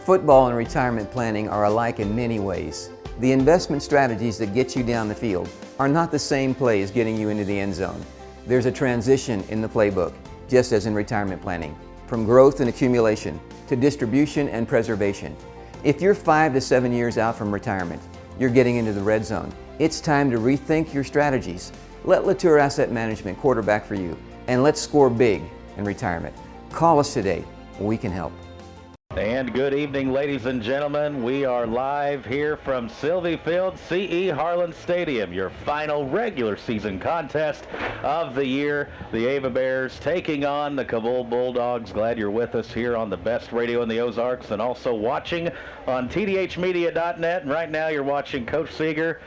Football and retirement planning are alike in many ways. The investment strategies that get you down the field are not the same plays getting you into the end zone. There's a transition in the playbook, just as in retirement planning, from growth and accumulation to distribution and preservation. If you're 5 to 7 years out from retirement, you're getting into the red zone. It's time to rethink your strategies. Let Latour Asset Management quarterback for you, and let's score big in retirement. Call us today. We can help. And good evening, ladies and gentlemen. We are live here from Sylvie Field, C.E. Harlan Stadium, your final regular season contest of the year. The Ava Bears taking on the Cabool Bulldogs. Glad you're with us here on the best radio in the Ozarks and also watching on tdhmedia.net. And right now you're watching Coach Seeger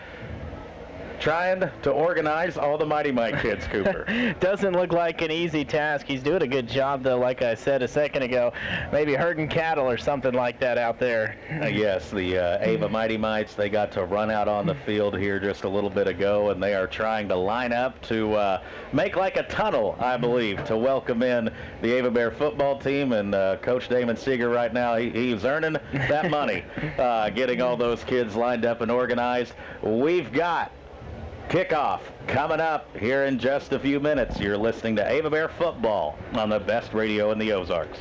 trying to organize all the Mighty Mite kids, Cooper. Doesn't look like an easy task. He's doing a good job, though, like I said a second ago. Maybe herding cattle or something like that out there. Yes, the Ava Mighty Mites, they got to run out on the field here just a little bit ago, and they are trying to line up to make like a tunnel, I believe, to welcome in the Ava Bear football team. And Coach Damon Seeger right now, he's earning that money, getting all those kids lined up and organized. We've got kickoff coming up here in just a few minutes. You're listening to Ava Bear football on the best radio in the Ozarks.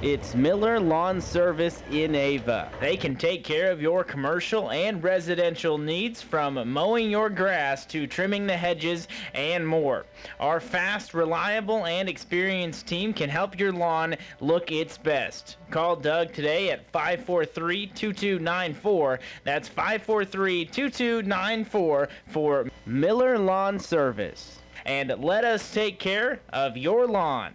It's Miller Lawn Service in Ava. They can take care of your commercial and residential needs, from mowing your grass to trimming the hedges and more. Our fast, reliable, and experienced team can help your lawn look its best. Call Doug today at 543-2294. That's 543-2294 for Miller Lawn Service. And let us take care of your lawn.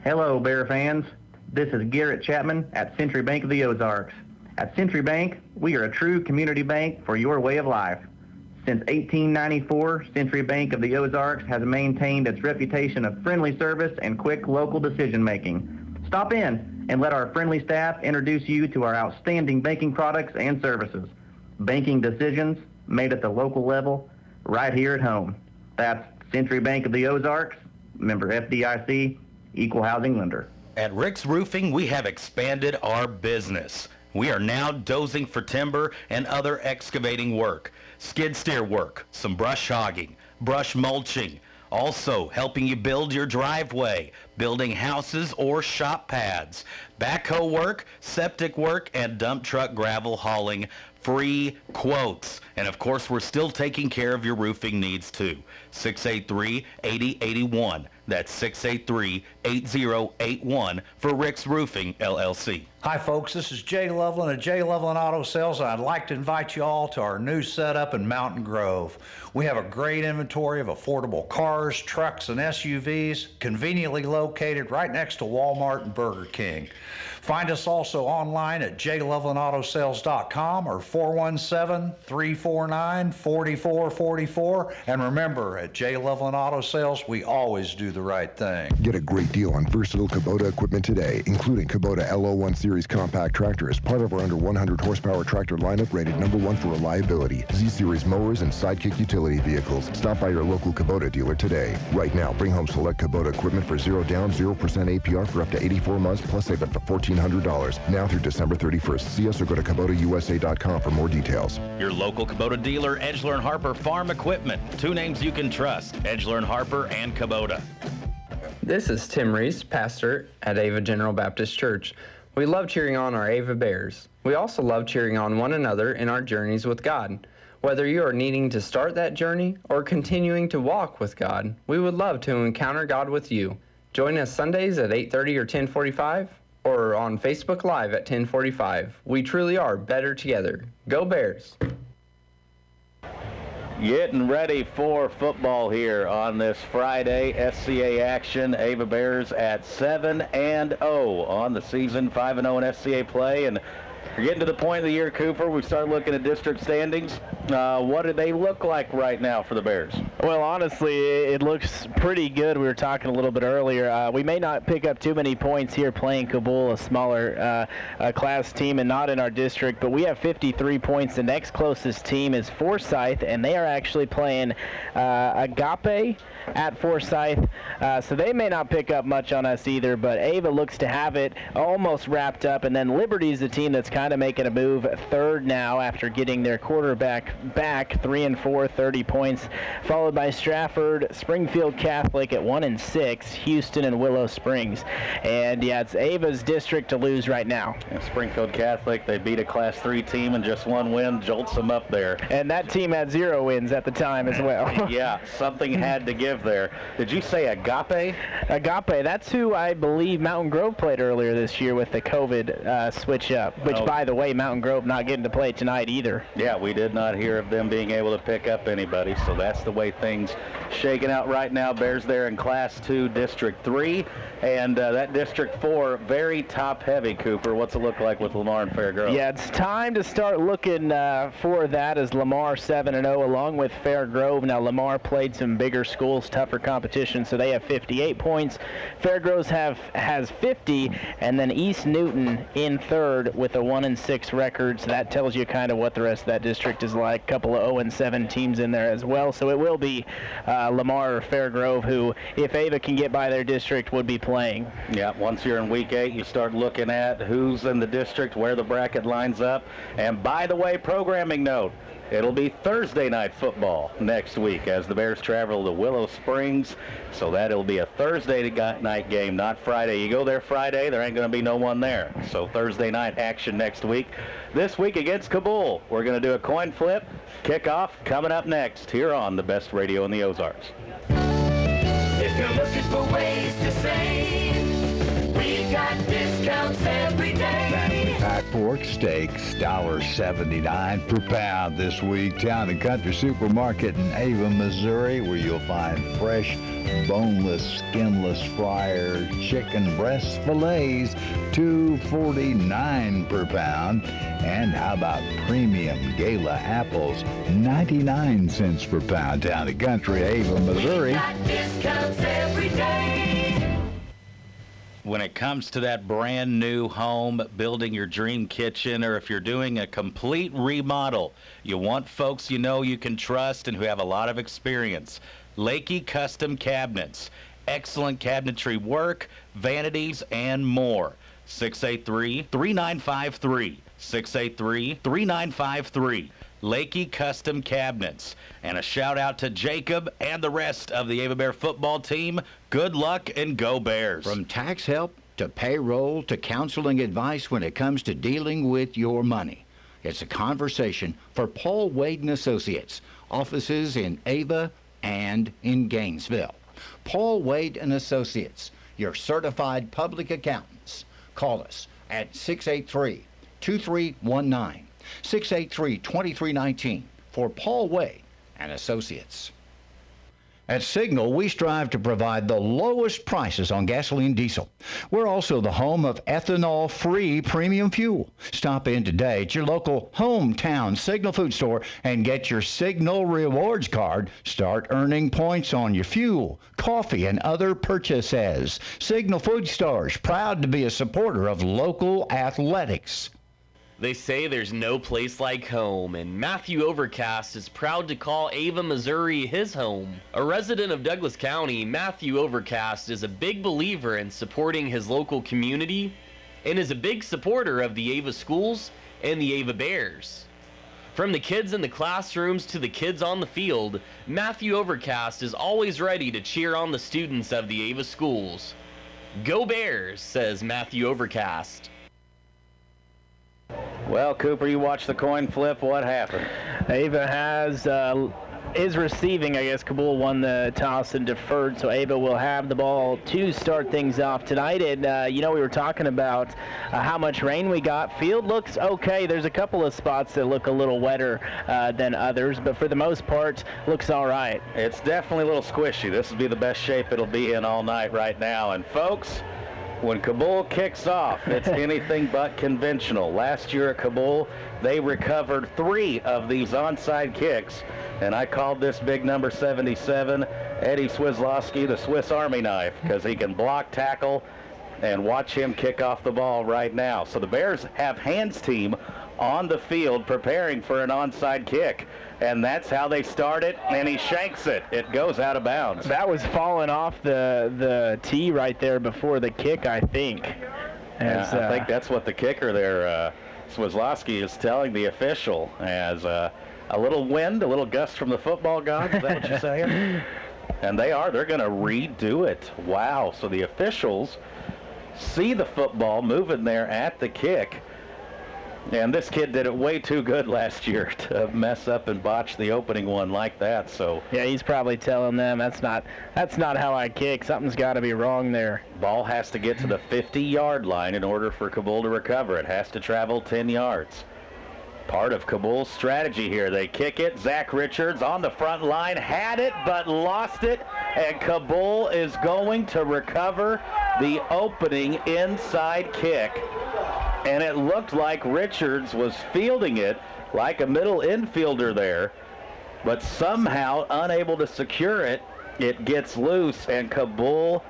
Hello, Bear fans. This is Garrett Chapman at Century Bank of the Ozarks. At Century Bank, we are a true community bank for your way of life. Since 1894, Century Bank of the Ozarks has maintained its reputation of friendly service and quick local decision-making. Stop in and let our friendly staff introduce you to our outstanding banking products and services. Banking decisions made at the local level, right here at home. That's Century Bank of the Ozarks, member FDIC, equal housing lender. At Rick's Roofing, we have expanded our business. We are now dozing for timber and other excavating work, skid steer work, some brush hogging, brush mulching, also helping you build your driveway, building houses or shop pads, backhoe work, septic work, and dump truck gravel hauling. Free quotes. And of course, we're still taking care of your roofing needs too. 683-8081. That's 683-8081 for Rick's Roofing, LLC. Hi folks, this is Jay Loveland of Jay Loveland Auto Sales, and I'd like to invite you all to our new setup in Mountain Grove. We have a great inventory of affordable cars, trucks, and SUVs, conveniently located right next to Walmart and Burger King. Find us also online at jlovelandautosales.com or 417-349-4444. And remember, at J. Loveland Auto Sales, we always do the right thing. Get a great deal on versatile Kubota equipment today, including Kubota LO1 Series compact tractor as part of our under 100 horsepower tractor lineup, rated #1 for reliability. Z-Series mowers and Sidekick utility vehicles. Stop by your local Kubota dealer today. Right now, bring home select Kubota equipment for 0 down, 0% APR for up to 84 months, plus save up to $1,400. Now through December 31st. See us or go to KubotaUSA.com for more details. Your local Kubota dealer, Edgeler & Harper Farm Equipment. Two names you can trust, Edgeler & Harper and Kubota. This is Tim Reese, pastor at Ava General Baptist Church. We love cheering on our Ava Bears. We also love cheering on one another in our journeys with God. Whether you are needing to start that journey or continuing to walk with God, we would love to encounter God with you. Join us Sundays at 8:30 or 10:45 or on Facebook Live at 10:45. We truly are better together. Go Bears! Getting ready for football here on this Friday. SCA action. Ava Bears at 7-0 on the season, 5-0 in SCA play, and We're getting to the point of the year, Cooper. We start looking at district standings. What do they look like right now for the Bears? Well, honestly, it looks pretty good. We were talking a little bit earlier. We may not pick up too many points here playing Cabool, a smaller class team and not in our district, but we have 53 points. The next closest team is Forsyth, and they are actually playing Agape at Forsyth, so they may not pick up much on us either, but Ava looks to have it almost wrapped up, and then Liberty's the team that's kind of making a move, third now after getting their quarterback back, 3-4, 30 points, followed by Stratford, Springfield Catholic at 1-6, Houston and Willow Springs. And yeah, it's Ava's district to lose right now. And Springfield Catholic, they beat a Class 3 team and just one win jolts them up there. And that team had 0 wins at the time as well. Yeah, something had to give there. Did you say Agape? Agape, that's who I believe Mountain Grove played earlier this year with the COVID switch up, which, by the way, Mountain Grove not getting to play tonight either. Yeah, we did not hear of them being able to pick up anybody, so that's the way things shaking out right now. Bears there in Class 2, District 3, and that District 4, very top-heavy, Cooper. What's it look like with Lamar and Fairgrove? Yeah, it's time to start looking for that as Lamar 7-0 along with Fairgrove. Now, Lamar played some bigger schools, tougher competition, so they have 58 points. Fairgroves has 50, and then East Newton in third with a 1-6 record, so that tells you kind of what the rest of that district is like. A couple of 0-7 teams in there as well, so it will be Lamar or Fairgrove who, if Ava can get by their district, would be playing. Yeah, once you're in week 8, you start looking at who's in the district, where the bracket lines up. And by the way, programming note, it'll be Thursday night football next week as the Bears travel to Willow Springs. So that'll be a Thursday night game, not Friday. You go there Friday, there ain't going to be no one there. So Thursday night action next week. This week against Cabool, we're going to do a coin flip. Kickoff coming up next here on the best radio in the Ozarks. If you're looking for ways to save, we got discounts every day. Packed pork steaks, $1.79 per pound this week. Town and Country Supermarket in Ava, Missouri, where you'll find fresh, boneless, skinless fryer chicken breast fillets, $2.49 per pound. And how about premium Gala apples, 99 cents per pound. Town and Country, Ava, Missouri. We got discounts every day. When it comes to that brand new home, building your dream kitchen, or if you're doing a complete remodel, you want folks you know you can trust and who have a lot of experience. Lakey Custom Cabinets. Excellent cabinetry work, vanities, and more. 683-3953. 683-3953. Lakey Custom Cabinets. And a shout out to Jacob and the rest of the Ava Bear football team. Good luck and go Bears. From tax help to payroll to counseling advice when it comes to dealing with your money. It's a conversation for Paul Wade and Associates, offices in Ava and in Gainesville. Paul Wade and Associates, your certified public accountants. Call us at 683-2319. 683-2319 for Paul Wade and Associates. At Signal, we strive to provide the lowest prices on gasoline diesel. We're also the home of ethanol-free premium fuel. Stop in today at your local hometown Signal food store and get your Signal Rewards card. Start earning points on your fuel, coffee, and other purchases. Signal Food Stores, proud to be a supporter of local athletics. They say there's no place like home, and Matthew Overcast is proud to call Ava, Missouri his home. A resident of Douglas County, Matthew Overcast is a big believer in supporting his local community and is a big supporter of the Ava schools and the Ava Bears. From the kids in the classrooms to the kids on the field, Matthew Overcast is always ready to cheer on the students of the Ava schools. Go Bears, says Matthew Overcast. Well, Cooper, you watched the coin flip. What happened? Ava is receiving. I guess Cabool won the toss and deferred, so Ava will have the ball to start things off tonight. And, we were talking about how much rain we got. Field looks okay. There's a couple of spots that look a little wetter than others, but for the most part, looks all right. It's definitely a little squishy. This will be the best shape it'll be in all night right now. And, folks, When Cabool kicks off, it's anything but conventional. Last year at Cabool, they recovered 3 of these onside kicks, and I called this big number 77 Eddie Swislowski the Swiss Army knife, because he can block, tackle, and watch him kick off the ball right now. So the Bears have Hans team on the field preparing for an onside kick. And that's how they start it, and he shanks it. It goes out of bounds. That was falling off the tee right there before the kick, I think. I think that's what the kicker there, Swislowski, is telling the official, as a little wind, a little gust from the football gods. Is that what you're saying? And they're going to redo it. Wow. So the officials see the football moving there at the kick. And this kid did it way too good last year to mess up and botch the opening one like that. So yeah, he's probably telling them that's not how I kick. Something's got to be wrong there. Ball has to get to the 50-yard line in order for Cabool to recover. It has to travel 10 yards. Part of Cabool's strategy here. They kick it. Zach Richards on the front line had it but lost it, and Cabool is going to recover the opening inside kick. And it looked like Richards was fielding it like a middle infielder there, but somehow unable to secure it. It gets loose, and Cabool,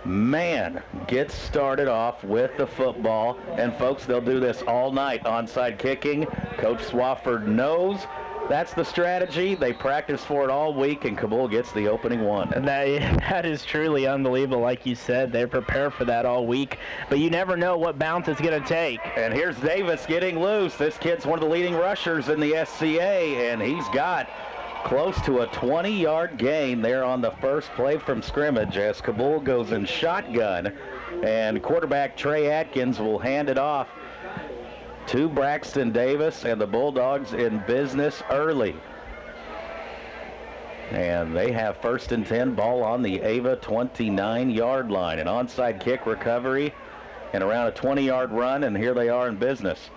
man, gets started off with the football. And folks, they'll do this all night, onside kicking. Coach Swafford knows that's the strategy. They practice for it all week, and Cabool gets the opening one. And that is truly unbelievable. Like you said, they're prepared for that all week, but you never know what bounce it's going to take. And here's Davis getting loose. This kid's one of the leading rushers in the SCA, and he's got close to a 20-yard gain there on the first play from scrimmage as Cabool goes in shotgun, and quarterback Trey Atkins will hand it off to Braxton Davis, and the Bulldogs in business early. And they have 1st and 10, ball on the Ava 29-yard line. An onside kick recovery and around a 20-yard run, and here they are in business.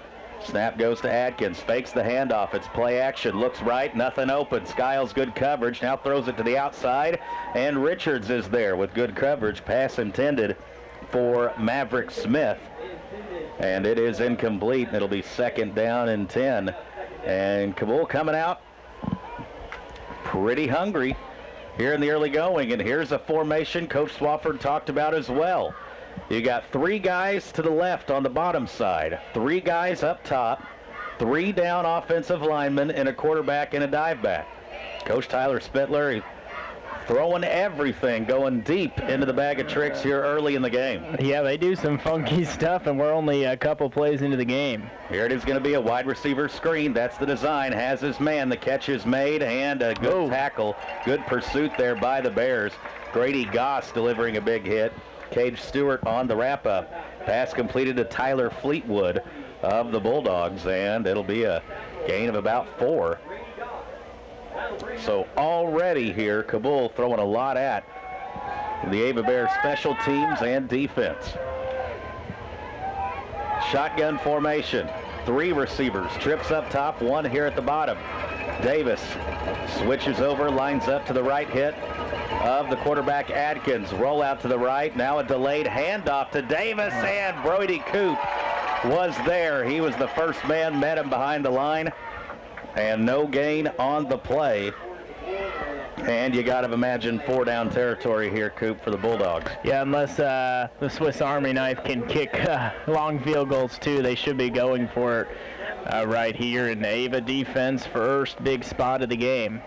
Snap goes to Atkins, fakes the handoff. It's play action, looks right, nothing open. Skiles good coverage, now throws it to the outside, and Richards is there with good coverage. Pass intended for Maverick Smith. And it is incomplete. It'll be 2nd down and 10. And Cabool coming out pretty hungry here in the early going. And here's a formation Coach Swafford talked about as well. You got 3 guys to the left on the bottom side, 3 guys up top, 3 down offensive linemen, and a quarterback and a dive back. Coach Tyler Spittler, he's throwing everything, going deep into the bag of tricks here early in the game. Yeah, they do some funky stuff, and we're only a couple plays into the game. Here it is going to be a wide receiver screen. That's the design. Has his man. The catch is made, and a good tackle. Good pursuit there by the Bears. Grady Goss delivering a big hit. Cage Stewart on the wrap-up. Pass completed to Tyler Fleetwood of the Bulldogs, and it'll be a gain of about 4. So already here, Cabool throwing a lot at the Ava Bears special teams and defense. Shotgun formation, 3 receivers, trips up top, 1 here at the bottom. Davis switches over, lines up to the right hit of the quarterback Atkins. Roll out to the right, now a delayed handoff to Davis, and Brody Coop was there. He was the first man, met him behind the line. And no gain on the play. And you got to imagine 4 down territory here, Coop, for the Bulldogs. Yeah, unless the Swiss Army knife can kick long field goals too, they should be going for it right here in the Ava defense. First big spot of the game.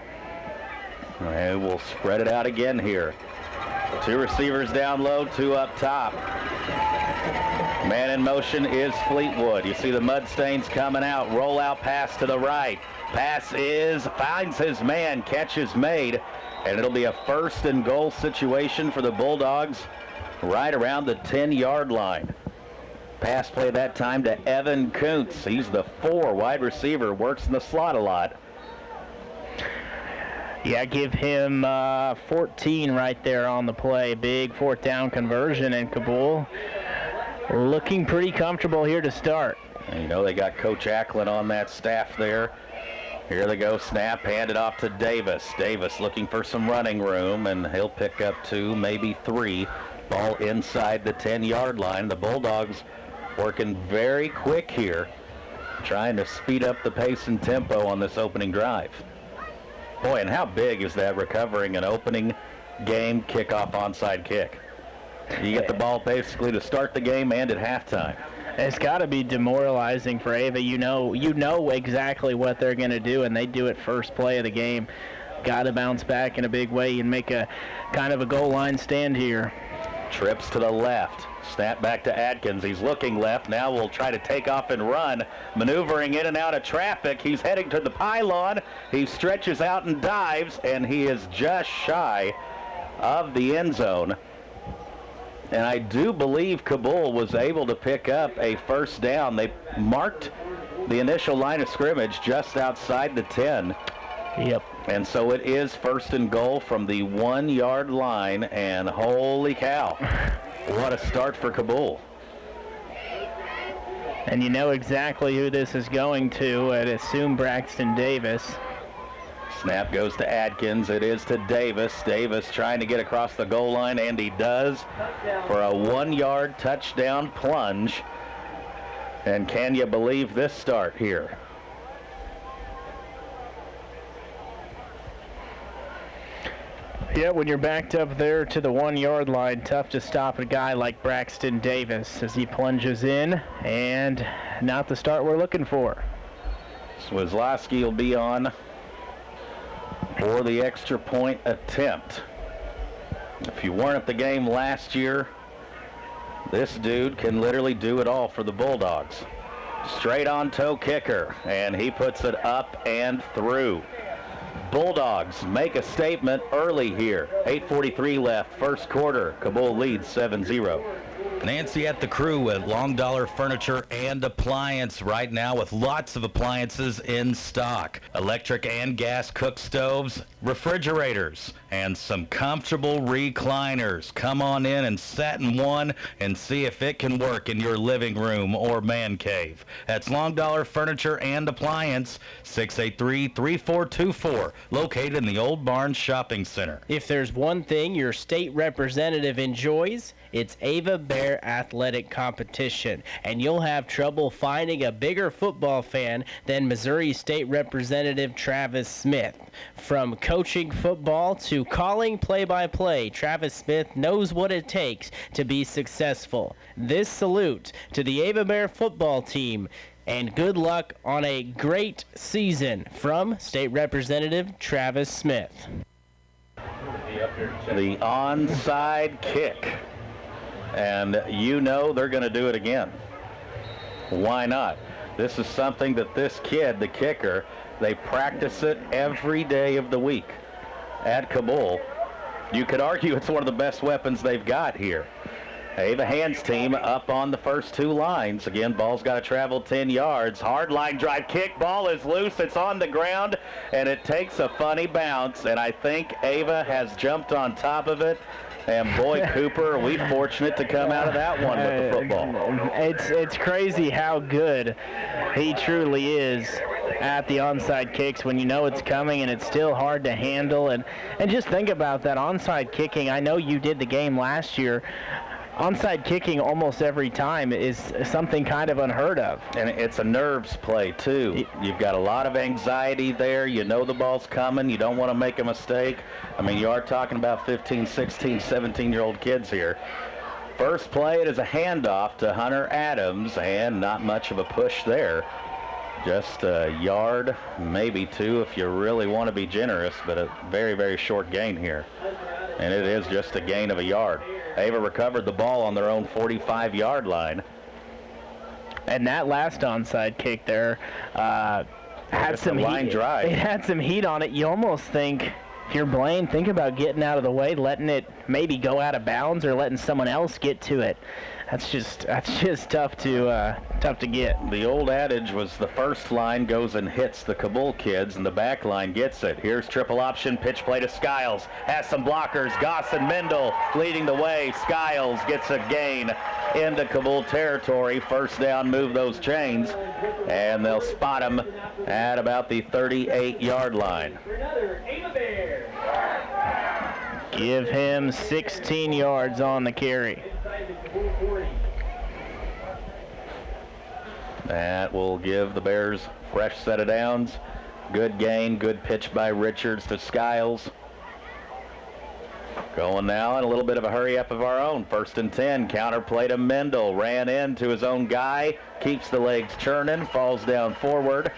And we'll spread it out again here. 2 receivers down low, 2 up top. Man in motion is Fleetwood. You see the mud stains coming out. Roll out pass to the right. Pass finds his man. Catch is made. And it'll be a 1st and goal situation for the Bulldogs right around the 10-yard line. Pass play that time to Evan Kuntz. He's the 4 wide receiver. Works in the slot a lot. Yeah, give him 14 right there on the play. Big 4th down conversion, and Cabool looking pretty comfortable here to start. And you know they got Coach Acklin on that staff there. Here they go, snap, handed off to Davis. Davis looking for some running room, and he'll pick up 2, maybe 3 Ball inside the 10-yard line. The Bulldogs working very quick here, trying to speed up the pace and tempo on this opening drive. Boy, and how big is that, recovering an opening game kickoff onside kick? You get the ball basically to start the game and at halftime. It's got to be demoralizing for Ava. You know exactly what they're going to do, and they do it first play of the game. Got to bounce back in a big way and make a kind of a goal line stand here. Trips to the left. Snap back to Adkins. He's looking left. Now we'll try to take off and run. Maneuvering in and out of traffic. He's heading to the pylon. He stretches out and dives, and he is just shy of the end zone. And I do believe Cabool was able to pick up a first down. They marked the initial line of scrimmage just outside the 10. Yep. And so it is first and goal from the 1-yard line, and holy cow, what a start for Cabool. And you know exactly who this is going to. I'd assume Braxton Davis. Snap goes to Adkins. It is to Davis. Davis trying to get across the goal line, and he does for a 1-yard touchdown plunge. And can you believe this start here? Yeah, when you're backed up there to the 1-yard line, tough to stop a guy like Braxton Davis as he plunges in, and not the start we're looking for. Swizlowski will be on for the extra point attempt. If you weren't at the game last year, this dude can literally do it all for the Bulldogs. Straight on toe kicker, and he puts it up and through. Bulldogs make a statement early here. 8:43 left, first quarter. Cabool leads 7-0. Nancy at the crew at Long Dollar Furniture and Appliance right now with lots of appliances in stock. Electric and gas cook stoves, refrigerators, and some comfortable recliners. Come on in and sit in one and see if it can work in your living room or man cave. That's Long Dollar Furniture and Appliance, 683-3424, located in the Old Barn Shopping Center. If there's one thing your state representative enjoys, it's Ava Bear athletic competition, and you'll have trouble finding a bigger football fan than Missouri State Representative Travis Smith. From coaching football to calling play-by-play, Travis Smith knows what it takes to be successful. This salute to the Ava Bear football team, and good luck on a great season from State Representative Travis Smith. The onside kick. And you know they're going to do it again. Why not? This is something that this kid, the kicker, they practice it every day of the week at Cabool. You could argue it's one of the best weapons they've got here. Ava Hand's team up on the first two lines. Again, ball's got to travel 10 yards. Hard line drive kick. Ball is loose. It's on the ground, and it takes a funny bounce. And I think Ava has jumped on top of it. And boy, Cooper, are we fortunate to come out of that one with the football. It's crazy how good he truly is at the onside kicks when you know it's coming and it's still hard to handle. And just think about that onside kicking. I know you did the game last year. Onside kicking almost every time is something kind of unheard of. And it's a nerves play, too. You've got a lot of anxiety there. You know the ball's coming. You don't want to make a mistake. I mean, you are talking about 15, 16, 17-year-old kids here. First play, it is a handoff to Hunter Adams, and not much of a push there. Just a yard, maybe two if you really want to be generous, but a very, very short gain here. And it is just a gain of a yard. Ava recovered the ball on their own 45-yard line. And that last onside kick there had some line drive. It had some heat on it. You almost think, if you're Blaine, think about getting out of the way, letting it maybe go out of bounds or letting someone else get to it. That's just tough to get. The old adage was the first line goes and hits the Cabool kids, and the back line gets it. Here's triple option, pitch play to Skiles. Has some blockers. Goss and Mendel leading the way. Skiles gets a gain into Cabool territory. First down, move those chains, and they'll spot him at about the 38-yard line. Give him 16 yards on the carry. That will give the Bears fresh set of downs. Good gain, good pitch by Richards to Skiles. Going now in a little bit of a hurry up of our own. 1st and 10, counter play to Mendel. Ran into his own guy, keeps the legs churning, falls down forward.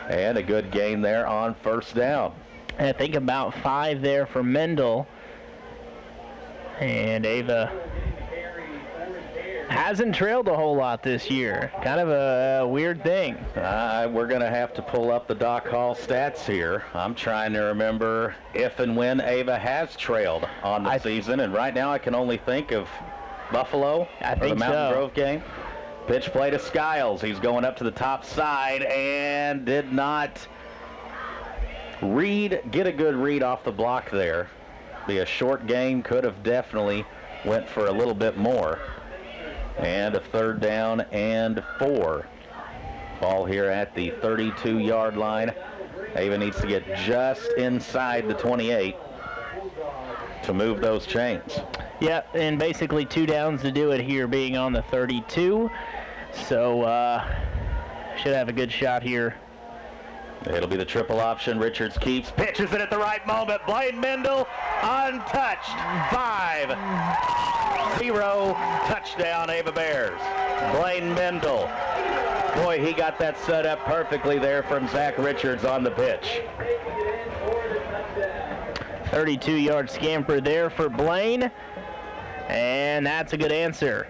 And a good gain there on 1st down. I think about 5 there for Mendel. And Ava hasn't trailed a whole lot this year. Kind of a weird thing. We're going to have to pull up the Doc Hall stats here. I'm trying to remember if and when Ava has trailed on the season, and right now I can only think of Buffalo or the Mountain Grove game. Pitch play to Skiles. He's going up to the top side and did not get a good read off the block there. Be a short gain, could have definitely went for a little bit more. And a 3rd down and 4. Ball here at the 32-yard line. Ava needs to get just inside the 28 to move those chains. Yep, and basically 2 downs to do it here, being on the 32. So should have a good shot here. It'll be the triple option. Richards keeps, pitches it at the right moment. Blaine Mendel untouched. 5-0 touchdown Ava Bears. Blaine Mendel. Boy, he got that set up perfectly there from Zach Richards on the pitch. 32-yard scamper there for Blaine. And that's a good answer.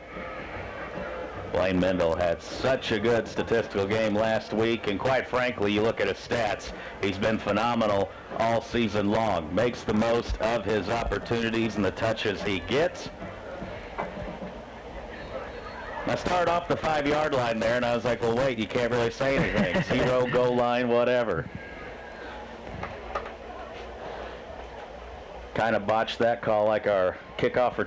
Blaine Mendel had such a good statistical game last week, and quite frankly, you look at his stats, he's been phenomenal all season long. Makes the most of his opportunities and the touches he gets. I started off the 5-yard line there, and I was like, well, wait, you can't really say anything. 0, goal line, whatever. Kind of botched that call like our kickoff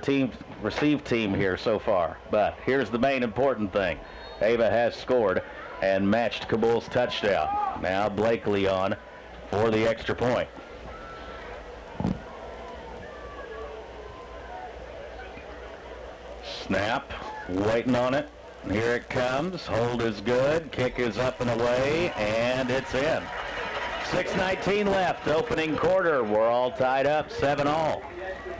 receive team here so far. But here's the main important thing. Ava has scored and matched Cabool's touchdown. Now Blakely on for the extra point. Snap, waiting on it. Here it comes. Hold is good. Kick is up and away, and it's in. 6:19 left, opening quarter. We're all tied up, 7-all.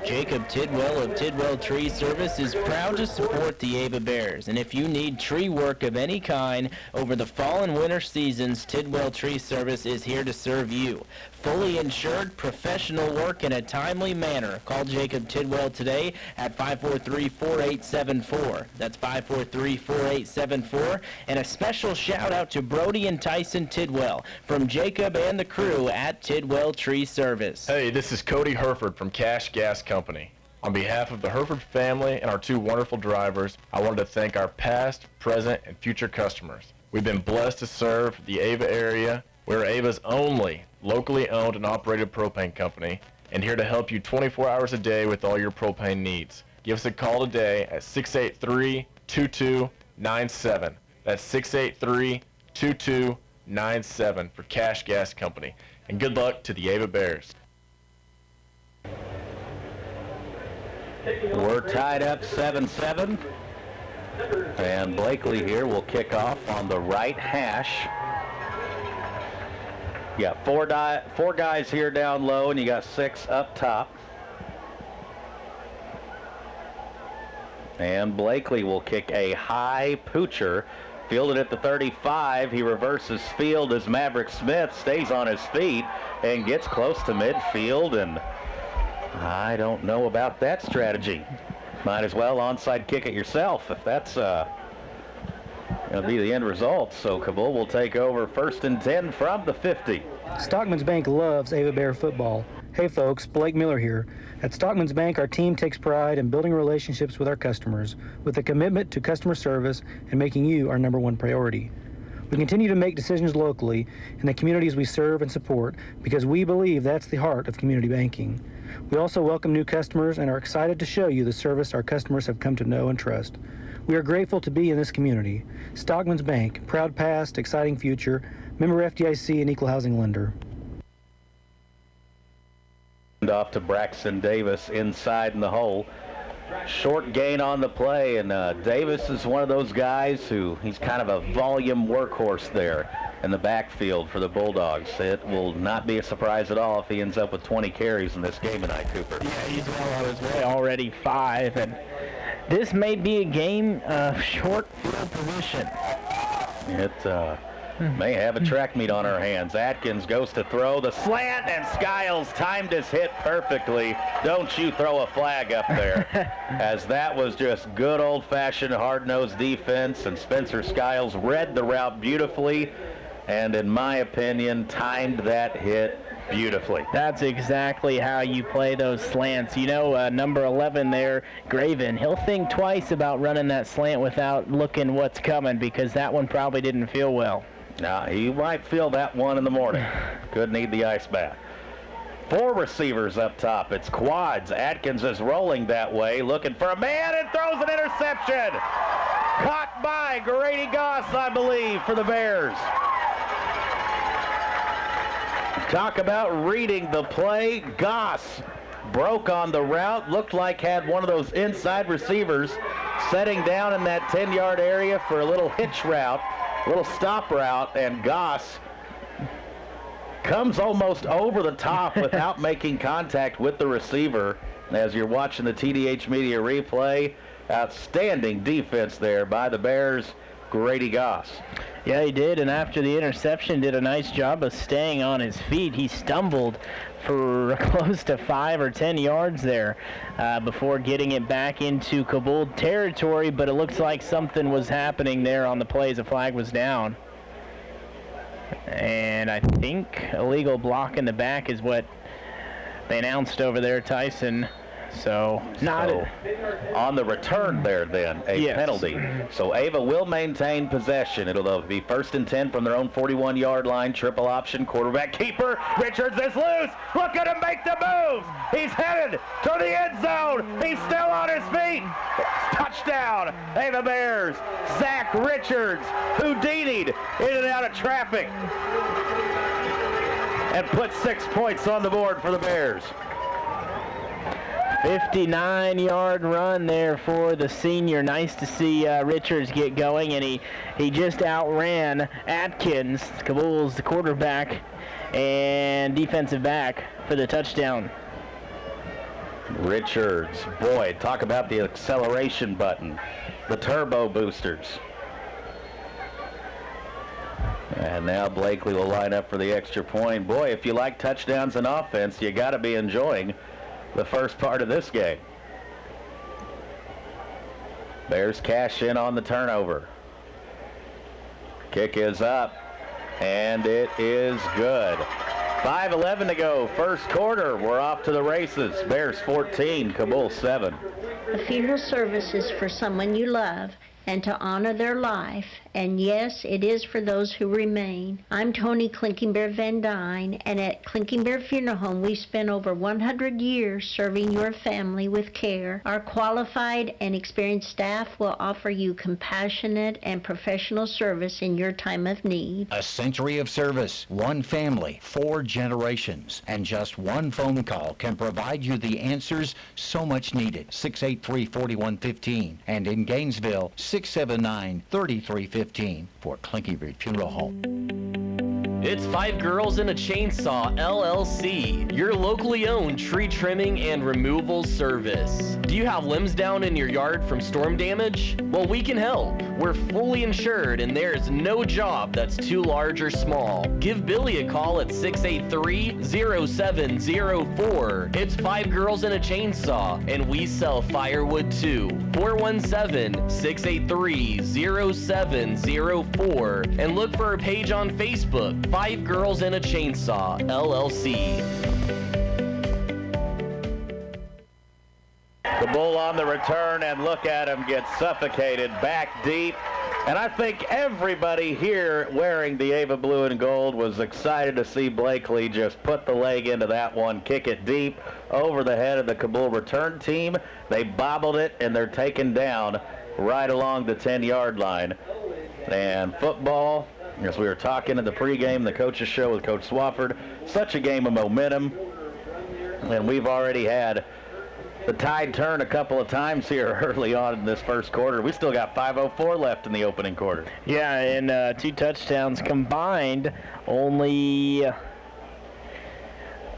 Jacob Tidwell of Tidwell Tree Service is proud to support the Ava Bears, and if you need tree work of any kind over the fall and winter seasons, Tidwell Tree Service is here to serve you. Fully insured, professional work in a timely manner. Call Jacob Tidwell today at 543-4874. That's 543-4874. And a special shout out to Brody and Tyson Tidwell from Jacob and the crew at Tidwell Tree Service. Hey, this is Cody Herford from Cash Gas Company. On behalf of the Herford family and our 2 wonderful drivers, I wanted to thank our past, present, and future customers. We've been blessed to serve the Ava area. We're Ava's only locally owned and operated propane company, and here to help you 24 hours a day with all your propane needs. Give us a call today at 683-2297. That's 683-2297 for Cash Gas Company. And good luck to the Ava Bears. We're tied up 7-7. And Blakely here will kick off on the right hash. You got four guys here down low, and you got 6 up top. And Blakely will kick a high poocher. Fielded at the 35. He reverses field as Maverick Smith stays on his feet and gets close to midfield. And I don't know about that strategy. Might as well onside kick it yourself if that's going to be the end result. So Cabool will take over 1st and 10 from the 50. Stockman's Bank loves Ava Bear football. Hey folks, Blake Miller here. At Stockman's Bank, our team takes pride in building relationships with our customers with a commitment to customer service and making you our #1 priority. We continue to make decisions locally in the communities we serve and support because we believe that's the heart of community banking. We also welcome new customers and are excited to show you the service our customers have come to know and trust. We are grateful to be in this community. Stockman's Bank, proud past, exciting future, member FDIC and equal housing lender. Off to Braxton Davis inside in the hole. Short gain on the play, and Davis is one of those guys who he's kind of a volume workhorse there in the backfield for the Bulldogs. It will not be a surprise at all if he ends up with 20 carries in this game tonight, Cooper. Yeah, he's well on his way, already 5, and this may be a game of short field position. It may have a track meet on our hands. Atkins goes to throw the slant, and Skiles timed his hit perfectly. Don't you throw a flag up there, as that was just good old-fashioned hard-nosed defense, and Spencer Skiles read the route beautifully, and in my opinion, timed that hit beautifully. That's exactly how you play those slants. You know, number 11 there, Graven, he'll think twice about running that slant without looking what's coming, because that one probably didn't feel well. Now, he might feel that one in the morning. Could need the ice bath. 4 receivers up top. It's quads. Atkins is rolling that way, looking for a man, and throws an interception. Caught by Grady Goss, I believe, for the Bears. Talk about reading the play. Goss broke on the route, looked like had one of those inside receivers setting down in that 10-yard area for a little hitch route, little stop route, and Goss comes almost over the top without making contact with the receiver. As you're watching the TDH Media replay, outstanding defense there by the Bears, Grady Goss. Yeah, he did, and after the interception, did a nice job of staying on his feet. He stumbled for close to 5 or 10 yards there before getting it back into Cabool territory, but it looks like something was happening there on the play as a flag was down. And I think illegal block in the back is what they announced over there, Tyson. So on the return there then, a penalty. So Ava will maintain possession. It'll be 1st and 10 from their own 41-yard line. Triple option, quarterback keeper. Richards is loose. Look at him make the move. He's headed to the end zone. He's still on his feet. Touchdown, Ava Bears. Zach Richards, Houdini'd in and out of traffic, and put 6 points on the board for the Bears. 59-yard run there for the senior. Nice to see Richards get going, and he just outran Atkins, Cabool's the quarterback and defensive back, for the touchdown. Richards, boy, talk about the acceleration button, the turbo boosters. And now Blakely will line up for the extra point. Boy, if you like touchdowns and offense, you got to be enjoying the first part of this game. Bears cash in on the turnover. Kick is up, and it is good. 5:11 to go, first quarter. We're off to the races. Bears 14, Cabool 7. A funeral service is for someone you love and to honor their life, and yes, it is for those who remain. I'm Tony Klinkenbeer Van Dyne, and at Klinkenbeer Funeral Home, we spent over 100 years serving your family with care. Our qualified and experienced staff will offer you compassionate and professional service in your time of need. A century of service, one family, 4 generations, and just one phone call can provide you the answers so much needed. 683-4115, and in Gainesville, 679-3315 for Klinkenbeer Funeral Home. It's 5 Girls and a Chainsaw, LLC, your locally owned tree trimming and removal service. Do you have limbs down in your yard from storm damage? Well, we can help. We're fully insured, and there's no job that's too large or small. Give Billy a call at 683-0704. It's 5 Girls and a Chainsaw, and we sell firewood too. 417-683-0704, and look for our page on Facebook, 5 Girls and a Chainsaw, LLC. Cabool on the return, and look at him get suffocated back deep. And I think everybody here wearing the Ava blue and gold was excited to see Blakely just put the leg into that one, kick it deep over the head of the Cabool return team. They bobbled it, and they're taken down right along the 10-yard line. And football, as we were talking in the pregame, the coaches show with Coach Swafford, such a game of momentum. And we've already had the tide turn a couple of times here early on in this first quarter. We still got 5:04 left in the opening quarter. Yeah, and 2 touchdowns combined, only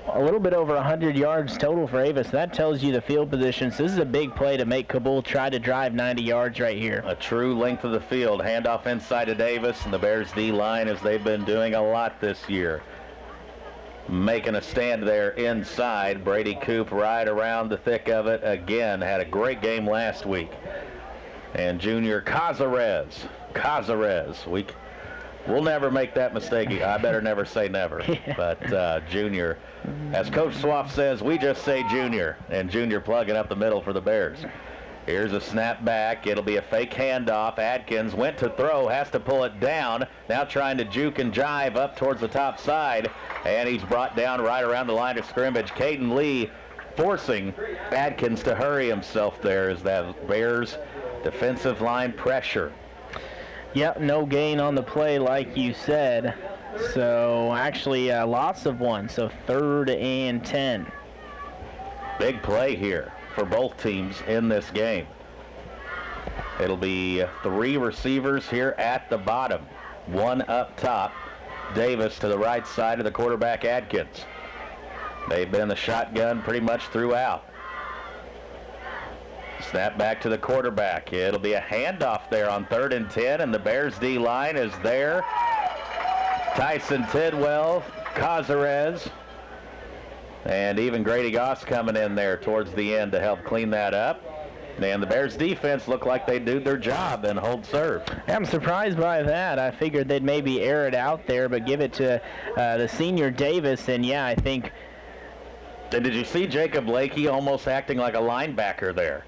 a little bit over 100 yards total for Ava, so that tells you the field position. So this is a big play to make Cabool try to drive 90 yards right here. A true length of the field. Handoff inside to Davis, and the Bears D-line, as they've been doing a lot this year, making a stand there inside. Brady Coop right around the thick of it again. Had a great game last week. And junior Cazares. We'll never make that mistake. I better never say never. But junior, as Coach Swaff says, we just say junior. And junior plugging up the middle for the Bears. Here's a snap back. It'll be a fake handoff. Adkins went to throw, has to pull it down. Now trying to juke and jive up towards the top side. And he's brought down right around the line of scrimmage. Caden Lee forcing Adkins to hurry himself there as that Bears defensive line pressure. Yep, no gain on the play like you said. So actually loss of 1, so 3rd and 10. Big play here for both teams in this game. It'll be 3 receivers here at the bottom. 1 up top. Davis to the right side of the quarterback, Adkins. They've been in the shotgun pretty much throughout. Snap back to the quarterback. It'll be a handoff there on 3rd and 10, and the Bears D-line is there. Tyson Tidwell, Cazares, and even Grady Goss coming in there towards the end to help clean that up. And the Bears defense looked like they do their job and hold serve. I'm surprised by that. I figured they'd maybe air it out there, but give it to the senior Davis. And yeah, I think. And did you see Jacob Lakey almost acting like a linebacker there?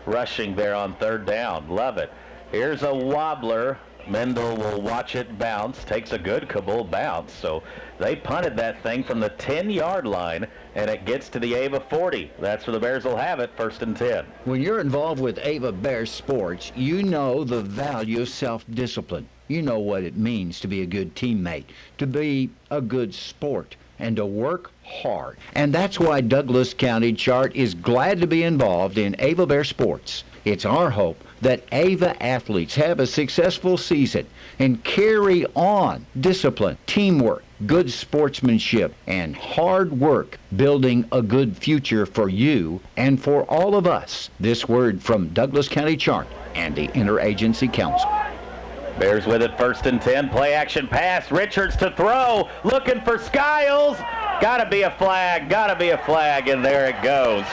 Rushing there on 3rd down. Love it. Here's a wobbler. Mendel will watch it bounce. Takes a good Cabool bounce. So they punted that thing from the 10-yard line, and it gets to the Ava 40. That's where the Bears will have it, 1st and 10. When you're involved with Ava Bears sports, you know the value of self-discipline. You know what it means to be a good teammate, to be a good sport, and to work hard. And that's why Douglas County Chart is glad to be involved in Ava Bear sports. It's our hope that Ava athletes have a successful season and carry on discipline, teamwork, good sportsmanship, and hard work, building a good future for you and for all of us. This word from Douglas County Chart and the Interagency Council. Bears with it, 1st and 10. Play action pass. Richards to throw. Looking for Skiles. Gotta be a flag. And there it goes.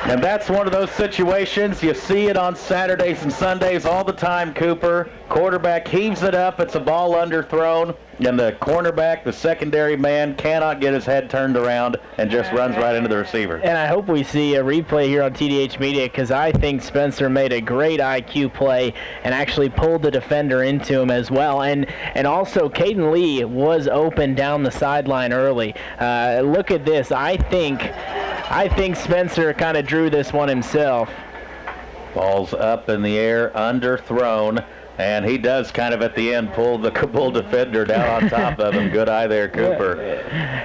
And that's one of those situations. You see it on Saturdays and Sundays all the time, Cooper. Quarterback heaves it up. It's a ball underthrown. And the cornerback, the secondary man, cannot get his head turned around and just runs right into the receiver. And I hope we see a replay here on TDH Media, because I think Spencer made a great IQ play and actually pulled the defender into him as well. And also, Caden Lee was open down the sideline early. Look at this. I think Spencer kind of drew this one himself. Ball's up in the air, underthrown. And he does kind of at the end pull the Cabool defender down on top of him. Good eye there, Cooper.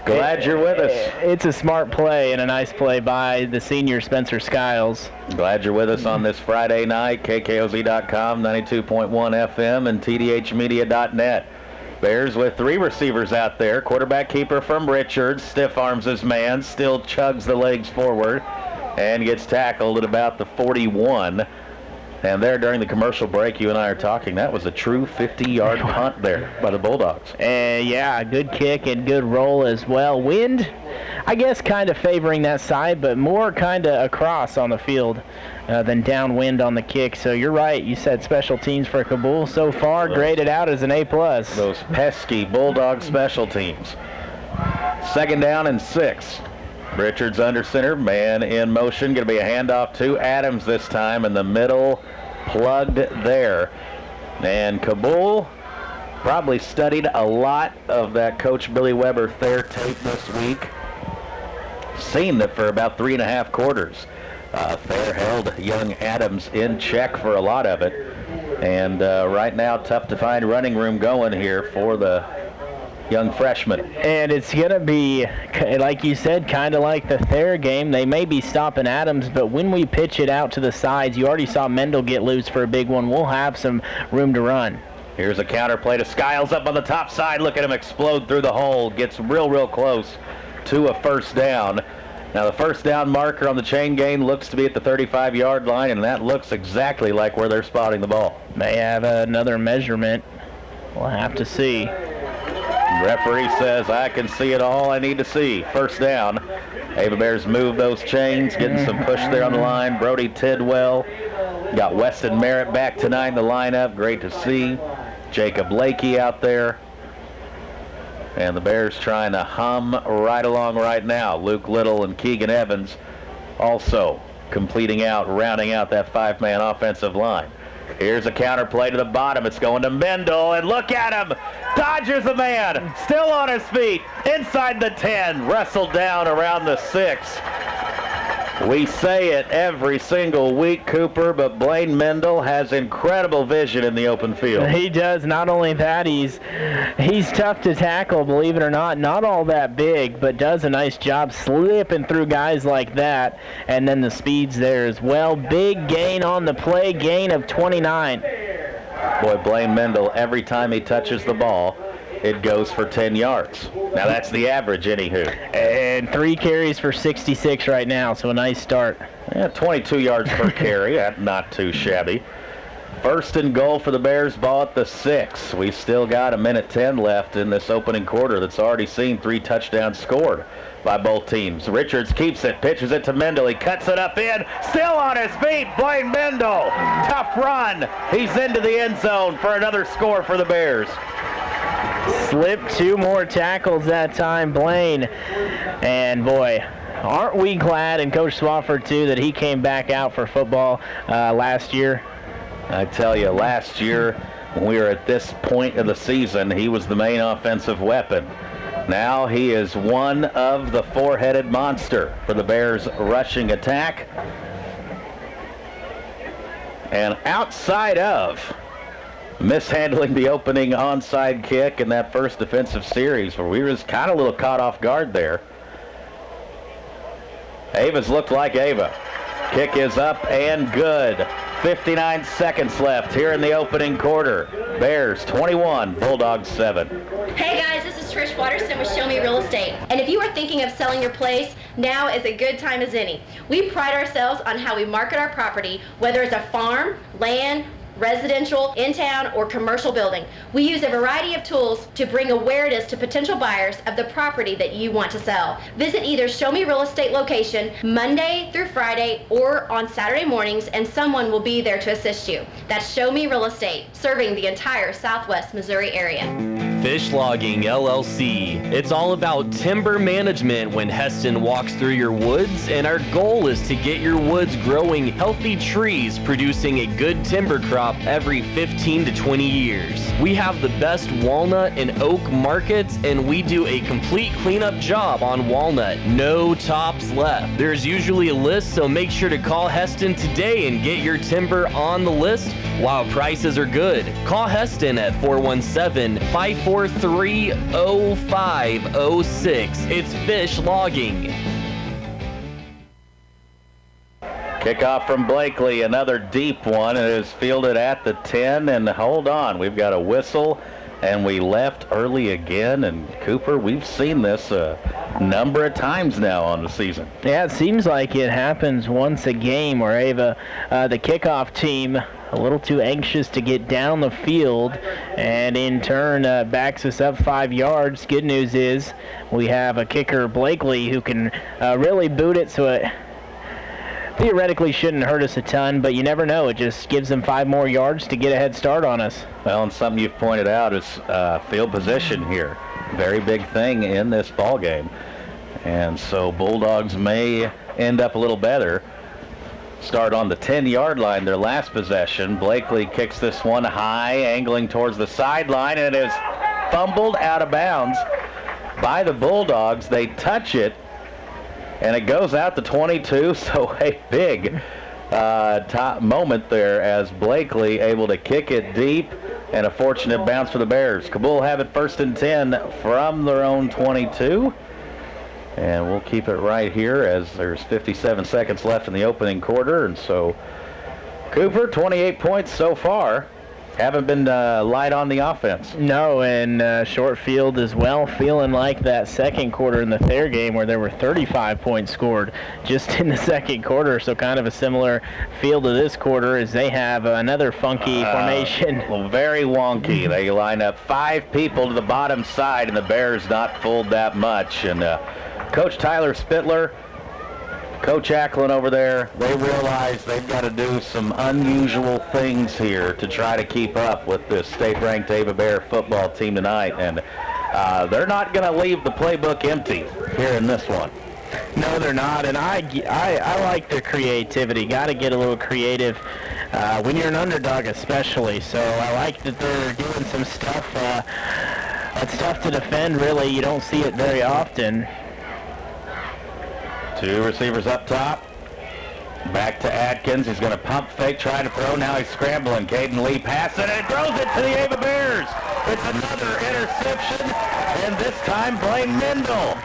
Glad you're with us. It's a smart play and a nice play by the senior Spencer Skiles. Glad you're with us on this Friday night. KKOZ.com, 92.1 FM, and TDHmedia.net. Bears with 3 receivers out there. Quarterback keeper from Richards. Stiff arms his man. Still chugs the legs forward and gets tackled at about the 41. And there during the commercial break, you and I are talking, that was a true 50-yard punt there by the Bulldogs. Yeah, good kick and good roll as well. Wind, I guess, kind of favoring that side, but more kind of across on the field than downwind on the kick. So you're right. You said special teams for Cabool so far graded out as an A+. Those pesky Bulldog special teams. 2nd down and 6. Richards under center, man in motion. Going to be a handoff to Adams this time in the middle, plugged there. And Cabool probably studied a lot of that Coach Billy Weber Thayer tape this week. Seen that for about 3.5 quarters. Thayer held young Adams in check for a lot of it. And right now, tough to find running room going here for the young freshman. And it's going to be, like you said, kind of like the Thayer game. They may be stopping Adams, but when we pitch it out to the sides, you already saw Mendel get loose for a big one. We'll have some room to run. Here's a counter play to Skiles up on the top side. Look at him explode through the hole. Gets real close to a first down. Now the first down marker on the chain gain looks to be at the 35-yard line, and that looks exactly like where they're spotting the ball. May have another measurement. We'll have to see. Referee says, I can see it all I need to see. First down. Ava Bears move those chains, getting some push there on the line. Brody Tidwell. Got Weston Merritt back tonight in the lineup. Great to see. Jacob Lakey out there. And the Bears trying to hum right along right now. Luke Little and Keegan Evans also completing out, rounding out that five-man offensive line. Here's a counter play to the bottom. It's going to Mendel, and look at him. Dodgers a man. Still on his feet. Inside the 10. Wrestled down around the 6. We say it every single week, Cooper, but Blaine Mendel has incredible vision in the open field. He does. Not only that, he's tough to tackle, believe it or not. Not all that big, but does a nice job slipping through guys like that. And then the speed's there as well. Big gain on the play, gain of 29. Boy, Blaine Mendel, every time he touches the ball, it goes for 10 yards. Now that's the average, anywho. And 3 carries for 66 right now, so a nice start. Yeah, 22 yards per carry. That's not too shabby. First and goal for the Bears, ball at the 6. We still got 1:10 left in this opening quarter that's already seen 3 touchdowns scored by both teams. Richards keeps it, pitches it to Mendel. He cuts it up in, still on his feet, Blaine Mendel. Tough run. He's into the end zone for another score for the Bears. Slipped 2 more tackles that time, Blaine. And boy, aren't we glad, and Coach Swafford too, that he came back out for football last year. I tell you, last year when we were at this point of the season, he was the main offensive weapon. Now he is one of the 4-headed monster for the Bears rushing attack. And outside of mishandling the opening onside kick in that first defensive series where we were just kind of a little caught off guard there, Ava's looked like Ava. Kick is up and good. 59 seconds left here in the opening quarter. Bears 21, Bulldogs 7. Hey guys, this is Trish Watterson with Show Me Real Estate. And if you are thinking of selling your place, now is a good time as any. We pride ourselves on how we market our property, whether it's a farm, land, residential, in town, or commercial building. We use a variety of tools to bring awareness to potential buyers of the property that you want to sell. Visit either Show Me Real Estate location Monday through Friday or on Saturday mornings, and someone will be there to assist you. That's Show Me Real Estate, serving the entire Southwest Missouri area. Fish Logging LLC. It's all about timber management when Heston walks through your woods, and our goal is to get your woods growing healthy trees, producing a good timber crop every 15 to 20 years. We have the best walnut and oak markets, and we do a complete cleanup job on walnut. No tops left. There's usually a list, so make sure to call Heston today and get your timber on the list while prices are good. Call Heston at 417-543-0506. It's Fish Logging. Kickoff from Blakely, another deep one. It is fielded at the 10, and hold on, we've got a whistle, and we left early again. And Cooper, we've seen this a number of times now on the season. Yeah, it seems like it happens once a game where Ava, the kickoff team, a little too anxious to get down the field, and in turn backs us up 5 yards. Good news is we have a kicker, Blakely, who can really boot it, so it theoretically shouldn't hurt us a ton, but you never know. It just gives them 5 more yards to get a head start on us. Well, and something you've pointed out is field position here. Very big thing in this ball game. And so Bulldogs may end up a little better. Start on the 10-yard line, their last possession. Blakely kicks this one high, angling towards the sideline, and it is fumbled out of bounds by the Bulldogs. They touch it, and it goes out to 22, so a big top moment there as Blakely able to kick it deep, and a fortunate bounce for the Bears. Cabool have it 1st and 10 from their own 22. And we'll keep it right here as there's 57 seconds left in the opening quarter. And so Cooper, 28 points so far. Haven't been light on the offense. No, and short field as well, feeling like that second quarter in the Thayer game where there were 35 points scored just in the second quarter. So kind of a similar feel to this quarter as they have another funky formation. Well, very wonky. They line up 5 people to the bottom side, and the Bears not fooled that much. And Coach Tyler Spittler, Coach Acklin over there, they realize they've got to do some unusual things here to try to keep up with this state-ranked Ava Bear football team tonight. And they're not going to leave the playbook empty here in this one. No, they're not, and I like their creativity. Got to get a little creative when you're an underdog especially. So I like that they're doing some stuff that's tough to defend, really. You don't see it very often. 2 receivers up top. Back to Atkins. He's going to pump fake, trying to throw. Now he's scrambling. Caden Lee passing and throws it to the Ava Bears. It's another interception, and this time Blaine Mendel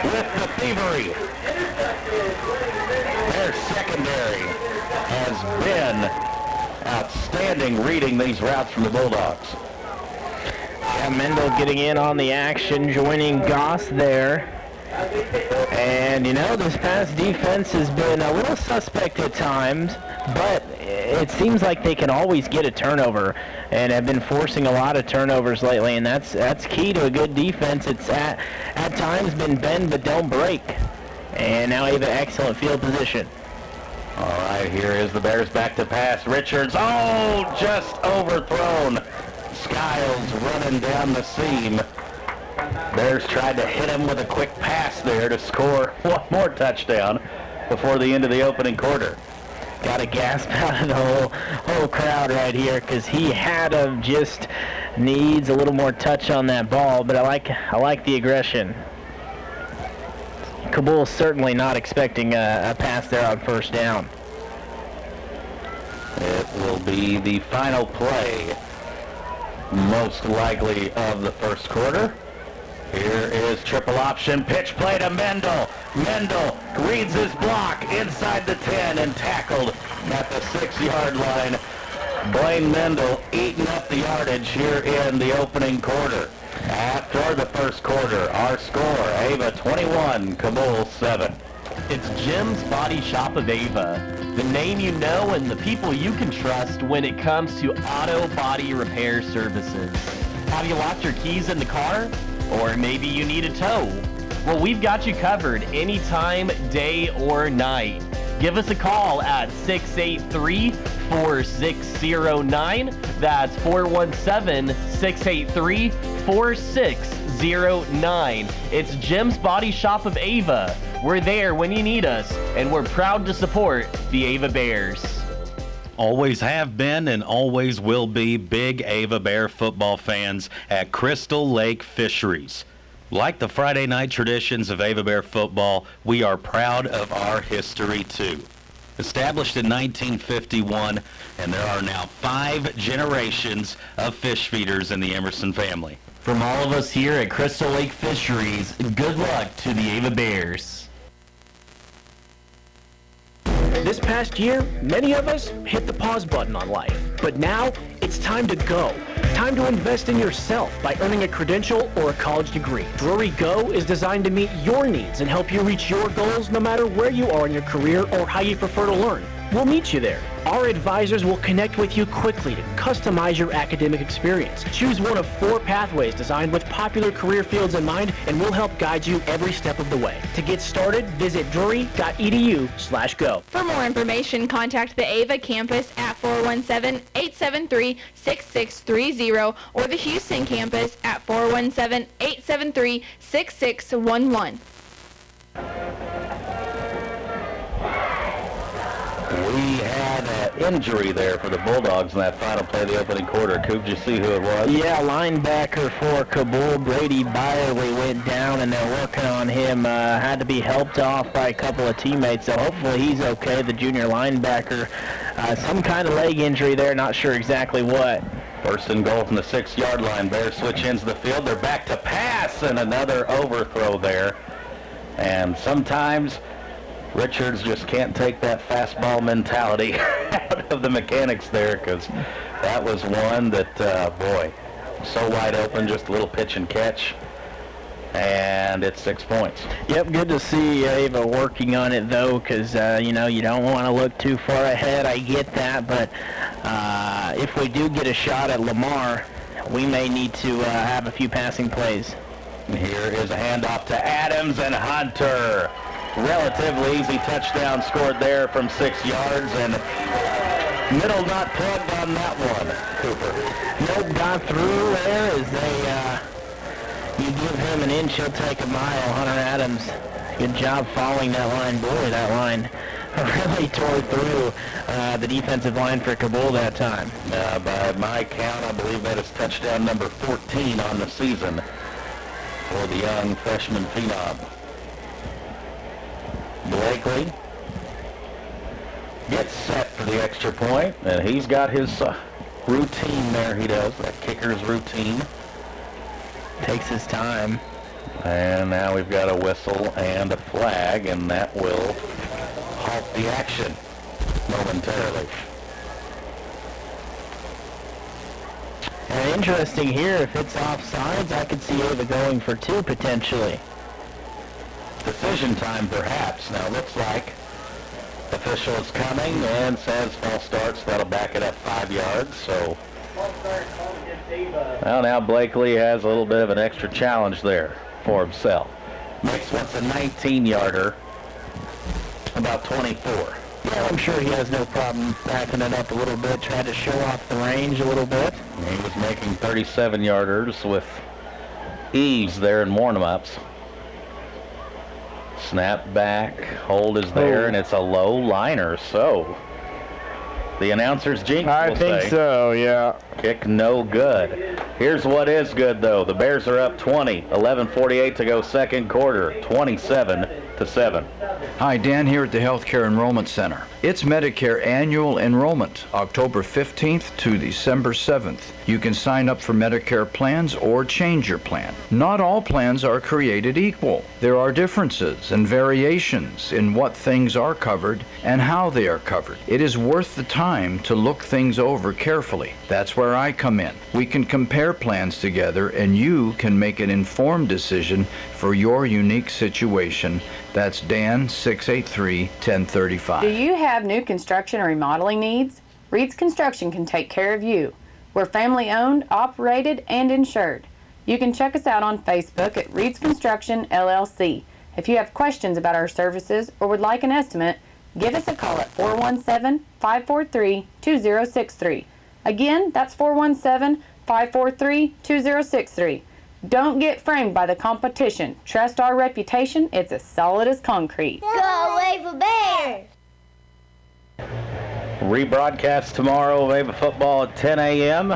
with the thievery. Their secondary has been outstanding reading these routes from the Bulldogs. Yeah, Mendel getting in on the action, joining Goss there. And, you know, this past defense has been a little suspect at times, but it seems like they can always get a turnover and have been forcing a lot of turnovers lately, and that's key to a good defense. It's at times been bend but don't break. And now Ava, excellent field position. All right, here is the Bears back to pass. Richards, just overthrown. Skiles running down the seam. Bears tried to hit him with a quick pass there to score one more touchdown before the end of the opening quarter. Got to gasp out of the whole crowd right here because he just needs a little more touch on that ball, but I like the aggression. Cabool certainly not expecting a pass there on 1st down. It will be the final play, most likely, of the first quarter. Here is triple option, pitch play to Mendel. Mendel reads his block inside the 10 and tackled at the 6-yard line. Blaine Mendel eating up the yardage here in the opening quarter. After the first quarter, our score, Ava 21, Cabool 7. It's Jim's Body Shop of Ava, the name you know and the people you can trust when it comes to auto body repair services. Have you lost your keys in the car? Or maybe you need a tow? Well, we've got you covered anytime, day or night. Give us a call at 683-4609. That's 417-683-4609. It's Jim's Body Shop of Ava. We're there when you need us, and we're proud to support the Ava Bears. Always have been and always will be big Ava Bear football fans at Crystal Lake Fisheries. Like the Friday night traditions of Ava Bear football, we are proud of our history too. Established in 1951, and there are now 5 generations of fish feeders in the Emerson family. From all of us here at Crystal Lake Fisheries, good luck to the Ava Bears. This past year, many of us hit the pause button on life. But now, it's time to go. Time to invest in yourself by earning a credential or a college degree. Drury Go is designed to meet your needs and help you reach your goals no matter where you are in your career or how you prefer to learn. We'll meet you there. Our advisors will connect with you quickly to customize your academic experience. Choose one of 4 pathways designed with popular career fields in mind, and we'll help guide you every step of the way. To get started, visit drury.edu/go. For more information, contact the Ava campus at 417-873-6630 or the Houston campus at 417-873-6611. We had an injury there for the Bulldogs in that final play of the opening quarter. Coop, did you see who it was? Yeah, linebacker for Cabool, Brady Byerly, went down, and they're working on him. Had to be helped off by a couple of teammates, so hopefully he's okay, the junior linebacker. Some kind of leg injury there, not sure exactly what. First and goal from the 6-yard line. Bears switch ends of the field. They're back to pass, and another overthrow there. And sometimes Richards just can't take that fastball mentality out of the mechanics there, because that was one that, boy, so wide open, just a little pitch and catch. And it's 6 points. Yep, good to see Ava working on it, though, because, you don't want to look too far ahead. I get that, but if we do get a shot at Lamar, we may need to have a few passing plays. Here is a handoff to Adams and Hunter. Relatively easy touchdown scored there from 6 yards, and middle not plugged on that one, Cooper. Nope, got through there as they... You give him an inch, he'll take a mile. Hunter Adams, good job following that line. Boy, that line really tore through the defensive line for Cabool that time. By my count, I believe that is touchdown number 14 on the season for the young freshman phenom. Blakely gets set for the extra point, and he's got his routine there. He does, that kicker's routine. Takes his time. And now we've got a whistle and a flag, and that will halt the action momentarily. And interesting here, if it's offsides, I could see Ava going for 2 potentially. Decision time perhaps. Now it looks like official is coming and says false starts. That'll back it up 5 yards. So well, now Blakely has a little bit of an extra challenge there for himself. Makes what's a 19-yarder, about 24. Yeah, I'm sure he has no problem backing it up a little bit, trying to show off the range a little bit. He was making 37-yarders with ease there in warm-ups. Snap back, hold is there, and it's a low liner, so the announcer's jinx will say. I think so, yeah. Kick no good. Here's what is good, though. The Bears are up 20, 11:48 to go second quarter, 27-7. Hi, Dan here at the Healthcare Enrollment Center. It's Medicare annual enrollment, October 15th to December 7th. You can sign up for Medicare plans or change your plan. Not all plans are created equal. There are differences and variations in what things are covered and how they are covered. It is worth the time to look things over carefully. That's where I come in. We can compare plans together and you can make an informed decision for your unique situation. That's Dan 683-1035. Do you have new construction or remodeling needs? Reed's Construction can take care of you. We're family owned, operated, and insured. You can check us out on Facebook at Reed's Construction LLC. If you have questions about our services or would like an estimate, give us a call at 417-543-2063. Again, that's 417-543-2063. Don't get framed by the competition. Trust our reputation. It's as solid as concrete. Go Ava Bears! Rebroadcast tomorrow of Ava football at 10 a.m.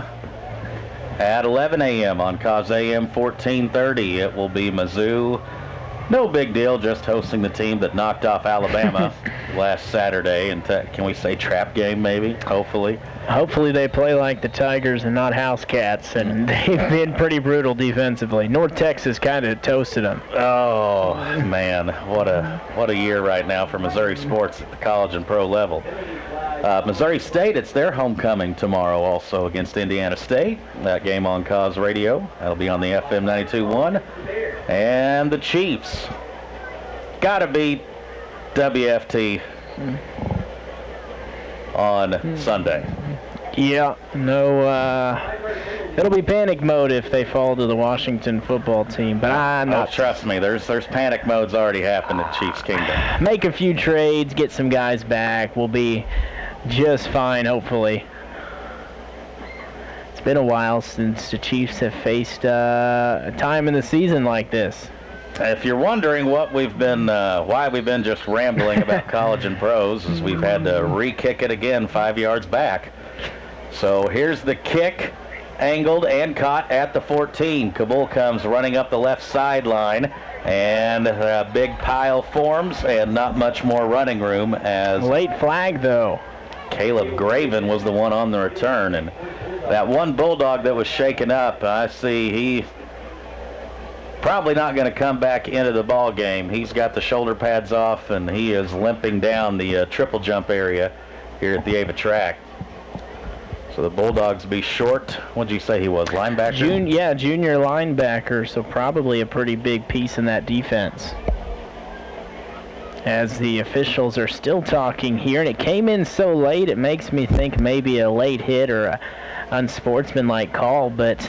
At 11 a.m. on Cause AM 1430. It will be Mizzou. No big deal, just hosting the team that knocked off Alabama last Saturday. And can we say trap game maybe, hopefully? Hopefully they play like the Tigers and not house cats, and they've been pretty brutal defensively. North Texas kind of toasted them. Oh, man, what a year right now for Missouri sports at the college and pro level. Missouri State, it's their homecoming tomorrow also against Indiana State. That game on Cause Radio. That'll be on the FM 92.1. And the Chiefs got to beat WFT on Sunday. Yeah, no, it'll be panic mode if they fall to the Washington football team, but I'm not. Oh, trust me, there's panic modes already happened at Chiefs Kingdom. Make a few trades, get some guys back. We'll be just fine, hopefully. It's been a while since the Chiefs have faced a time in the season like this. If you're wondering what we've been, why we've been just rambling about college and pros, is we've had to re-kick it again 5 yards back. So here's the kick, angled and caught at the 14. Cabool comes running up the left sideline, and a big pile forms, and not much more running room as... Late flag, though. Caleb Graven was the one on the return, and that one Bulldog that was shaken up, I see he probably not going to come back into the ball game. He's got the shoulder pads off, and he is limping down the triple jump area here at the Ava track. So the Bulldogs be short. What did you say he was, linebacker? Junior linebacker, so probably a pretty big piece in that defense. As the officials are still talking here, and it came in so late, it makes me think maybe a late hit or a unsportsmanlike call, but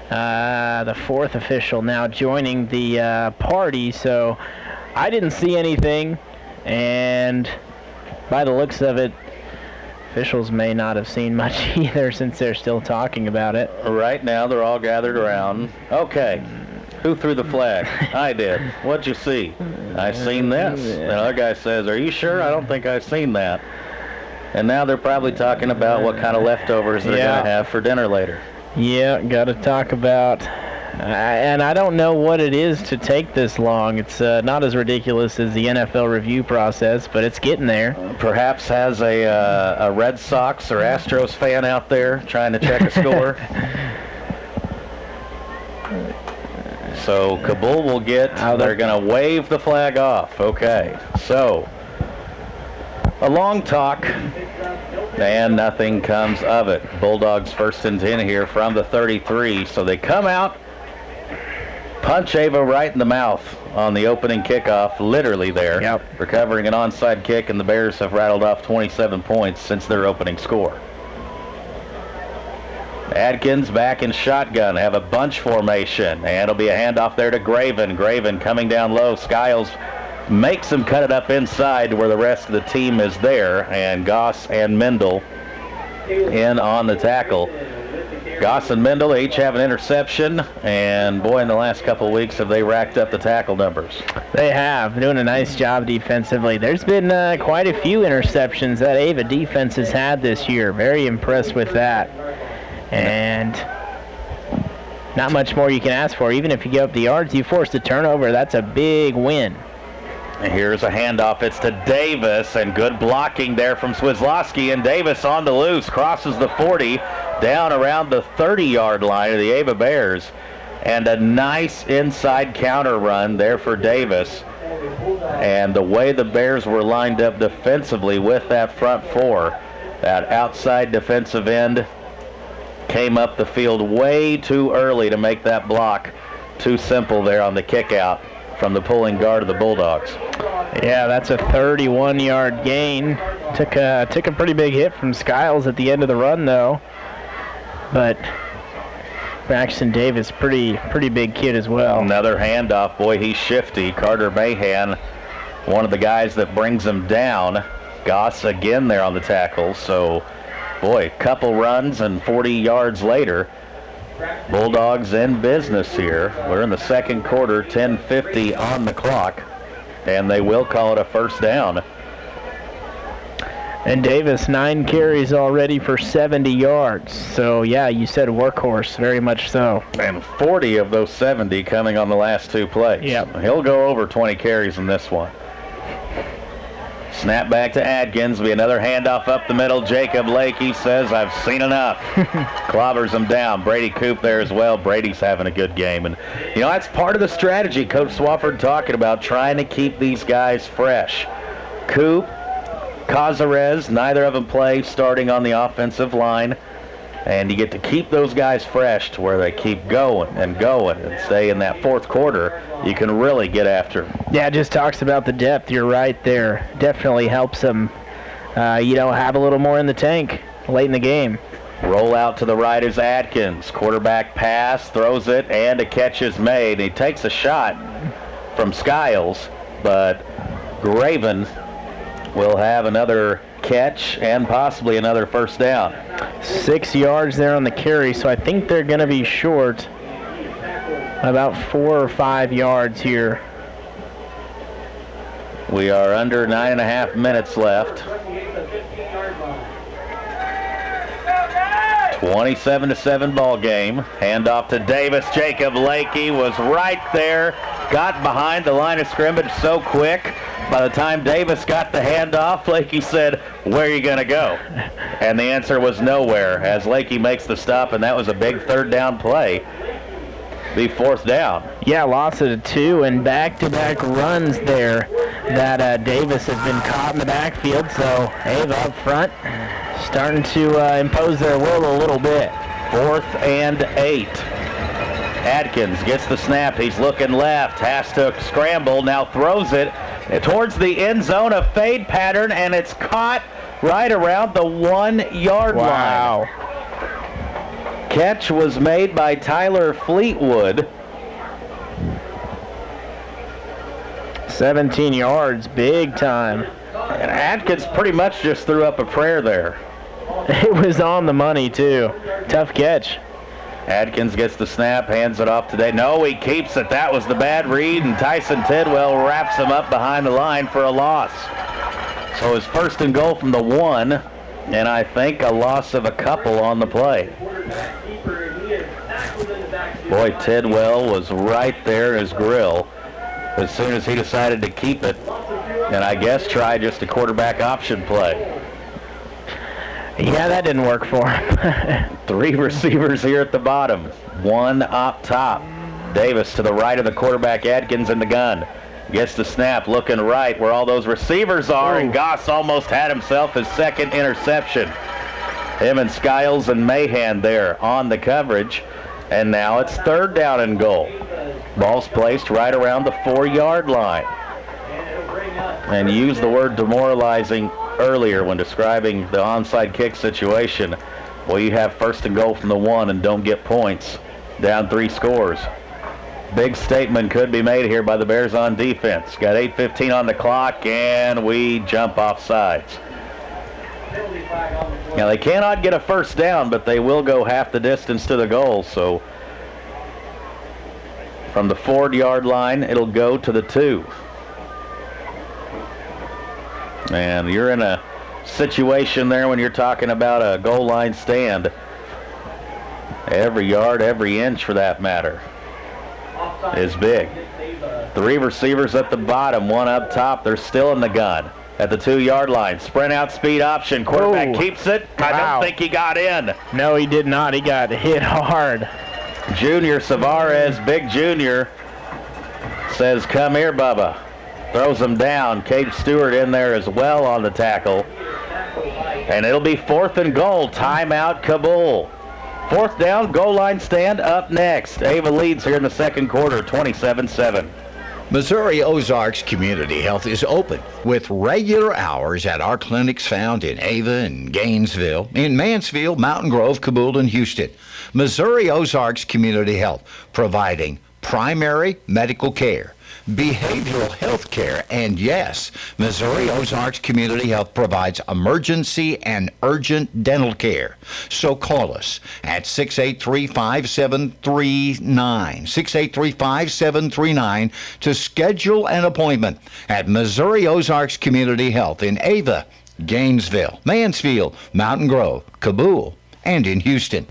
the fourth official now joining the party, so I didn't see anything, and by the looks of it, officials may not have seen much either since they're still talking about it. Right now they're all gathered around. Okay, who threw the flag? I did. What'd you see? I seen this. And the other guy says, are you sure? I don't think I've seen that. And now they're probably talking about what kind of leftovers they're going to have for dinner later. Yeah, got to talk about, and I don't know what it is to take this long. It's not as ridiculous as the NFL review process, but it's getting there. Perhaps has a Red Sox or Astros fan out there trying to check a score. So Cabool will get, they're going to wave the flag off. Okay, so a long talk, and nothing comes of it. Bulldogs first and 10 here from the 33. So they come out, punch Ava right in the mouth on the opening kickoff, literally there. Yep. Recovering an onside kick, and the Bears have rattled off 27 points since their opening score. Adkins back in shotgun, have a bunch formation, and it'll be a handoff there to Graven. Graven coming down low. Skiles makes him cut it up inside where the rest of the team is there, and Goss and Mendel in on the tackle. Goss and Mendel each have an interception, and boy, in the last couple of weeks have they racked up the tackle numbers. They have, doing a nice job defensively. There's been quite a few interceptions that Ava defense has had this year. Very impressed with that. And not much more you can ask for. Even if you give up the yards, you force the turnover, that's a big win. And here's a handoff. It's to Davis, and good blocking there from Swislowski, and Davis on the loose, crosses the 40, down around the 30-yard line of the Ava Bears. And a nice inside counter run there for Davis. And the way the Bears were lined up defensively with that front four, that outside defensive end came up the field way too early to make that block too simple there on the kick out from the pulling guard of the Bulldogs. Yeah, that's a 31-yard gain. Took a pretty big hit from Skiles at the end of the run, though. But Braxton Davis, pretty big kid as well. Another handoff. Boy, he's shifty. Carter Mahan, one of the guys that brings him down. Goss again there on the tackle. So, boy, couple runs and 40 yards later, Bulldogs in business here. We're in the second quarter, 10:50 on the clock, and they will call it a first down. And Davis, 9 carries already for 70 yards. So, yeah, you said workhorse, very much so. And 40 of those 70 coming on the last two plays. Yep. He'll go over 20 carries in this one. Snap back to Adkins. Be another handoff up the middle. Jacob Lake, he says, I've seen enough. Clobbers him down. Brady Coop there as well. Brady's having a good game. And, you know, that's part of the strategy Coach Swafford talking about, trying to keep these guys fresh. Coop, Cazares, neither of them play starting on the offensive line. And you get to keep those guys fresh to where they keep going and going and stay in that fourth quarter. You can really get after them. Yeah, it just talks about the depth. You're right there. Definitely helps them, have a little more in the tank late in the game. Roll out to the right is Adkins. Quarterback pass, throws it, and a catch is made. He takes a shot from Skiles, but Graven will have another catch and possibly another first down. 6 yards there on the carry, so I think they're going to be short About 4 or 5 yards here. We are under 9.5 minutes left. 27-7 ball game. Handoff to Davis. Jacob Lakey was right there. Got behind the line of scrimmage so quick. By the time Davis got the handoff, Lakey said, "Where are you going to go?" And the answer was nowhere as Lakey makes the stop, and that was a big third down play. Be fourth down. Yeah, loss of 2 and back-to-back runs there that Davis has been caught in the backfield. So Ava up front starting to impose their will a little bit. 4th and 8. Adkins gets the snap. He's looking left. Has to scramble. Now throws it towards the end zone. A fade pattern, and it's caught right around the 1-yard line. Wow. Catch was made by Tyler Fleetwood. 17 yards, big time. And Adkins pretty much just threw up a prayer there. It was on the money, too. Tough catch. Adkins gets the snap, hands it off today. No, he keeps it. That was the bad read, and Tyson Tidwell wraps him up behind the line for a loss. So it's 1st and goal from the 1, and I think a loss of a couple on the play. Boy, Tidwell was right there as grill as soon as he decided to keep it, and I guess try just a quarterback option play. Yeah, that didn't work for him. 3 receivers here at the bottom, 1 up top. Davis to the right of the quarterback, Adkins in the gun. Gets the snap, looking right where all those receivers are, and Goss almost had himself his 2nd interception. Him and Skiles and Mahan there on the coverage, and now it's 3rd down and goal. Ball's placed right around the 4-yard line. And use the word demoralizing earlier when describing the onside kick situation. Well, you have 1st and goal from the 1 and don't get points. Down 3 scores. Big statement could be made here by the Bears on defense. Got 8:15 on the clock, and we jump off sides. Now, they cannot get a 1st down, but they will go half the distance to the goal. So from the 4-yard line, it'll go to the 2. And you're in a situation there when you're talking about a goal line stand. Every yard, every inch for that matter, is big. 3 receivers at the bottom, 1 up top. They're still in the gun at the 2-yard line. Sprint out speed option. Quarterback keeps it. I don't think he got in. No, he did not. He got hit hard. Junior Savares, big junior, says, "Come here, Bubba." Throws him down. Cade Stewart in there as well on the tackle. And it'll be 4th and goal. Timeout, Cabool. 4th down, goal line stand up next. Ava leads here in the 2nd quarter, 27-7. Missouri Ozarks Community Health is open with regular hours at our clinics found in Ava and Gainesville, in Mansfield, Mountain Grove, Cabool, and Houston. Missouri Ozarks Community Health, providing primary medical care, behavioral health care, and yes, Missouri Ozarks Community Health provides emergency and urgent dental care. So call us at 683-5739, 683-5739 to schedule an appointment at Missouri Ozarks Community Health in Ava, Gainesville, Mansfield, Mountain Grove, Cabool, and in Houston.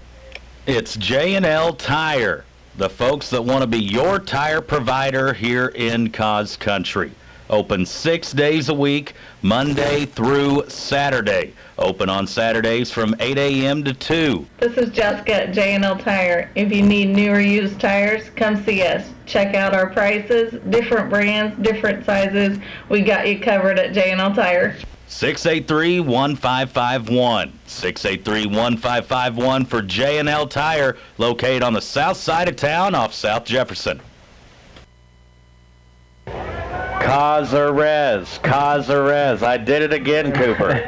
It's J&L Tire, the folks that want to be your tire provider here in Cause Country. Open 6 days a week, Monday through Saturday. Open on Saturdays from 8 a.m. to 2. This is Jessica at J&L Tire. If you need new or used tires, come see us. Check out our prices, different brands, different sizes. We got you covered at J&L Tire. 683-1551. 683-1551 for J&L Tire, located on the south side of town off South Jefferson. Cazares. I did it again, Cooper.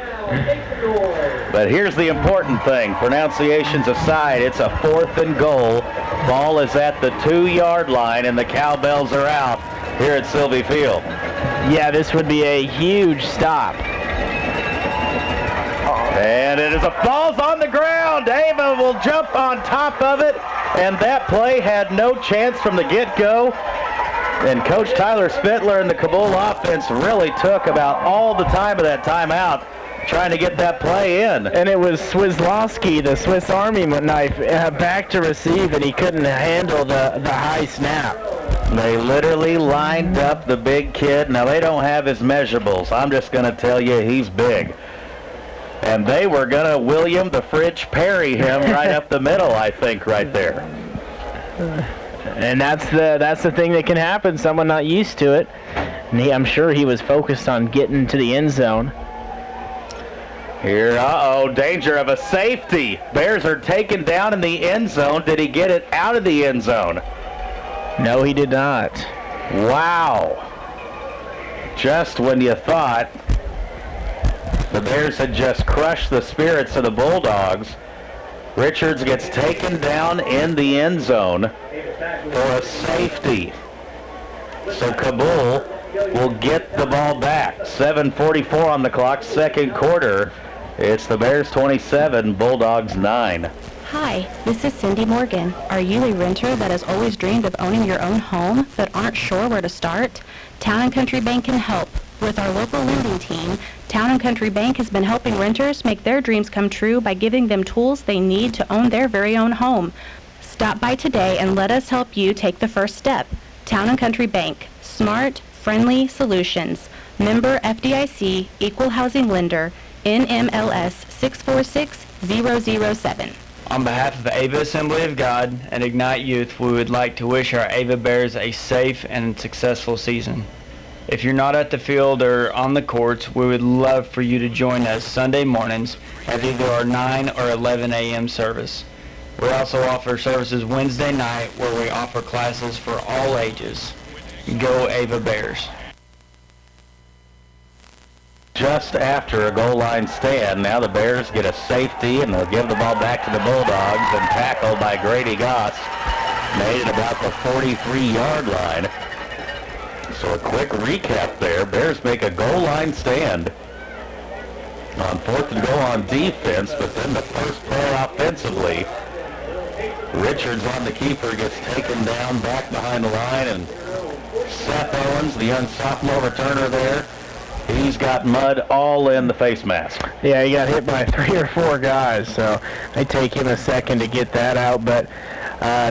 But here's the important thing. Pronunciations aside, it's a 4th and goal. Ball is at the 2-yard line, and the cowbells are out here at Sylvie Field. Yeah, this would be a huge stop. And it is a falls on the ground. and Ava will jump on top of it, and that play had no chance from the get-go. And Coach Tyler Spittler and the Cabool offense really took about all the time of that timeout trying to get that play in. And it was Swizlowski, the Swiss Army knife, back to receive, and he couldn't handle the high snap. They literally lined up the big kid. Now, they don't have his measurables. I'm just going to tell you, he's big. And they were going to William the Fridge Perry him right up the middle, I think, right there. And that's the thing that can happen. Someone not used to it. And I'm sure he was focused on getting to the end zone. Here, danger of a safety. Bears are taken down in the end zone. Did he get it out of the end zone? No, he did not. Wow. Just when you thought the Bears had just crushed the spirits of the Bulldogs, Richards gets taken down in the end zone for a safety. So Cabool will get the ball back. 7:44 on the clock, second quarter. It's the Bears 27, Bulldogs 9. Hi, this is Cindy Morgan. Are you a renter that has always dreamed of owning your own home but aren't sure where to start? Town & Country Bank can help. With our local lending team, Town & Country Bank has been helping renters make their dreams come true by giving them tools they need to own their very own home. Stop by today and let us help you take the first step. Town & Country Bank. Smart, friendly solutions. Member FDIC, Equal Housing Lender, NMLS 646007. On behalf of the Ava Assembly of God and Ignite Youth, we would like to wish our Ava Bears a safe and successful season. If you're not at the field or on the courts, we would love for you to join us Sunday mornings at either our 9 or 11 a.m. service. We also offer services Wednesday night where we offer classes for all ages. Go Ava Bears. Just after a goal line stand, now the Bears get a safety and they'll give the ball back to the Bulldogs, and tackled by Grady Goss, made it about the 43-yard line. So a quick recap there. Bears make a goal line stand on 4th and goal on defense, but then the first play offensively, Richards on the keeper gets taken down back behind the line, and Seth Owens, the young sophomore returner there, he's got mud all in the face mask. Yeah, he got hit by 3 or 4 guys, so they take him a second to get that out. But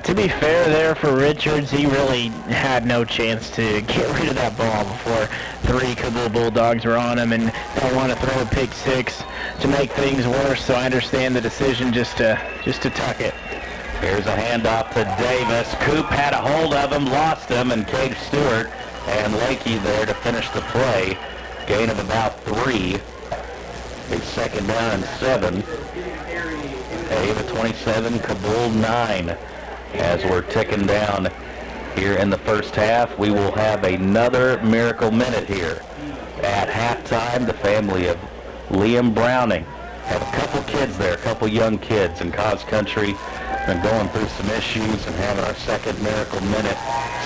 to be fair there for Richards, he really had no chance to get rid of that ball before 3 Cabool Bulldogs were on him, and don't want to throw a pick 6 to make things worse, so I understand the decision just to tuck it. Here's a handoff to Davis. Coop had a hold of him, lost him, and Cade Stewart and Lakey there to finish the play. Gain of about 3. It's second down and 7. Ava 27, Cabool 9. As we're ticking down here in the first half, we will have another miracle minute here. At halftime, the family of Liam Browning have a couple kids there, a couple young kids in Cause Country, been going through some issues and having our second miracle minute,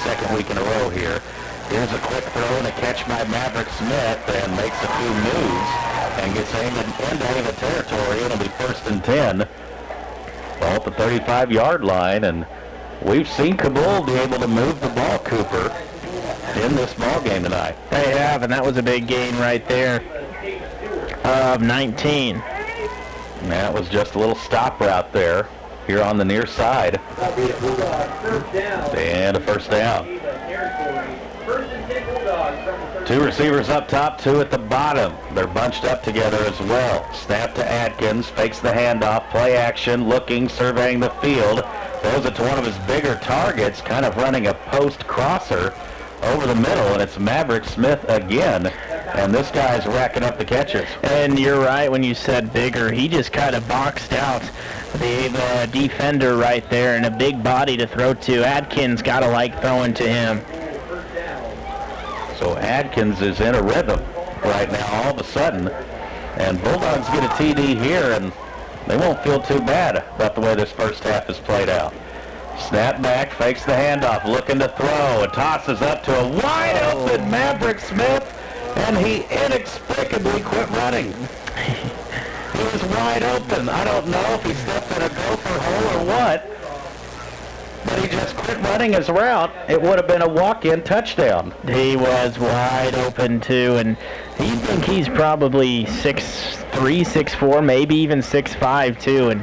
second week in a row here. Here's a quick throw and a catch by Maverick Smith, and makes a few moves and gets into Ava territory. It'll be 1st and 10. Ball at the 35-yard line, and we've seen Cabool be able to move the ball, Cooper, in this ball game tonight. They have, and that was a big gain right there of 19. And that was just a little stop route there here on the near side. And a first down. 2 receivers up top, 2 at the bottom. They're bunched up together as well. Snap to Atkins, fakes the handoff, play action, looking, surveying the field. Throws it to one of his bigger targets, kind of running a post crosser over the middle, and it's Maverick Smith again. And this guy's racking up the catches. And you're right when you said bigger. He just kind of boxed out the defender right there, and a big body to throw to. Adkins got to like throwing to him. So Adkins is in a rhythm right now all of a sudden. And Bulldogs get a TD here, and they won't feel too bad about the way this first half is played out. Snap back, fakes the handoff, looking to throw. It tosses up to a wide open Maverick Smith, and he inexplicably quit running. He was wide open. I don't know if he stepped in it a gopher hole or what? But he just quit running his route. It would have been a walk-in touchdown. He was wide open, too, and you think he's probably 6'3", 6'4", maybe even 6'5", too, and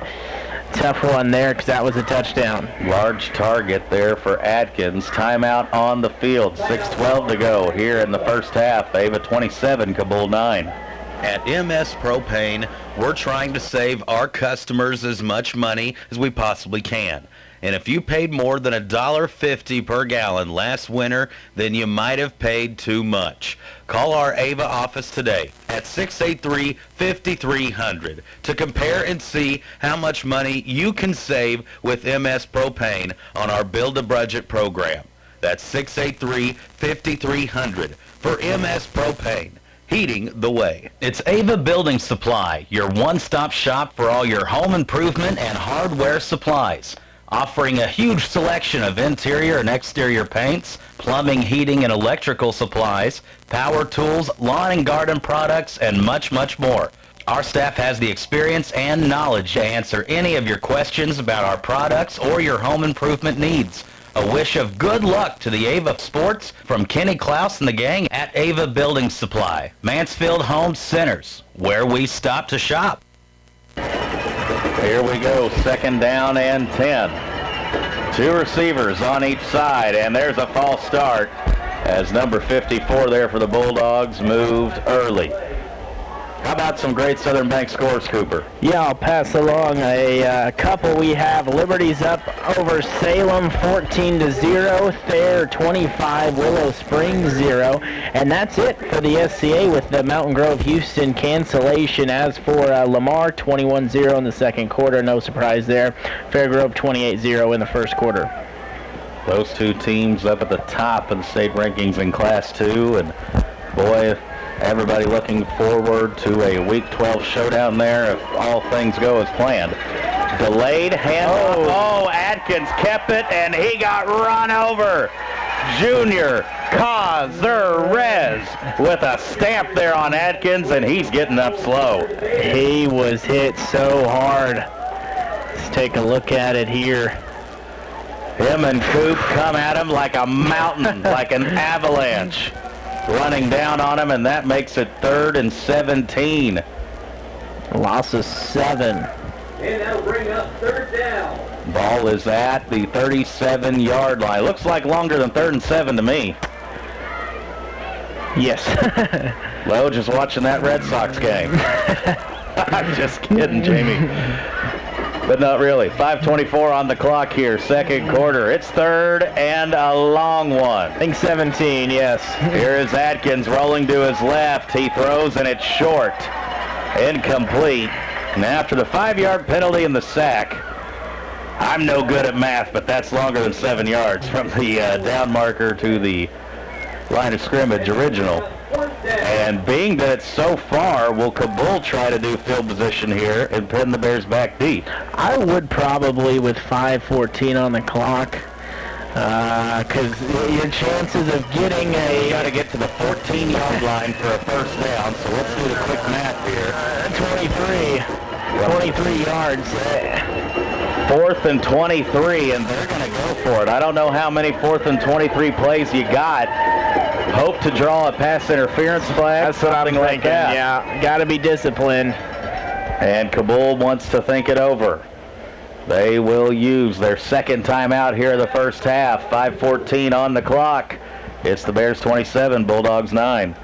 tough one there because that was a touchdown. Large target there for Atkins. Timeout on the field. 6:12 to go here in the first half. Ava 27, Cabool 9. At MS Propane, we're trying to save our customers as much money as we possibly can. And if you paid more than $1.50 per gallon last winter, then you might have paid too much. Call our Ava office today at 683-5300 to compare and see how much money you can save with MS Propane on our Build a Budget program. That's 683-5300 for MS Propane. Heating the way. It's Ava Building Supply, your one-stop shop for all your home improvement and hardware supplies. Offering a huge selection of interior and exterior paints, plumbing, heating, and electrical supplies, power tools, lawn and garden products, and much, much more. Our staff has the experience and knowledge to answer any of your questions about our products or your home improvement needs. A wish of good luck to the Ava Sports from Kenny Klaus and the gang at Ava Building Supply, Mansfield Home Centers, where we stop to shop. Here we go, second down and 10. Two receivers on each side, and there's a false start as number 54 there for the Bulldogs moved early. How about some great Southern Bank scores, Cooper? Yeah, I'll pass along a couple. We have Liberty's up over Salem 14-0, Thayer 25, Willow Springs 0, and that's it for the SCA with the Mountain Grove Houston cancellation. As for Lamar, 21-0 in the second quarter, no surprise there. Fairgrove 28-0 in the first quarter. Those two teams up at the top of the state rankings in Class 2, and boy, everybody looking forward to a Week 12 showdown there if all things go as planned. Delayed handoff. Oh, Atkins kept it, and he got run over. Junior Cazarez with a stamp there on Atkins, and he's getting up slow. He was hit so hard. Let's take a look at it here. Him and Coop come at him like a mountain, like an avalanche. Running down on him, and that makes it 3rd and 17. Loss of 7. And that'll bring up 3rd down. Ball is at the 37-yard line. Looks like longer than 3rd and 7 to me. Yes. Lowe, just watching that Red Sox game. I'm just kidding, Jamie. But not really. 5:24 on the clock here, second quarter. It's 3rd and a long one. I think 17, yes. Here is Atkins rolling to his left. He throws, and it's short. Incomplete. And after the 5-yard penalty and the sack, I'm no good at math, but that's longer than 7 yards from the down marker to the line of scrimmage original. And being that it's so far, will Cabool try to do field position here and pin the Bears back deep? I would probably with 5:14 on the clock, because your chances of getting You got to get to the 14-yard line for a first down, so let's do the quick math here. 23 yards. 4th and 23, and they're going to go for it. I don't know how many 4th and 23 plays you got. Hope to draw a pass interference flag. That's what I'm thinking. Like that. Yeah, got to be disciplined. And Cabool wants to think it over. They will use their second timeout here in the first half. 5:14 on the clock. It's the Bears 27, Bulldogs 9.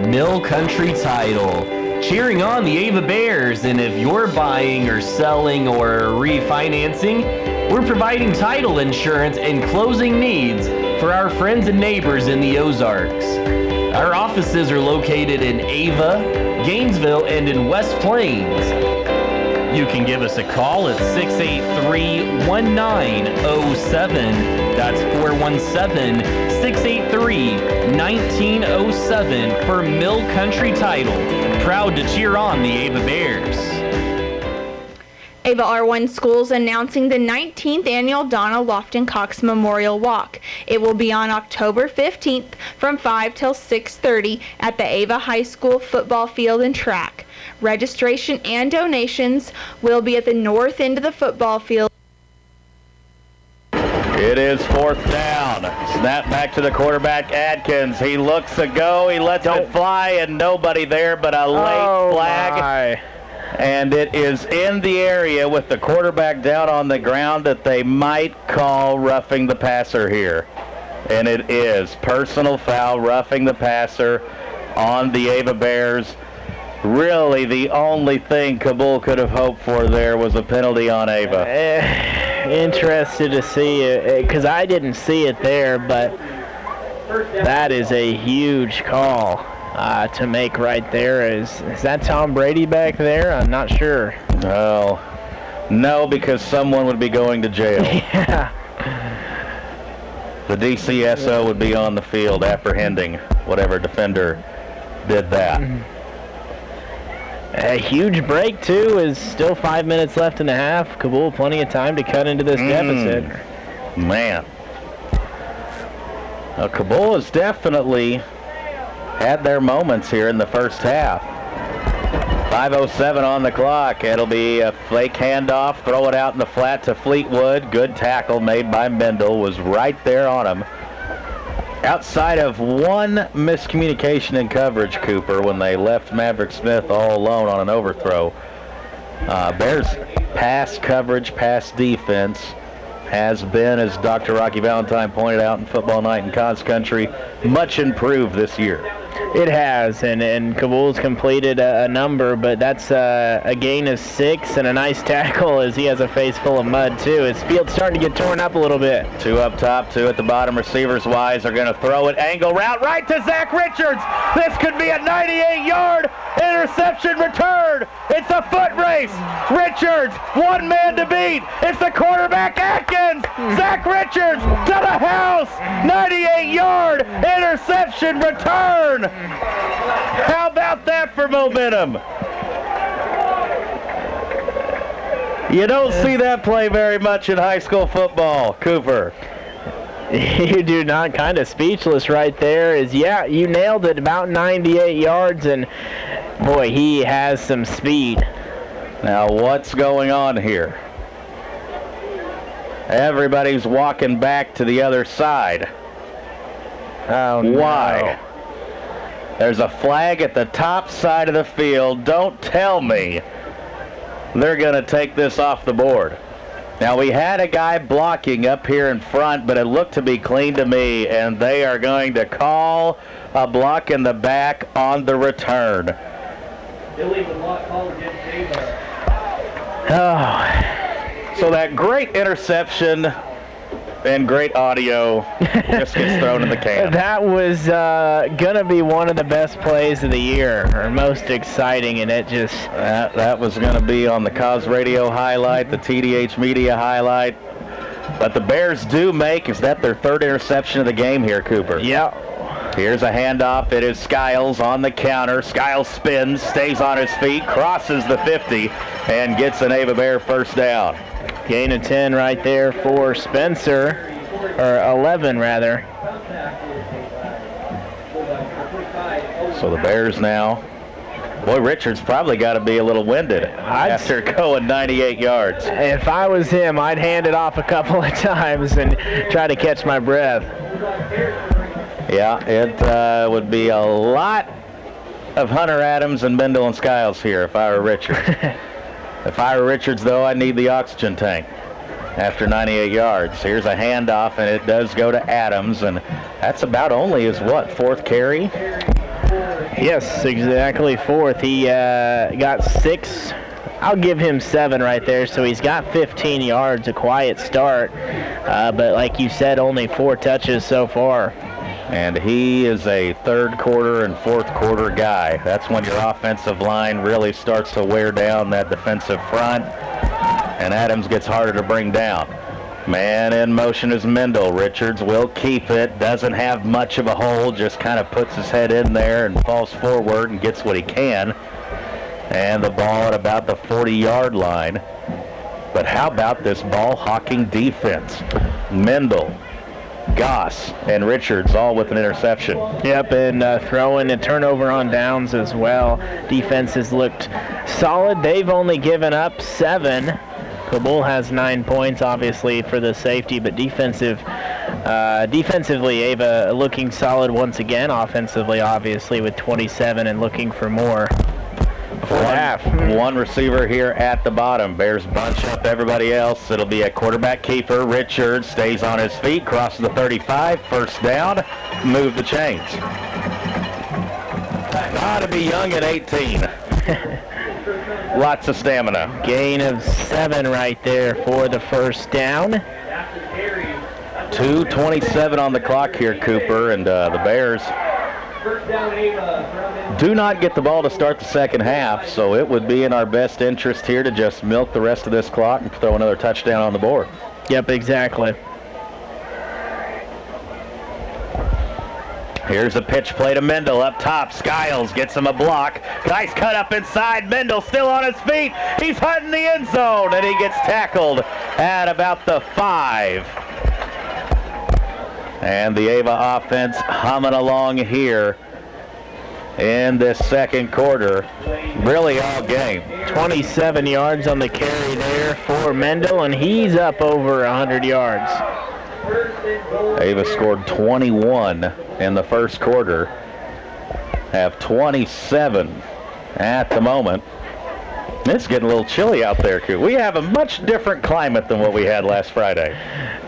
Mill Country Title, cheering on the Ava Bears. And if you're buying or selling or refinancing, we're providing title insurance and closing needs for our friends and neighbors in the Ozarks. Our offices are located in Ava, Gainesville, and in West Plains. You can give us a call at 683-1907. That's 417-683-1907 for Mill Country Title. Proud to cheer on the Ava Bears. Ava R1 Schools announcing the 19th annual Donna Lofton Cox Memorial Walk. It will be on October 15th from 5 till 6:30 at the Ava High School football field and track. Registration and donations will be at the north end of the football field. It is 4th down. Snap back to the quarterback, Adkins. He looks a go. He lets it fly, and nobody there but a late flag. And it is in the area with the quarterback down on the ground that they might call roughing the passer here. And it is personal foul, roughing the passer on the Ava Bears. Really, the only thing Cabool could have hoped for there was a penalty on Ava. Interested to see it, because I didn't see it there, but that is a huge call to make right there. Is that Tom Brady back there? I'm not sure. No, because someone would be going to jail. Yeah. The DCSO would be on the field apprehending whatever defender did that. A huge break, too, is still 5 minutes left in the half. Cabool, plenty of time to cut into this deficit. Man. Cabool has definitely had their moments here in the first half. 5:07 on the clock. It'll be a fake handoff, throw it out in the flat to Fleetwood. Good tackle made by Mendel, was right there on him. Outside of one miscommunication in coverage, Cooper, when they left Maverick Smith all alone on an overthrow, Bears pass coverage, pass defense has been, as Dr. Rocky Valentine pointed out in Football Night in Cons Country, much improved this year. It has, and Cabool's completed a number, but that's a gain of 6 and a nice tackle as he has a face full of mud, too. His field's starting to get torn up a little bit. 2 up top, 2 at the bottom. Receivers wise are going to throw it. Angle route right to Zach Richards. This could be a 98-yard interception return. It's a foot race. Richards, one man to beat. It's the quarterback, Atkins. Zach Richards to the house. 98-yard interception return. How about that for momentum? You don't see that play very much in high school football, Cooper. You do not. Kind of speechless right there. You nailed it, about 98 yards, and boy, he has some speed. Now, what's going on here? Everybody's walking back to the other side. Oh, why? No. There's a flag at the top side of the field. Don't tell me they're going to take this off the board. Now, we had a guy blocking up here in front, but it looked to be clean to me, and they are going to call a block in the back on the return. Illegal block call against Ava. So that great interception and great audio just gets thrown in the can. That was going to be one of the best plays of the year, or most exciting, and it just... That was going to be on the Cos Radio highlight, the TDH Media highlight. But the Bears do make, is that their 3rd interception of the game here, Cooper? Yeah. Here's a handoff. It is Skiles on the counter. Skiles spins, stays on his feet, crosses the 50, and gets an Ava Bear first down. Gain of 10 right there for Spencer, or 11 rather. So the Bears now. Boy, Richards probably got to be a little winded after going 98 yards. If I was him, I'd hand it off a couple of times and try to catch my breath. Yeah, it would be a lot of Hunter Adams and Mendel and Skiles here if I were Richards. If I were Richards, though, I need the oxygen tank after 98 yards. Here's a handoff, and it does go to Adams, and that's about only his, 4th carry? Yes, exactly, 4th. He got 6. I'll give him 7 right there, so he's got 15 yards, a quiet start. But like you said, only 4 touches so far. And he is a 3rd quarter and 4th quarter guy. That's when your offensive line really starts to wear down that defensive front, and Adams gets harder to bring down. Man in motion is Mendel. Richards will keep it. Doesn't have much of a hold, just kind of puts his head in there and falls forward and gets what he can. And the ball at about the 40-yard line. But how about this ball hawking defense? Mendel, Goss, and Richards all with an interception. Yep, and throwing and turnover on downs as well. Defense has looked solid. They've only given up 7. Cabool has 9 points, obviously, for the safety, but defensively, Ava looking solid once again. Offensively, obviously, with 27 and looking for more. One receiver here at the bottom. Bears bunch up everybody else. It'll be a quarterback keeper. Richards stays on his feet, crosses the 35, first down, move the chains. Gotta be young at 18. Lots of stamina. Gain of 7 right there for the first down. 2:27 on the clock here, Cooper, and the Bears do not get the ball to start the second half, so it would be in our best interest here to just milk the rest of this clock and throw another touchdown on the board. Yep, exactly. Here's a pitch play to Mendel up top. Skiles gets him a block. Nice cut up inside. Mendel still on his feet. He's hunting the end zone, and he gets tackled at about the 5. And the Ava offense humming along here in this second quarter. Really all game. 27 yards on the carry there for Mendel, and he's up over 100 yards. Ava scored 21 in the first quarter. Have 27 at the moment. It's getting a little chilly out there, Coop. We have a much different climate than what we had last Friday.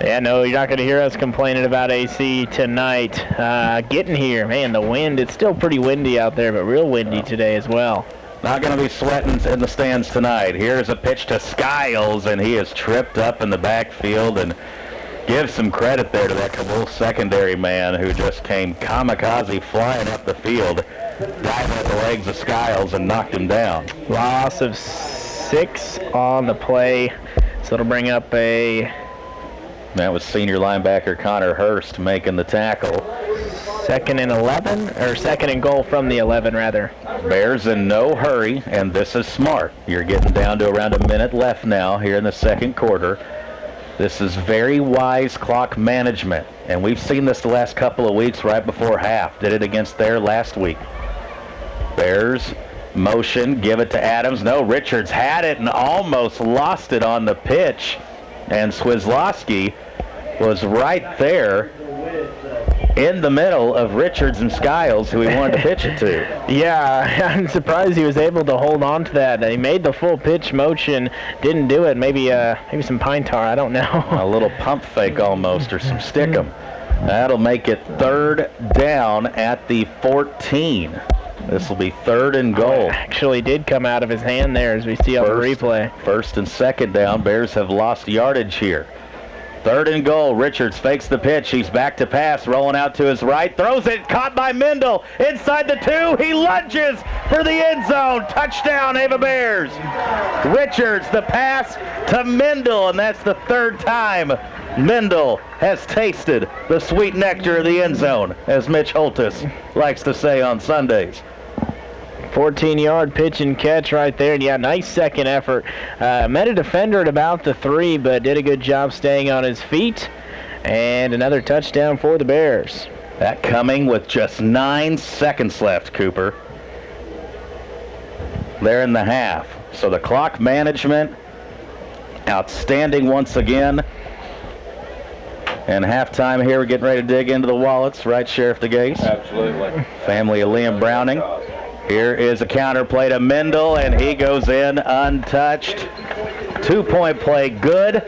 Yeah, no, you're not going to hear us complaining about AC tonight. Getting here, man, the wind, it's still pretty windy out there, but real windy today as well. Not going to be sweating in the stands tonight. Here's a pitch to Skiles, and he is tripped up in the backfield, and give some credit there to that Cabool secondary man who just came kamikaze flying up the field, diving at the legs of Skiles and knocked him down. Loss of 6 on the play, so it'll bring up a... That was senior linebacker Connor Hurst making the tackle. Second and goal from the 11, rather. Bears in no hurry, and this is smart. You're getting down to around a minute left now here in the second quarter. This is very wise clock management, and we've seen this the last couple of weeks right before half. Did it against there last week. Bears motion, give it to Adams. No, Richards had it and almost lost it on the pitch, and Swislowski was right there in the middle of Richards and Skiles, who he wanted to pitch it to. Yeah, I'm surprised he was able to hold on to that. He made the full pitch motion, didn't do it. Maybe some pine tar, I don't know. A little pump fake almost, or some stickum. That'll make it third down at the 14. This will be third and goal. Actually did come out of his hand there, as we see on the replay. First and second down. Bears have lost yardage here. Third and goal. Richards fakes the pitch. He's back to pass, rolling out to his right. Throws it, caught by Mendel. Inside the 2. He lunges for the end zone. Touchdown, Ava Bears. Richards, the pass to Mendel, and that's the third time Mendel has tasted the sweet nectar of the end zone, as Mitch Holtis likes to say on Sundays. 14-yard pitch and catch right there. And yeah, nice second effort. Met a defender at about the 3, but did a good job staying on his feet. And another touchdown for the Bears. That coming with just 9 seconds left, Cooper. They're in the half. So the clock management, outstanding once again. And halftime here, we're getting ready to dig into the wallets, right, Sheriff DeGase? Absolutely. Family of Liam Browning. Here is a counter play to Mendel, and he goes in untouched. 2-point play, good.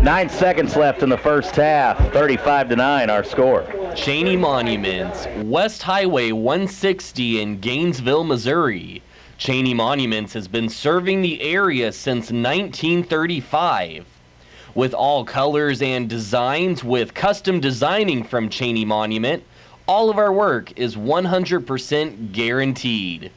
9 seconds left in the first half. 35-9, our score. Cheney Monuments, West Highway 160 in Gainesville, Missouri. Cheney Monuments has been serving the area since 1935. With all colors and designs, with custom designing from Cheney Monument, all of our work is 100% guaranteed.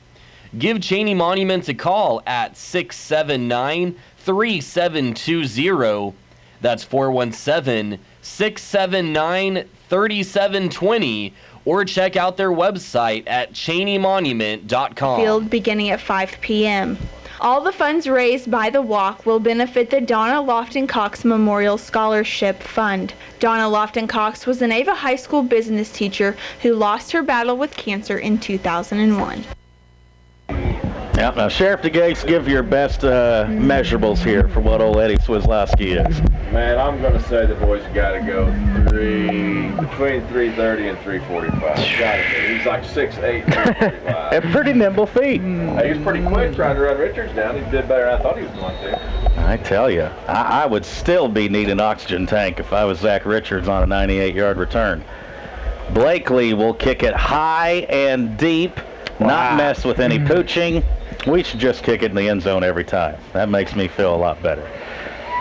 Give Cheney Monuments a call at 679-3720. That's 417-679-3720. Or check out their website at cheneymonument.com. Field beginning at 5 p.m. All the funds raised by the walk will benefit the Donna Lofton Cox Memorial Scholarship Fund. Donna Lofton Cox was an Ava High School business teacher who lost her battle with cancer in 2001. Yep. Now, Sheriff DeGates, give your best measurables here for what old Eddie Swislowski is. Man, I'm going to say the boys got to go between 330 and 345. He's like 6'8", 345. A pretty nimble feet. He was pretty quick trying to run Richards down. He did better than I thought he was going to. I tell you, I would still be needing an oxygen tank if I was Zach Richards on a 98-yard return. Blakely will kick it high and deep, not mess with any pooching. We should just kick it in the end zone every time. That makes me feel a lot better.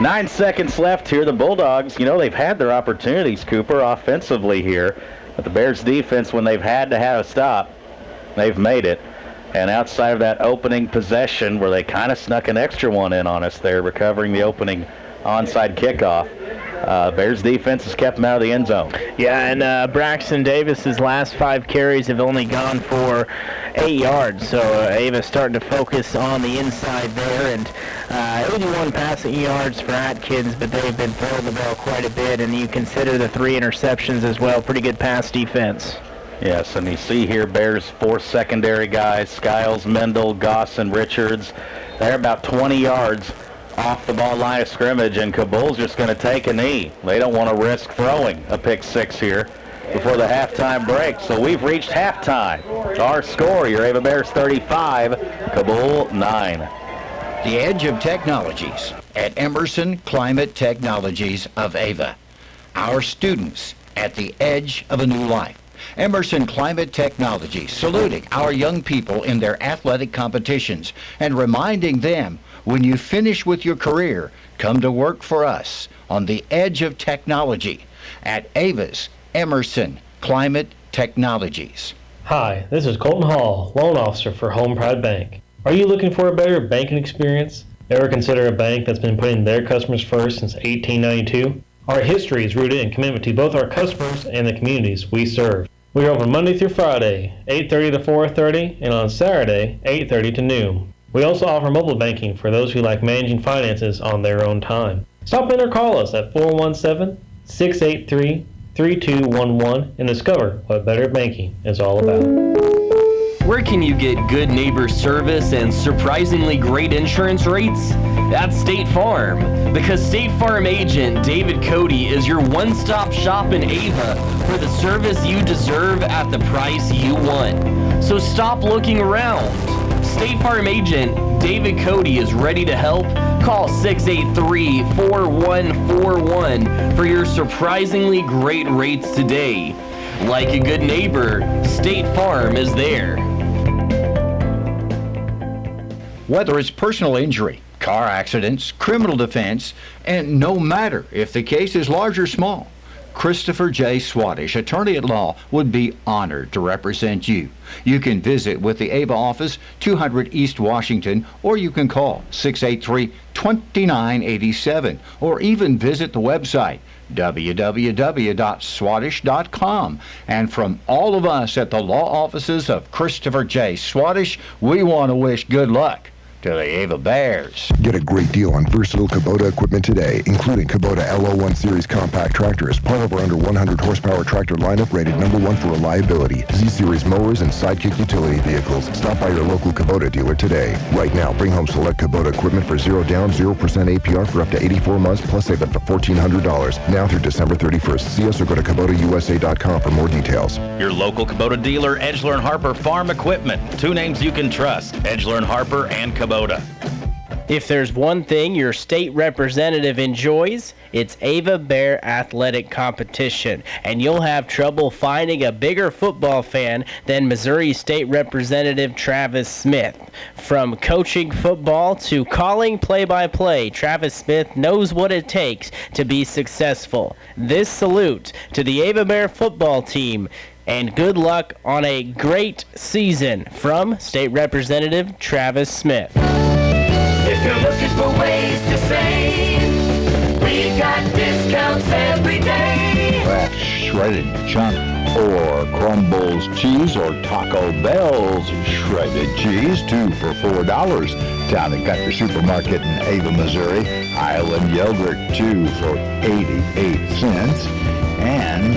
9 seconds left here. The Bulldogs, they've had their opportunities, Cooper, offensively here. But the Bears defense, when they've had to have a stop, they've made it. And outside of that opening possession where they kind of snuck an extra one in on us there, recovering the opening onside kickoff, Bears defense has kept them out of the end zone. Yeah, and Braxton Davis's last 5 carries have only gone for 8 yards, so Ava's starting to focus on the inside there, and 81 passing yards for Atkins, but they've been throwing the ball quite a bit, and you consider the 3 interceptions as well. Pretty good pass defense. Yes, and you see here Bears 4 secondary guys, Skiles, Mendel, Goss, and Richards. They're about 20 yards off the ball line of scrimmage, and Cabool's just going to take a knee. They don't want to risk throwing a pick 6 here before the halftime break. So we've reached halftime. Our score, your Ava Bears 35, Cabool 9. The edge of technologies at Emerson Climate Technologies of Ava. Our students at the edge of a new life. Emerson Climate Technologies saluting our young people in their athletic competitions and reminding them, when you finish with your career, come to work for us on the edge of technology at Ava's Emerson Climate Technologies. Hi, this is Colton Hall, loan officer for Home Pride Bank. Are you looking for a better banking experience? Ever consider a bank that's been putting their customers first since 1892? Our history is rooted in commitment to both our customers and the communities we serve. We are open Monday through Friday, 8:30 to 4:30, and on Saturday, 8:30 to noon. We also offer mobile banking for those who like managing finances on their own time. Stop in or call us at 417-683-3211 and discover what better banking is all about. Where can you get good neighbor service and surprisingly great insurance rates? At State Farm, because State Farm agent David Cody is your one-stop shop in Ava for the service you deserve at the price you want. So stop looking around. State Farm agent David Cody is ready to help. Call 683-4141 for your surprisingly great rates today. Like a good neighbor, State Farm is there. Whether it's personal injury, car accidents, criminal defense, and no matter if the case is large or small, Christopher J. Swaddish, attorney at law, would be honored to represent you. You can visit with the Ava office, 200 East Washington, or you can call 683-2987, or even visit the website www.swaddish.com. And from all of us at the law offices of Christopher J. Swaddish, we want to wish good luck to the Ava Bears. Get a great deal on versatile Kubota equipment today, including Kubota LO1 Series compact tractors, part of our under 100 horsepower tractor lineup rated #1 for reliability, Z-Series mowers, and Sidekick utility vehicles. Stop by your local Kubota dealer today. Right now, bring home select Kubota equipment for 0 down, 0% APR for up to 84 months, plus save up to $1,400. Now through December 31st. See us or go to KubotaUSA.com for more details. Your local Kubota dealer, Edgeler & Harper Farm Equipment. 2 names you can trust, Edgeler & Harper and Kubota. If there's one thing your state representative enjoys, it's Ava Bear athletic competition, and you'll have trouble finding a bigger football fan than Missouri State Representative Travis Smith. From coaching football to calling play-by-play, Travis Smith knows what it takes to be successful. This salute to the Ava Bear football team, and good luck on a great season from State Representative Travis Smith. If you're looking for ways to save, we got discounts every day. That's shredded chunk or Crumbles cheese or Taco Bell's shredded cheese, 2 for $4. Town and Country Supermarket in Ava, Missouri. Island yogurt, 2 for 88 cents. And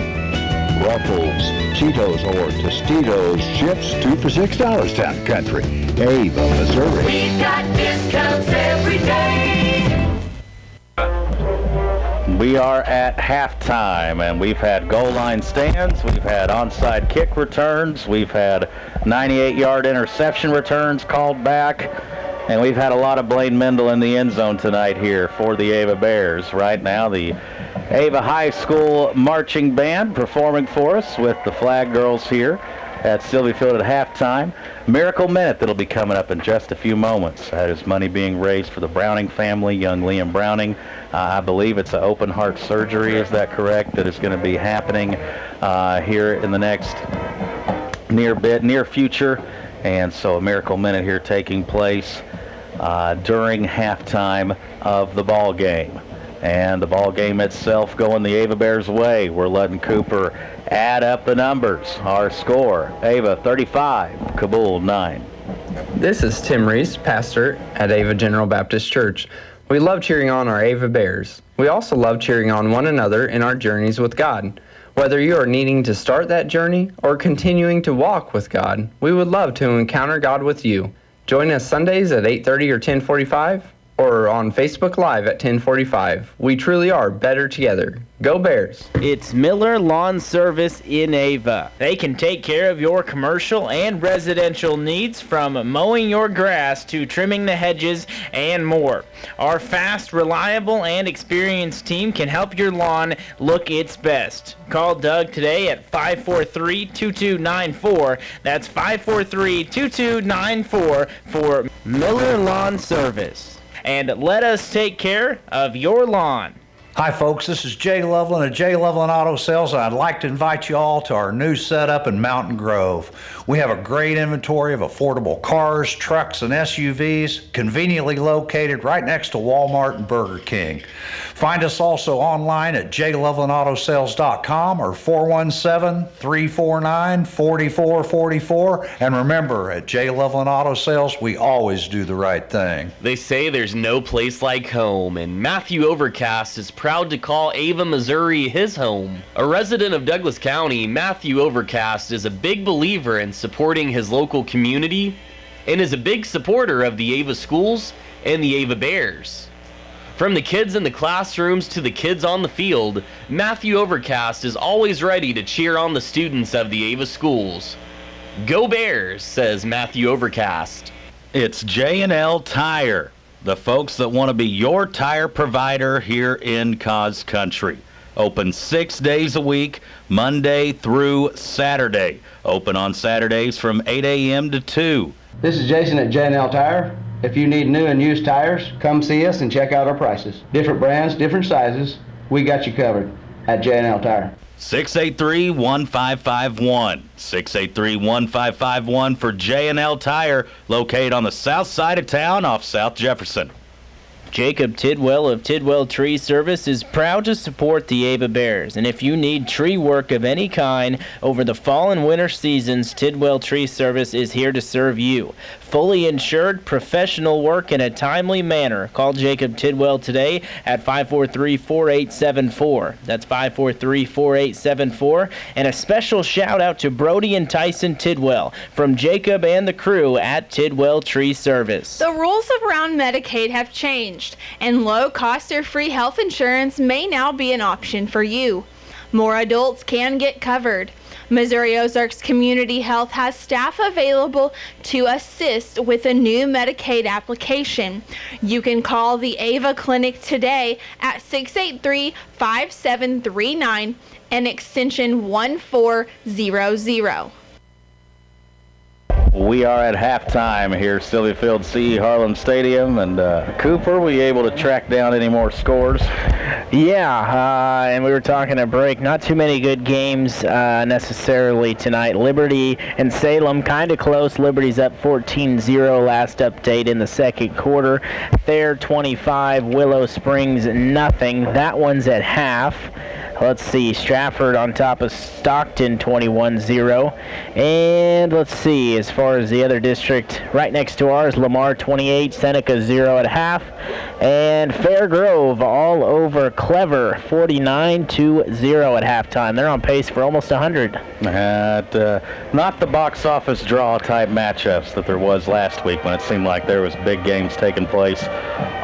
Ruffles, Cheetos, or Tostitos chips, 2 for $6. Town and Country, Ava, Missouri. We've got discounts every day. We are at halftime, and we've had goal line stands, we've had onside kick returns, we've had 98-yard interception returns called back, and we've had a lot of Blaine Mendel in the end zone tonight here for the Ava Bears. Right now, the Ava High School Marching Band performing for us with the Flag Girls here at Sylvia Field at halftime. Miracle Minute that'll be coming up in just a few moments. That is money being raised for the Browning family, young Liam Browning. I believe it's an open heart surgery, is that correct, that is going to be happening here in the next near future. And so a Miracle Minute here taking place during halftime of the ball game. And the ball game itself going the Ava Bears' way. We're letting Cooper add up the numbers. Our score, Ava 35, Cabool 9. This is Tim Reese, pastor at Ava General Baptist Church. We love cheering on our Ava Bears. We also love cheering on one another in our journeys with God. Whether you are needing to start that journey or continuing to walk with God, we would love to encounter God with you. Join us Sundays at 8:30 or 10:45 or on Facebook Live at 10:45. We truly are better together. Go Bears! It's Miller Lawn Service in Ava. They can take care of your commercial and residential needs, from mowing your grass to trimming the hedges and more. Our fast, reliable, and experienced team can help your lawn look its best. Call Doug today at 543-2294. That's 543-2294 for Miller Lawn Service. And let us take care of your lawn. Hi folks, this is Jay Loveland of Jay Loveland Auto Sales, and I'd like to invite you all to our new setup in Mountain Grove. We have a great inventory of affordable cars, trucks, and SUVs, conveniently located right next to Walmart and Burger King. Find us also online at jlovelandautosales.com or 417-349-4444. And remember, at Jay Loveland Auto Sales, we always do the right thing. They say there's no place like home, and Matthew Overcast is proud to call Ava, Missouri his home. A resident of Douglas County, Matthew Overcast is a big believer in supporting his local community and is a big supporter of the Ava schools and the Ava Bears. From the kids in the classrooms to the kids on the field, Matthew Overcast is always ready to cheer on the students of the Ava schools. Go Bears, says Matthew Overcast. It's J&L Tire, the folks that want to be your tire provider here in Cause Country. Open 6 days a week, Monday through Saturday. Open on Saturdays from 8 a.m. to 2. This is Jason at J&L Tire. If you need new and used tires, come see us and check out our prices. Different brands, different sizes, we got you covered at J&L Tire. 683-1551. 683-1551 for J&L Tire, located on the south side of town off South Jefferson. Jacob Tidwell of Tidwell Tree Service is proud to support the Ava Bears, and if you need tree work of any kind over the fall and winter seasons, Tidwell Tree Service is here to serve you. Fully insured, professional work in a timely manner. Call Jacob Tidwell today at 543-4874. That's 543-4874. And a special shout out to Brody and Tyson Tidwell from Jacob and the crew at Tidwell Tree Service. The rules around Medicaid have changed, and low-cost or free health insurance may now be an option for you. More adults can get covered. Missouri Ozarks Community Health has staff available to assist with a new Medicaid application. You can call the Ava Clinic today at 683-5739 and extension 1400. We are at halftime here, Sylvia Field, CE Harlan Stadium, and Cooper, were you able to track down any more scores? Yeah, and we were talking at break. Not too many good games necessarily tonight. Liberty and Salem kind of close. Liberty's up 14-0 last update in the second quarter. Thayer 25, Willow Springs nothing. That one's at half. Let's see, Stratford on top of Stockton 21-0. And let's see, as far as the other district right next to ours, Lamar 28, Seneca 0 at half. And Fairgrove all over Clever 49-0 at halftime. They're on pace for almost 100. Not the box office draw type matchups that there was last week when it seemed like there was big games taking place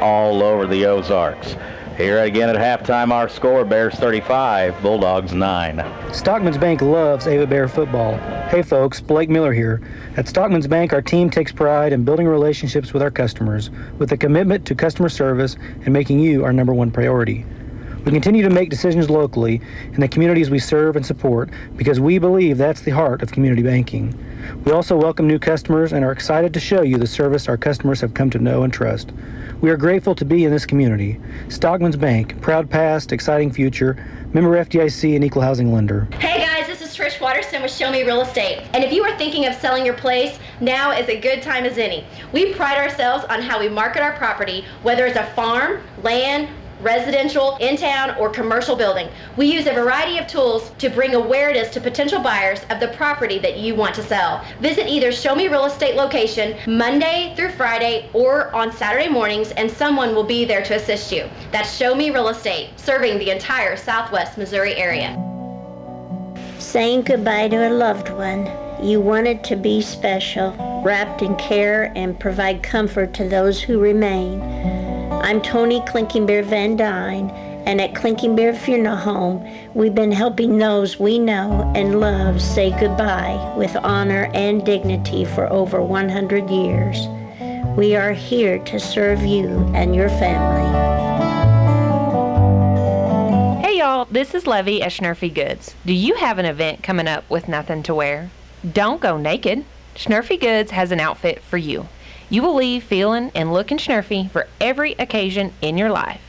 all over the Ozarks. Here again at halftime, our score, Bears 35, Bulldogs 9. Stockman's Bank loves Ava Bear football. Hey folks, Blake Miller here. At Stockman's Bank, our team takes pride in building relationships with our customers with a commitment to customer service and making you our #1 priority. We continue to make decisions locally in the communities we serve and support because we believe that's the heart of community banking. We also welcome new customers and are excited to show you the service our customers have come to know and trust. We are grateful to be in this community. Stockman's Bank, proud past, exciting future, member FDIC and equal housing lender. Hey guys, this is Trish Watterson with Show Me Real Estate. And if you are thinking of selling your place, now is a good time as any. We pride ourselves on how we market our property, whether it's a farm, land, residential, in town, or commercial building. We use a variety of tools to bring awareness to potential buyers of the property that you want to sell. Visit either Show Me Real Estate location Monday through Friday or on Saturday mornings, and someone will be there to assist you. That's Show Me Real Estate, serving the entire Southwest Missouri area. Saying goodbye to a loved one. You want it to be special, wrapped in care and provide comfort to those who remain. I'm Tony Clinking Bear Van Dyne, and at Clinking Bear Funeral Home, we've been helping those we know and love say goodbye with honor and dignity for over 100 years. We are here to serve you and your family. Hey y'all, this is Levy at Schnurfy Goods. Do you have an event coming up with nothing to wear? Don't go naked. Schnurfy Goods has an outfit for you. You will leave feeling and looking schnurfy for every occasion in your life.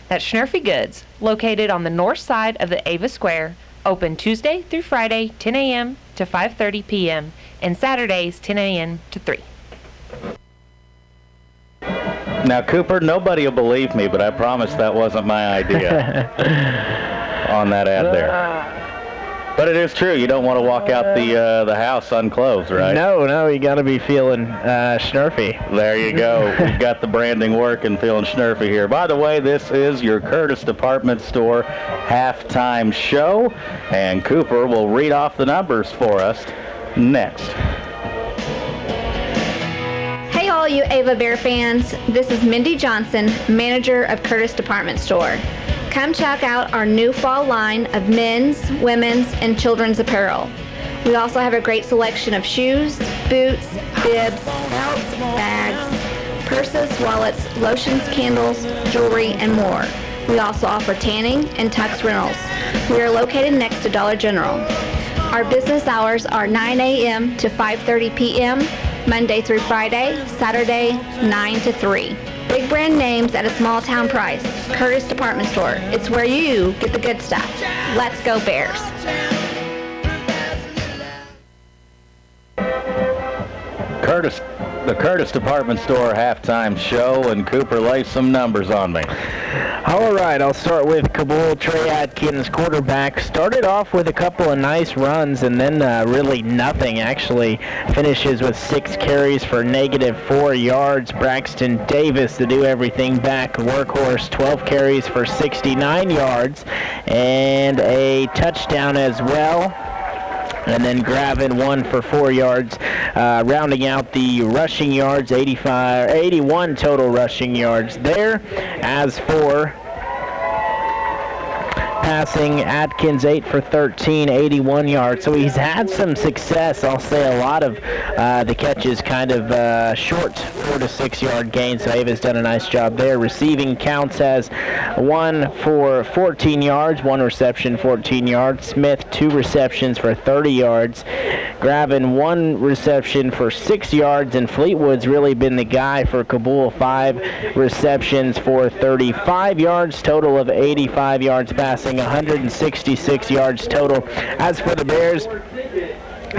That's Schnurfy Goods, located on the north side of the Ava Square, open Tuesday through Friday, 10 a.m. to 5:30 p.m., and Saturdays, 10 a.m. to 3. Now, Cooper, nobody will believe me, but I promise that wasn't my idea on that ad there. But it is true. You don't want to walk out the house unclothed, right? No, you got to be feeling schnurfy. There you go. We've got the branding working, feeling schnurfy here. By the way, this is your Curtis Department Store halftime show, and Cooper will read off the numbers for us next. Hey all you Ava Bear fans, this is Mindy Johnson, manager of Curtis Department Store. Come check out our new fall line of men's, women's, and children's apparel. We also have a great selection of shoes, boots, bibs, belts, bags, purses, wallets, lotions, candles, jewelry, and more. We also offer tanning and tux rentals. We are located next to Dollar General. Our business hours are 9 a.m. to 5:30 p.m., Monday through Friday, Saturday 9 to 3. Big brand names at a small town price. Curtis Department Store. It's where you get the good stuff. Let's go Bears. The Curtis Department Store halftime show, and Cooper lays some numbers on me. All right, I'll start with Cabool. Trey Atkins, quarterback, started off with a couple of nice runs and then really nothing. Actually finishes with 6 carries for -4 yards. Braxton Davis, the do-everything back workhorse, 12 carries for 69 yards and a touchdown as well. And then Gravin 1 for 4 yards, rounding out the rushing yards, 81 total rushing yards there. As for passing, Atkins 8 for 13, 81 yards. So he's had some success. I'll say a lot of the catches kind of short 4 to 6 yard gains. So Ava's done a nice job there. Receiving counts as 1 for 14 yards, 1 reception, 14 yards. Smith 2 receptions for 30 yards. Gravin 1 reception for 6 yards, and Fleetwood's really been the guy for Cabool. 5 receptions for 35 yards, total of 85 yards passing, 166 yards total. As for the Bears,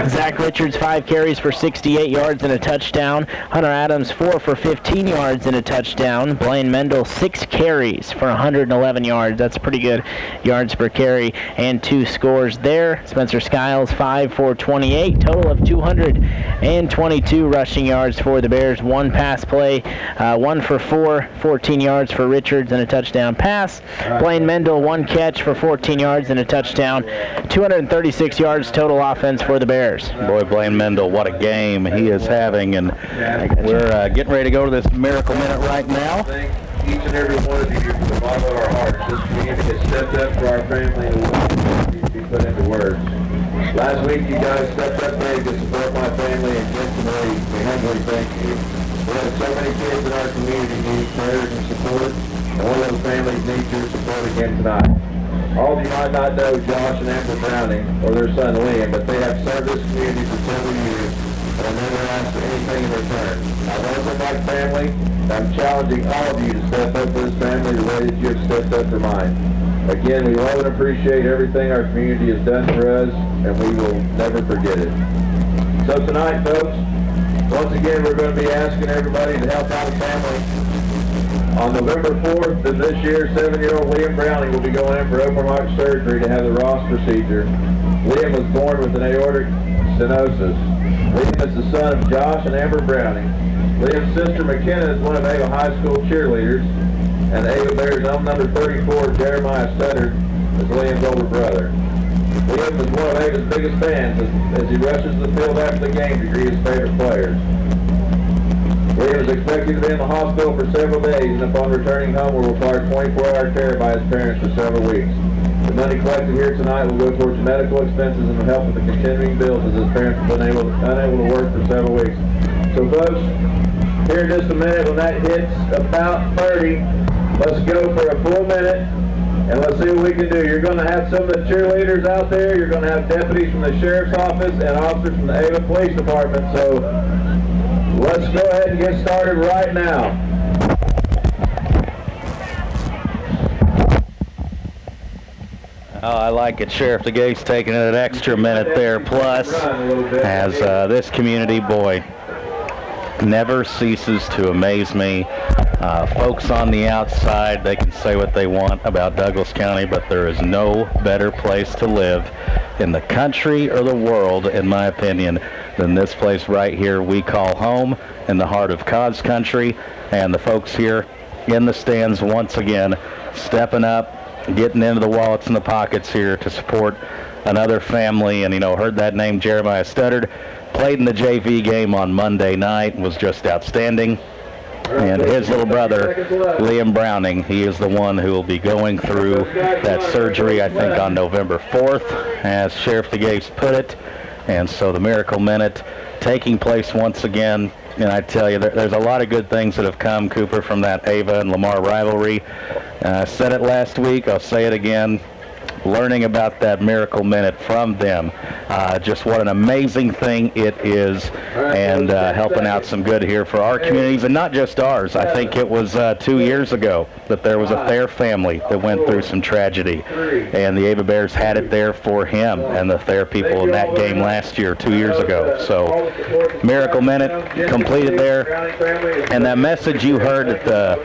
Zach Richards, 5 carries for 68 yards and a touchdown. Hunter Adams, 4 for 15 yards and a touchdown. Blaine Mendel, 6 carries for 111 yards. That's pretty good yards per carry, and 2 scores there. Spencer Skiles, 5 for 28. Total of 222 rushing yards for the Bears. 1 pass play, 1 for 4, 14 yards for Richards and a touchdown pass. Blaine Mendel, 1 catch for 14 yards and a touchdown. 236 yards total offense for the Bears. Boy, Blaine Mendel, what a game he is having, and we're getting ready to go to this Miracle Minute right now. Thank each and every one of you from the bottom of our hearts. This community has stepped up for our family and will be put into words. Last week, you guys stepped up big to support my family, and Jim and Marie, we humbly thank you. We have so many kids in our community need prayers and support, and one of those families needs your support again tonight. All of you might not know Josh and Amber Browning or their son Liam, but they have served this community for several years and never asked for anything in return. I love them like family, and I'm challenging all of you to step up for this family the way that you have stepped up for mine. Again, we love and appreciate everything our community has done for us, and we will never forget it. So tonight, folks, once again, we're going to be asking everybody to help out the family. On November 4th of this year, 7-year-old Liam Browning will be going in for open heart surgery to have the Ross procedure. Liam was born with an aortic stenosis. Liam is the son of Josh and Amber Browning. Liam's sister McKenna is one of Ava High School cheerleaders, and the Ava Bears' own number 34, Jeremiah Studdard, is Liam's older brother. Liam is one of Ava's biggest fans as he rushes the field after the game to greet his favorite players. Liam is expected to be in the hospital for several days, and upon returning home will require 24-hour care by his parents for several weeks. The money collected here tonight will go towards medical expenses and will help with the continuing bills as his parents have been unable to work for several weeks. So folks, here in just a minute, when that hits about 30, let's go for a full minute, and let's see what we can do. You're going to have some of the cheerleaders out there. You're going to have deputies from the Sheriff's Office and officers from the Ava Police Department. So let's go ahead and get started right now. Oh, I like it. Sheriff DeGate's taking an extra minute there. Plus, as this community, boy, never ceases to amaze me. Folks on the outside, they can say what they want about Douglas County, but there is no better place to live in the country or the world, in my opinion, than this place right here we call home in the heart of Cod's country. And the folks here in the stands once again stepping up, getting into the wallets and the pockets here to support another family. And, you know, heard that name, Jeremiah Studdard, played in the JV game on Monday night, was just outstanding. And his little brother, Liam Browning, he is the one who will be going through that surgery, I think, on November 4th, as Sheriff DeGates put it. And so the Miracle Minute taking place once again. And I tell you, there's a lot of good things that have come, Cooper, from that Ava and Lamar rivalry. I said it last week, I'll say it again. Learning about that Miracle Minute from them, just what an amazing thing it is, and helping out some good here for our communities, and not just ours. I think it was 2 years ago that there was a Thayer family that went through some tragedy, and the Ava Bears had it there for him and the Thayer people in that game last year, 2 years ago. So Miracle Minute completed there, and that message you heard at the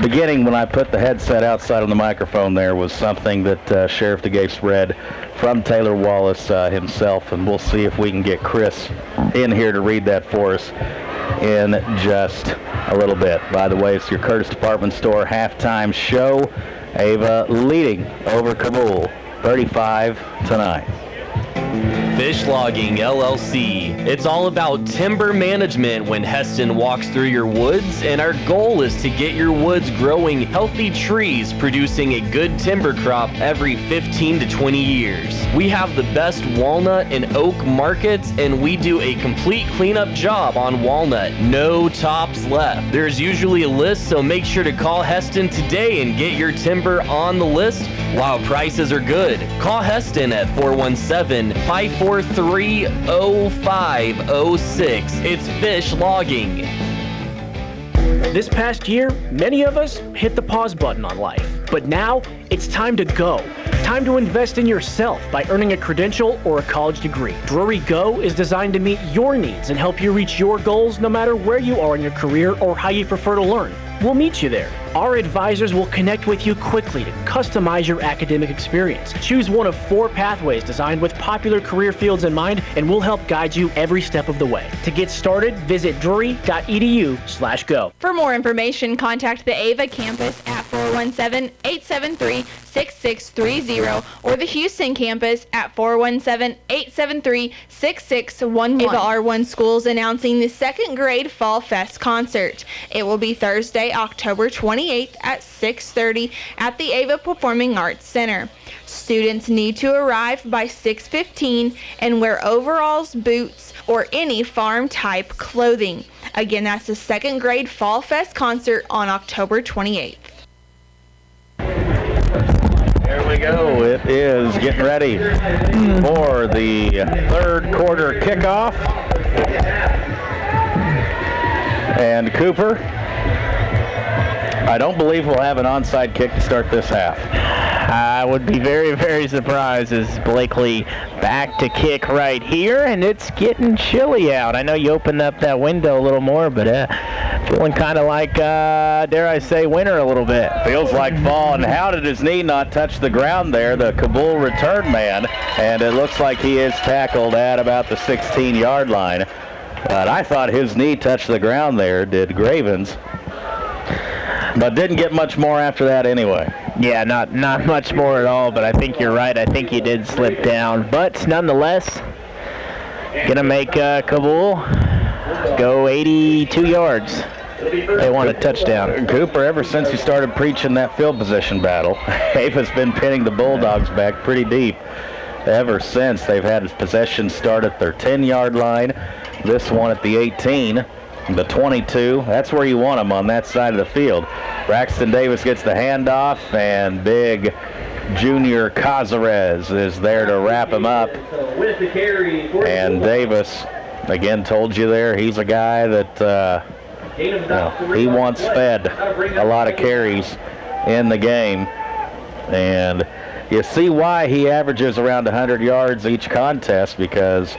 beginning when I put the headset outside on the microphone there was something that Sheriff DeGates read from Taylor Wallace himself, and we'll see if we can get Chris in here to read that for us in just a little bit. By the way, it's your Curtis Department Store halftime show. Ava leading over Cabool 35-9. Fish Logging LLC. It's all about timber management when Heston walks through your woods, and our goal is to get your woods growing healthy trees, producing a good timber crop every 15 to 20 years. We have the best walnut and oak markets, and we do a complete cleanup job on walnut. No tops left. There's usually a list, so make sure to call Heston today and get your timber on the list while prices are good. Call Heston at 417-543-0506. It's Fish Logging. This past year, many of us hit the pause button on life. But now, it's time to go. time to invest in yourself by earning a credential or a college degree. Drury Go is designed to meet your needs and help you reach your goals no matter where you are in your career or how you prefer to learn. We'll meet you there. Our advisors will connect with you quickly to customize your academic experience. Choose one of 4 pathways designed with popular career fields in mind, and we'll help guide you every step of the way. To get started, visit drury.edu/go. For more information, contact the Ava campus at 417-873-6630 or the Houston campus at 417-873-6611. Ava R1 Schools announcing the 2nd grade Fall Fest concert. It will be Thursday, October 28th at 6:30 at the Ava Performing Arts Center. Students need to arrive by 6:15 and wear overalls, boots, or any farm-type clothing. Again, that's the 2nd grade Fall Fest concert on October 28th. There we go. It is getting ready for the 3rd quarter kickoff. And Cooper, I don't believe we'll have an onside kick to start this half. I would be very, very surprised as Blakely back to kick right here, and it's getting chilly out. I know you opened up that window a little more, but feeling kind of like, dare I say, winter a little bit. Feels like fall, and how did his knee not touch the ground there? The Cabool return man, and it looks like he is tackled at about the 16-yard line. But I thought his knee touched the ground there, did Gravens. But didn't get much more after that anyway. Yeah, not much more at all, but I think you're right. I think he did slip down. But nonetheless, gonna make Cabool go 82 yards. They want a touchdown. Cooper, ever since he started preaching that field position battle, Ava's been pinning the Bulldogs back pretty deep. Ever since, they've had possession start at their 10-yard line. This one at the 18. The 22, that's where you want them, on that side of the field. Braxton Davis gets the handoff, and big junior Cazares is there to wrap him up. And Davis, again, told you there, he's a guy that he wants fed a lot of carries in the game. And you see why he averages around 100 yards each contest, because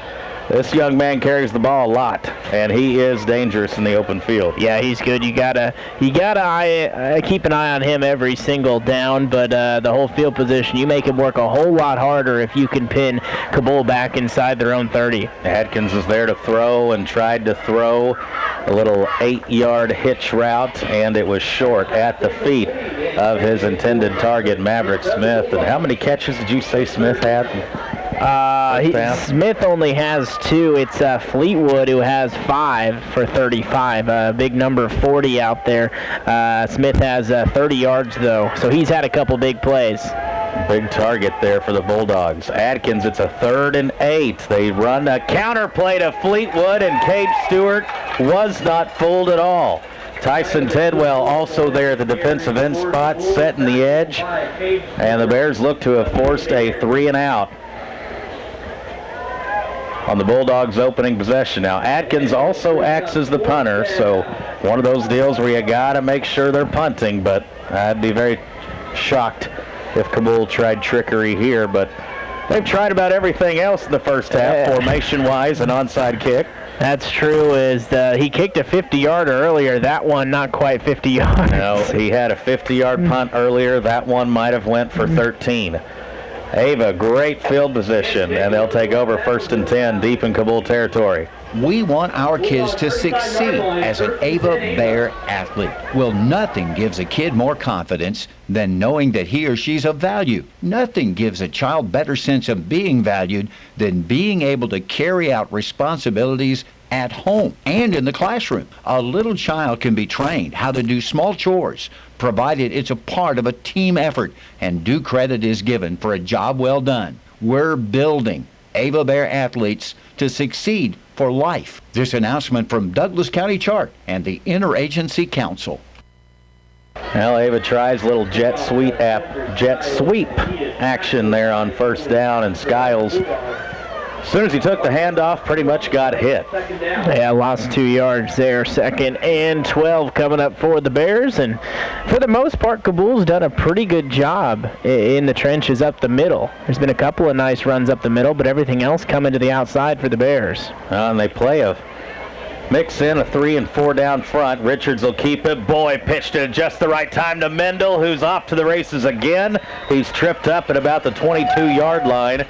this young man carries the ball a lot, and he is dangerous in the open field. Yeah, he's good. You gotta keep an eye on him every single down, but the whole field position, you make him work a whole lot harder if you can pin Cabool back inside their own 30. Adkins is there to throw and tried to throw a little 8-yard hitch route, and it was short at the feet of his intended target, Maverick Smith. And how many catches did you say Smith had? Smith only has 2. It's Fleetwood who has 5 for 35. Big number 40 out there. Smith has 30 yards, though, so he's had a couple big plays. Big target there for the Bulldogs. Adkins, it's a 3rd and 8. They run a counter play to Fleetwood, and Cade Stewart was not fooled at all. Tyson Tidwell also there at the defensive end spot, setting the edge, and the Bears look to have forced a 3-and-out on the Bulldogs' opening possession. Now, Adkins also acts as the punter, so one of those deals where you got to make sure they're punting, but I'd be very shocked if Cabool tried trickery here, but they've tried about everything else in the first half, formation-wise, an onside kick. That's true. He kicked a 50-yarder earlier. That one not quite 50 yards. No, he had a 50-yard punt earlier. That one might have went for 13. Ava, great field position, and they'll take over 1st and 10 deep in Cabool territory. We want our kids to succeed as an Ava Bear athlete. Well, nothing gives a kid more confidence than knowing that he or she's of value. Nothing gives a child better sense of being valued than being able to carry out responsibilities at home and in the classroom. A little child can be trained how to do small chores, provided it's a part of a team effort, and due credit is given for a job well done. We're building Ava Bear athletes to succeed for life. This announcement from Douglas County Chart and the Interagency Council. Well, Ava tries a little jet sweep action there on 1st down, and Skiles As soon as he took the handoff, pretty much got hit. Yeah, lost 2 yards there. 2nd and 12 coming up for the Bears. And for the most part, Cabool's done a pretty good job in the trenches up the middle. There's been a couple of nice runs up the middle, but everything else coming to the outside for the Bears. And they play a mix in a 3 and 4 down front. Richards will keep it. Boy pitched it at just the right time to Mendel, who's off to the races again. He's tripped up at about the 22-yard line.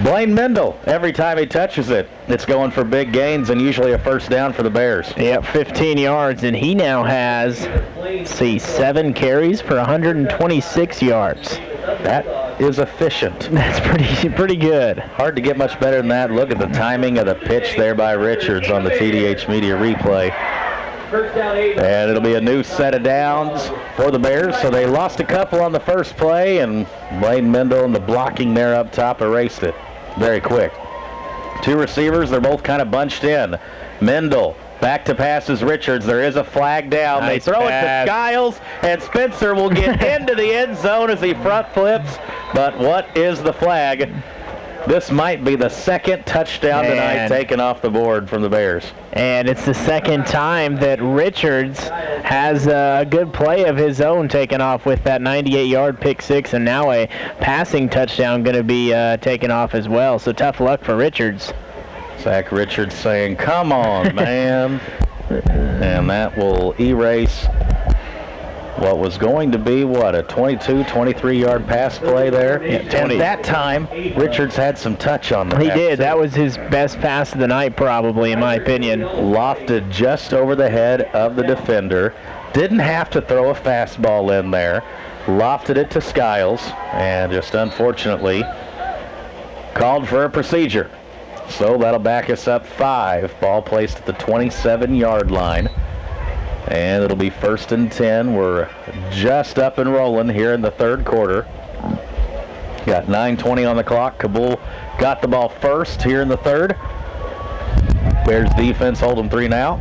Blaine Mendel, every time he touches it, it's going for big gains and usually a first down for the Bears. Yep, 15 yards, and he now has, 7 carries for 126 yards. That is efficient. That's pretty good. Hard to get much better than that. Look at the timing of the pitch there by Richards on the TDH Media replay. And it'll be a new set of downs for the Bears. So they lost a couple on the first play, and Blaine Mendel and the blocking there up top erased it very quick. 2 receivers, they're both kind of bunched in. Mendel back to passes Richards. There is a flag down. Nice they throw pass. it to Skiles, and Spencer will get into the end zone as he front flips. But what is the flag? This might be the 2nd touchdown tonight taken off the board from the Bears. And it's the 2nd time that Richards has a good play of his own taken off with that 98-yard pick 6, and now a passing touchdown going to be taken off as well. So tough luck for Richards. Zach Richards saying, "Come on, man." And that will erase what was going to be, a 22, 23-yard pass play there. Yeah, and that time, Richards had some touch on the He pass. did. That was his best pass of the night, probably, in my opinion. Lofted just over the head of the defender. Didn't have to throw a fastball in there. Lofted it to Skiles, and just unfortunately called for a procedure. So that'll back us up 5. Ball placed at the 27-yard line. And it'll be 1st and 10. We're just up and rolling here in the 3rd quarter. Got 9:20 on the clock. Cabool got the ball first here in the 3rd. Bears defense hold them 3 now.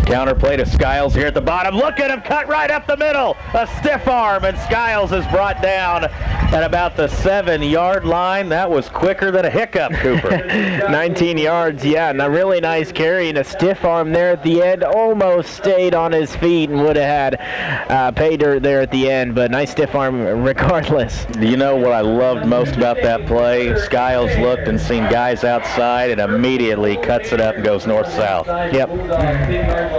Counter play to Skiles here at the bottom. Look at him cut right up the middle. A stiff arm, and Skiles is brought down at about the 7-yard line. That was quicker than a hiccup, Cooper. 19 yards, yeah, and a really nice carry and a stiff arm there at the end. Almost stayed on his feet and would have had pay dirt there at the end, but nice stiff arm regardless. You know what I loved most about that play? Skiles looked and seen guys outside and immediately cuts it up and goes north-south. Yep.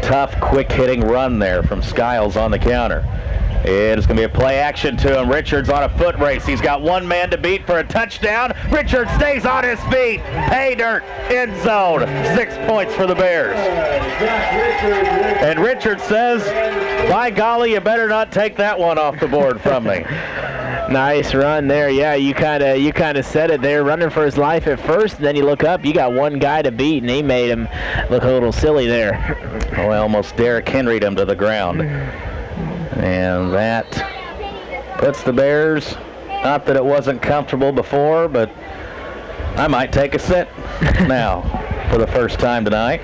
Tough, quick-hitting run there from Skiles on the counter. It is going to be a play action to him. Richards on a foot race. He's got one man to beat for a touchdown. Richards stays on his feet. Pay dirt, end zone. 6 points for the Bears. And Richards says, by golly, you better not take that one off the board from me. Nice run there. Yeah, you kind of said it there, running for his life at first, and then you look up, you got one guy to beat, and he made him look a little silly there. Well, almost Derrick Henry'd him to the ground. And that puts the Bears, not that it wasn't comfortable before, but I might take a sit now for the first time tonight.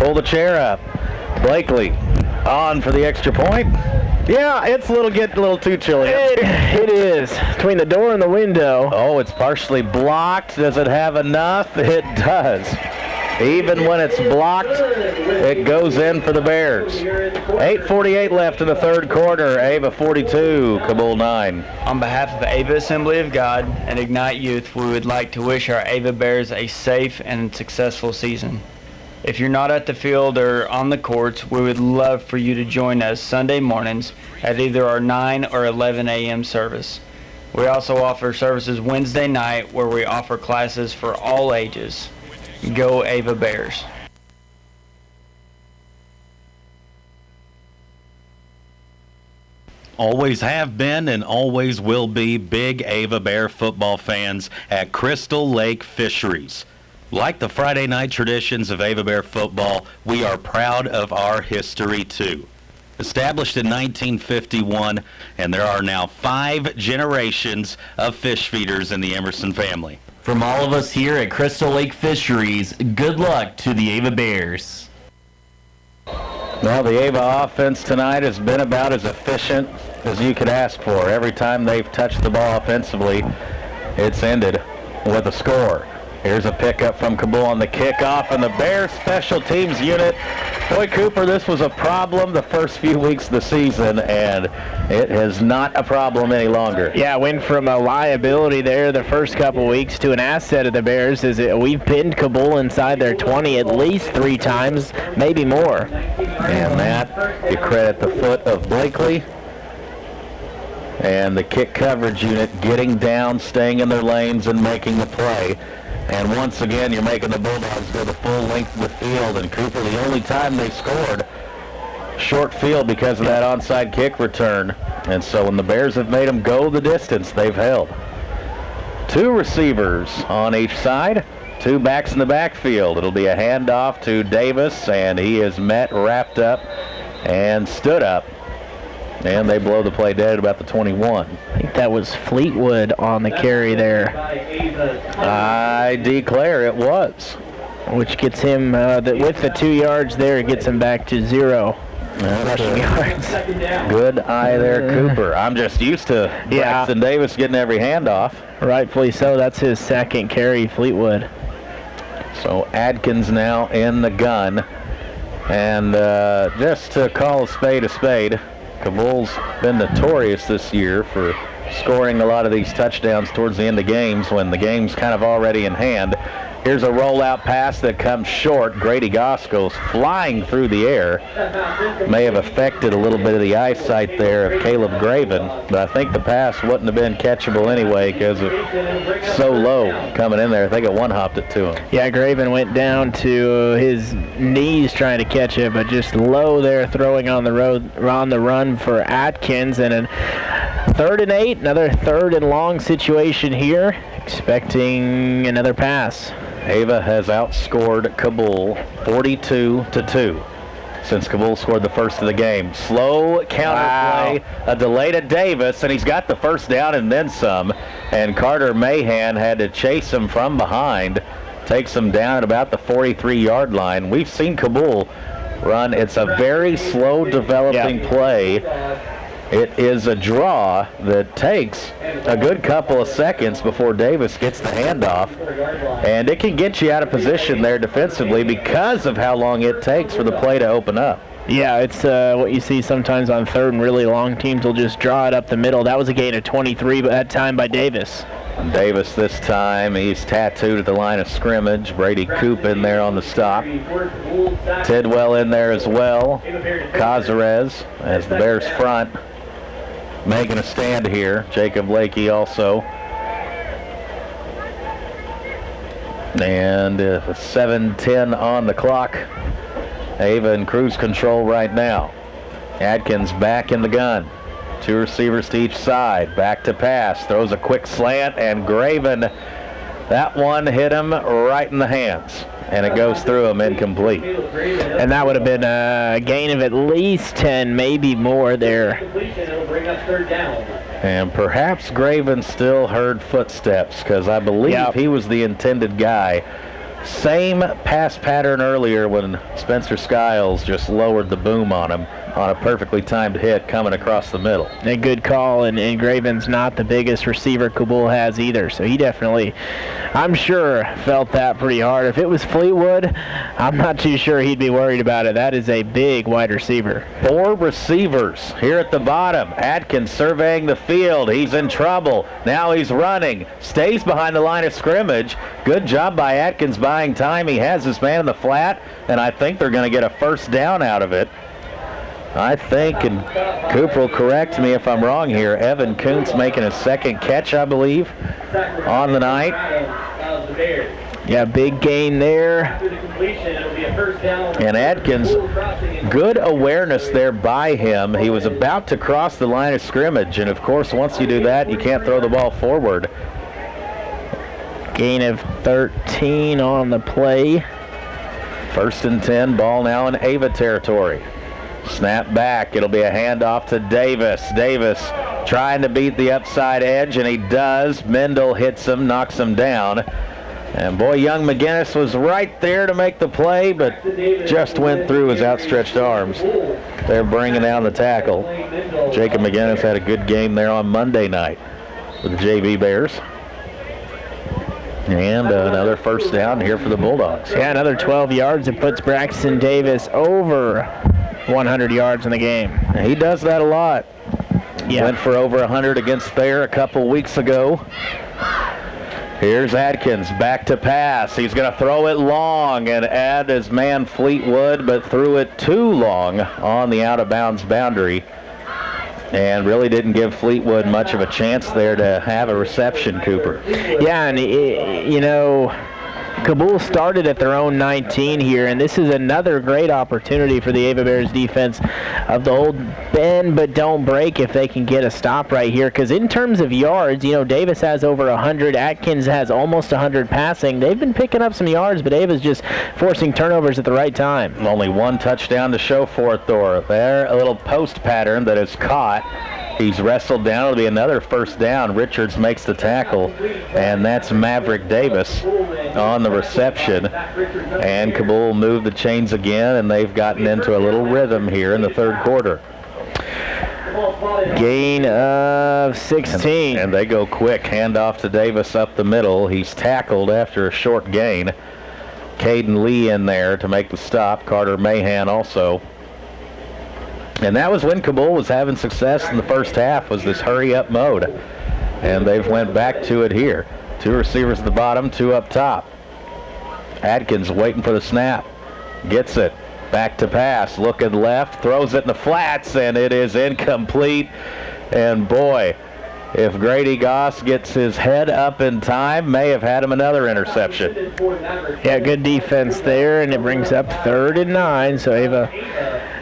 Pull the chair up. Blakely on for the extra point. Yeah, it's getting a little too chilly. It is. Between the door and the window. Oh, it's partially blocked. Does it have enough? It does. Even when it's blocked, it goes in for the Bears. 8:48 left in the 3rd quarter. Ava 42, Cabool 9. On behalf of Ava Assembly of God and Ignite Youth, we would like to wish our Ava Bears a safe and successful season. If you're not at the field or on the courts, we would love for you to join us Sunday mornings at either our 9 or 11 a.m. service. We also offer services Wednesday night where we offer classes for all ages. Go Ava Bears. Always have been and always will be big Ava Bear football fans at Crystal Lake Fisheries. Like the Friday night traditions of Ava Bear football, we are proud of our history too. Established in 1951, and there are now 5 generations of fish feeders in the Emerson family. From all of us here at Crystal Lake Fisheries, good luck to the Ava Bears. Well, the Ava offense tonight has been about as efficient as you could ask for. Every time they've touched the ball offensively, It's ended with a score. Here's a pickup from Cabool on the kickoff, and the Bears special teams unit. Boy, Cooper, this was a problem the first few weeks of the season, and it is not a problem any longer. Yeah, went from a liability there the first couple weeks to an asset of the Bears. We've pinned Cabool inside their 20 at least 3 times, maybe more. And that, you credit the foot of Blakely. And the kick coverage unit getting down, staying in their lanes, and making the play. And once again, you're making the Bulldogs go the full length of the field. And Cooper, the only time they scored, short field because of that onside kick return. And so when the Bears have made them go the distance, they've held. 2 receivers on each side, 2 backs in the backfield. It'll be a handoff to Davis, and he is met, wrapped up, and stood up. And they blow the play dead at about the 21. I think that was Fleetwood on the carry there. I declare it was. Which gets him, with the 2 yards there, it gets him back to 0 rushing yards. Good eye there, Cooper. I'm just used to Braxton Davis getting every handoff. Rightfully so. That's his second carry, Fleetwood. So Adkins now in the gun. And just to call a spade, Cabool's been notorious this year for scoring a lot of these touchdowns towards the end of games when the game's kind of already in hand. Here's a rollout pass that comes short. Grady Goss goes flying through the air. May have affected a little bit of the eyesight there of Caleb Graven, but I think the pass wouldn't have been catchable anyway because it's so low coming in there. I think it one-hopped it to him. Yeah, Graven went down to his knees trying to catch it, but just low there throwing on the run for Atkins. And a 3rd and 8, another 3rd and long situation here. Expecting another pass. Ava has outscored Cabool 42-2 since Cabool scored the first of the game. Slow counterplay, a delay to Davis, and he's got the first down and then some. And Carter Mahan had to chase him from behind, takes him down at about the 43-yard line. We've seen Cabool run. It's a very slow developing play. It is a draw that takes a good couple of seconds before Davis gets the handoff, and it can get you out of position there defensively because of how long it takes for the play to open up. Yeah, it's what you see sometimes on 3rd and really long teams will just draw it up the middle. That was a gain of 23 but that time by Davis. Davis this time, he's tattooed at the line of scrimmage. Brady Coop in there on the stop. Tidwell in there as well. Cazares as the Bears front making a stand here. Jacob Lakey also. And 7:10 on the clock. Ava in cruise control right now. Adkins back in the gun. 2 receivers to each side. Back to pass. Throws a quick slant, and Graven, that one hit him right in the hands. And it goes through him incomplete. And that would have been a gain of at least 10, maybe more there. And perhaps Graven still heard footsteps because I believe he was the intended guy. Same pass pattern earlier when Spencer Skiles just lowered the boom on him on a perfectly timed hit coming across the middle. A good call, and Graven's not the biggest receiver Cabool has either, so he definitely, I'm sure, felt that pretty hard. If it was Fleetwood, I'm not too sure he'd be worried about it. That is a big wide receiver. 4 receivers here at the bottom. Atkins surveying the field. He's in trouble. Now he's running. Stays behind the line of scrimmage. Good job by Atkins buying time. He has his man in the flat, and I think they're going to get a first down out of it. I think, and Cooper will correct me if I'm wrong here, Evan Kuntz making a second catch, I believe, on the night. Yeah, big gain there. And Atkins, good awareness there by him. He was about to cross the line of scrimmage, and of course, once you do that, you can't throw the ball forward. Gain of 13 on the play. 1st and 10, ball now in Ava territory. Snap back. It'll be a handoff to Davis. Davis trying to beat the upside edge, and he does. Mendel hits him, knocks him down. And boy, young McGinnis was right there to make the play, but just went through his outstretched arms. They're bringing down the tackle. Jacob McGinnis had a good game there on Monday night with the JV Bears. And another first down here for the Bulldogs. Yeah, another 12 yards. It puts Braxton Davis over 100 yards in the game. He does that a lot. Yeah. Went for over 100 against Thayer a couple weeks ago. Here's Adkins, back to pass. He's going to throw it long and add his man Fleetwood, but threw it too long on the out-of-bounds boundary. And really didn't give Fleetwood much of a chance there to have a reception, Cooper. Yeah, and you know, Cabool started at their own 19 here, and this is another great opportunity for the Ava Bears defense of the old bend but don't break if they can get a stop right here. Because in terms of yards, you know, Davis has over 100, Atkins has almost 100 passing. They've been picking up some yards, but Ava's just forcing turnovers at the right time. Only one touchdown to show for it, though. There, a little post pattern that is caught. He's wrestled down. It'll be another first down. Richards makes the tackle, and that's Maverick Davis on the reception. And Cabool moved the chains again, and they've gotten into a little rhythm here in the third quarter. Gain of 16. And they go quick. Handoff to Davis up the middle. He's tackled after a short gain. Caden Lee in there to make the stop. Carter Mahan also. And that was when Cabool was having success in the first half, was this hurry-up mode. And they've went back to it here. Two receivers at the bottom, two up top. Adkins waiting for the snap. Gets it. Back to pass. Looking left. Throws it in the flats, and it is incomplete. And boy, if Grady Goss gets his head up in time, may have had him another interception. Yeah, good defense there, and it brings up 3rd and 9, so Ava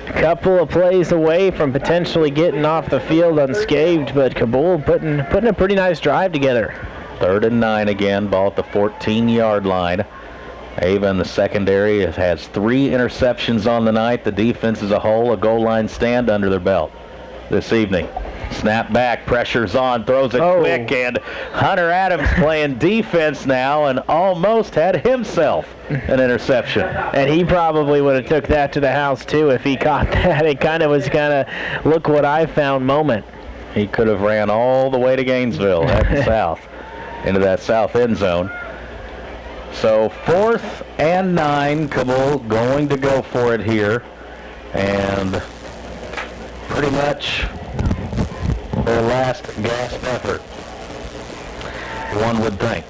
a couple of plays away from potentially getting off the field unscathed, but Cabool putting a pretty nice drive together. 3rd and 9 again, ball at the 14-yard line. Ava in the secondary has 3 interceptions on the night. The defense as a whole, a goal line stand under their belt this evening. Snap back, pressure's on, throws it quick, and Hunter Adams playing defense now and almost had himself an interception. And he probably would have took that to the house too if he caught that. It kind of was look what I found moment. He could have ran all the way to Gainesville heading south into that south end zone. So 4th and 9, Cabool going to go for it here, and pretty much their last gasp effort, one would think.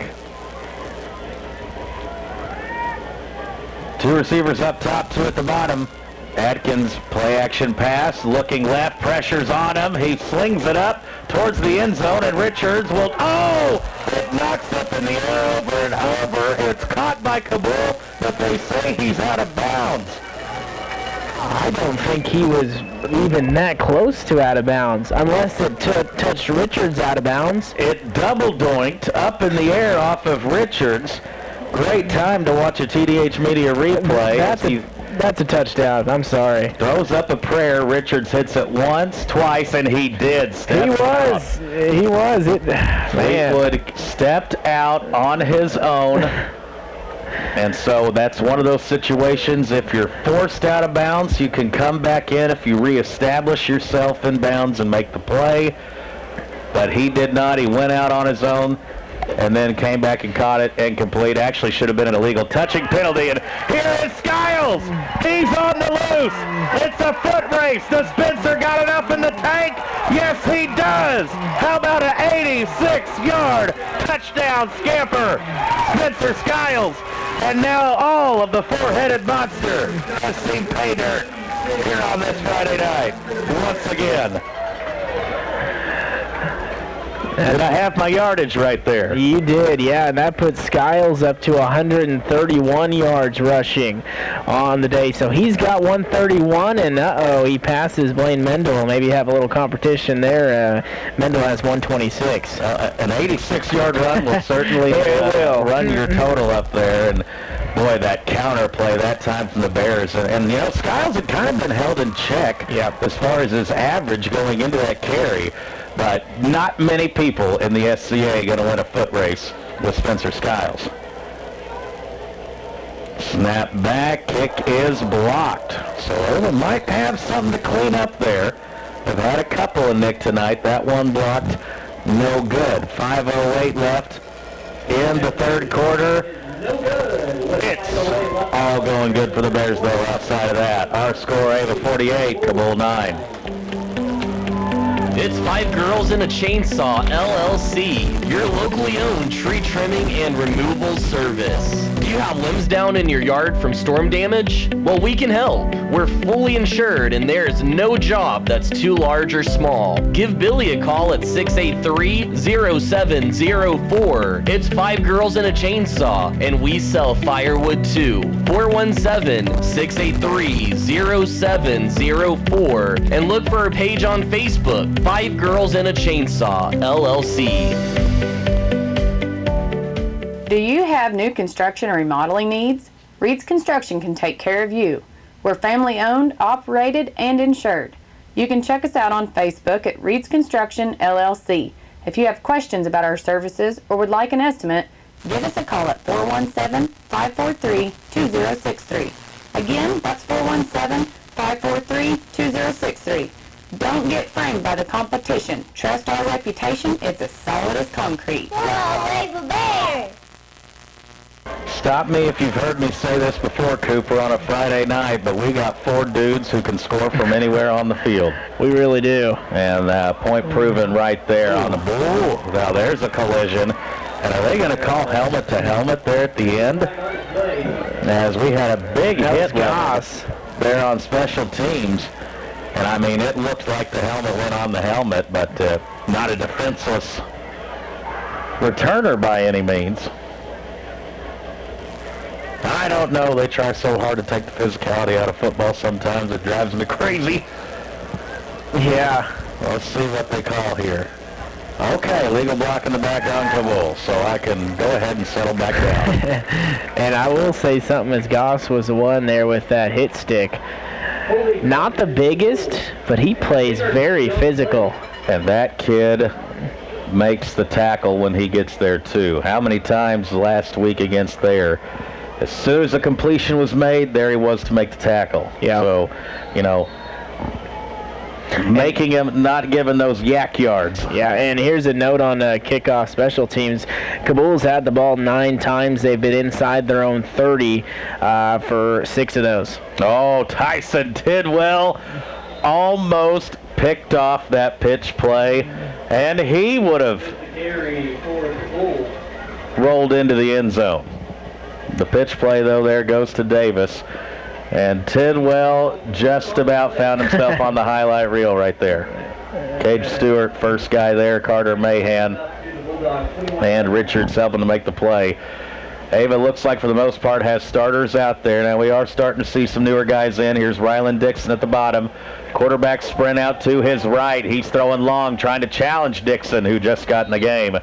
2 receivers up top, 2 at the bottom. Atkins, play action pass, looking left, pressure's on him. He slings it up towards the end zone, and Richards will, it knocks up in the air over and over. It's caught by Cabool, but they say he's out of bounds. I don't think he was even that close to out of bounds, unless it touched Richards out of bounds. It double doinked up in the air off of Richards. Great time to watch a TDH Media replay. That's a touchdown. I'm sorry. Throws up a prayer. Richards hits it once, twice, and he did step out. He was. Fleetwood stepped out on his own. And so that's one of those situations, if you're forced out of bounds, you can come back in if you reestablish yourself in bounds and make the play. But he did not. He went out on his own and then came back and caught it incomplete. Actually should have been an illegal touching penalty. And here is Skiles. He's on the loose. It's a foot race. Does Spencer got enough in the tank? Yes, he does. How about an 86-yard touchdown scamper? Spencer Skiles. And now all of the four-headed monster has seen pay dirt here on this Friday night once again. Did I have my yardage right there? You did, yeah, and that puts Skiles up to 131 yards rushing on the day. So he's got 131, and he passes Blaine Mendel. Maybe have a little competition there. Mendel has 126. An 86-yard run will certainly run your total up there. And boy, that counter play that time from the Bears. And you know, Skiles had kind of been held in check as far as his average going into that carry. But not many people in the SCA going to win a foot race with Spencer Skiles. Snap back, kick is blocked. So Irvin might have something to clean up there. They've had a couple of nick tonight. That one blocked, no good. 5:08 left in the third quarter. It's all going good for the Bears, though, outside of that. Our score, Ava 48, Cabool 9. It's 5 Girls and a Chainsaw, LLC, your locally owned tree trimming and removal service. Do you have limbs down in your yard from storm damage? Well, we can help. We're fully insured and there's no job that's too large or small. Give Billy a call at 683-0704. It's 5 Girls and a Chainsaw, and we sell firewood too. 417-683-0704, and look for our page on Facebook, 5 Girls and a Chainsaw, LLC. Do you have new construction or remodeling needs? Reed's Construction can take care of you. We're family owned, operated, and insured. You can check us out on Facebook at Reed's Construction, LLC. If you have questions about our services or would like an estimate, give us a call at 417-543-2063. Again, that's 417-543-2063. Don't get framed by the competition. Trust our reputation. It's as solid as concrete. Whoa, Ava Bear! Stop me if you've heard me say this before, Cooper, on a Friday night, but we got 4 dudes who can score from anywhere on the field. We really do. And point proven right there on the ball. Now there's a collision. And are they going to call helmet to helmet there at the end? As we had a big hit there on special teams. And I mean, it looked like the helmet went on the helmet, but not a defenseless returner by any means. I don't know. They try so hard to take the physicality out of football sometimes. It drives me crazy. Yeah. Let's see what they call here. Okay, legal block in the background, Cabool, so I can go ahead and settle back down. And I will say something, as Goss was the one there with that hit stick. Not the biggest, but he plays very physical. And that kid makes the tackle when he gets there, too. How many times last week against there, as soon as the completion was made, there he was to make the tackle. Yeah. So, you know, making him not giving those yak yards. Yeah, and here's a note on kickoff special teams. Cabool's had the ball 9 times. They've been inside their own 30 for 6 of those. Oh, Tyson Tidwell almost picked off that pitch play, and he would have rolled into the end zone. The pitch play, though, there goes to Davis. And Tidwell just about found himself on the highlight reel right there. Cage Stewart, first guy there, Carter Mahan, and Richards helping to make the play. Ava looks like for the most part has starters out there. Now we are starting to see some newer guys in. Here's Rylan Dixon at the bottom. Quarterback sprint out to his right. He's throwing long, trying to challenge Dixon, who just got in the game.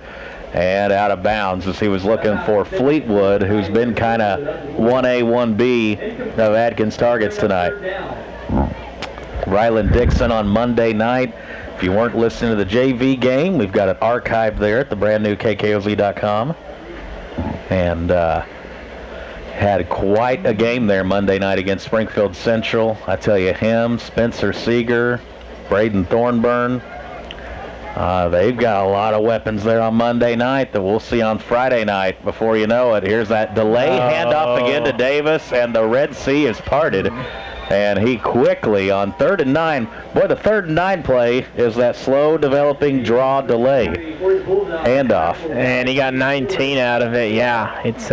And out of bounds as he was looking for Fleetwood, who's been kind of 1A, 1B of Adkins targets tonight. Rylan Dixon on Monday night. If you weren't listening to the JV game, we've got it archived there at the brand new KKOZ.com. And had quite a game there Monday night against Springfield Central. I tell you, him, Spencer Seeger, Braden Thornburn. They've got a lot of weapons there on Monday night that we'll see on Friday night. Before you know it, here's that delay handoff again to Davis, and the Red Sea is parted. And he quickly, on 3rd and 9, boy, the 3rd and 9 play is that slow developing draw delay handoff. And he got 19 out of it. Yeah, it's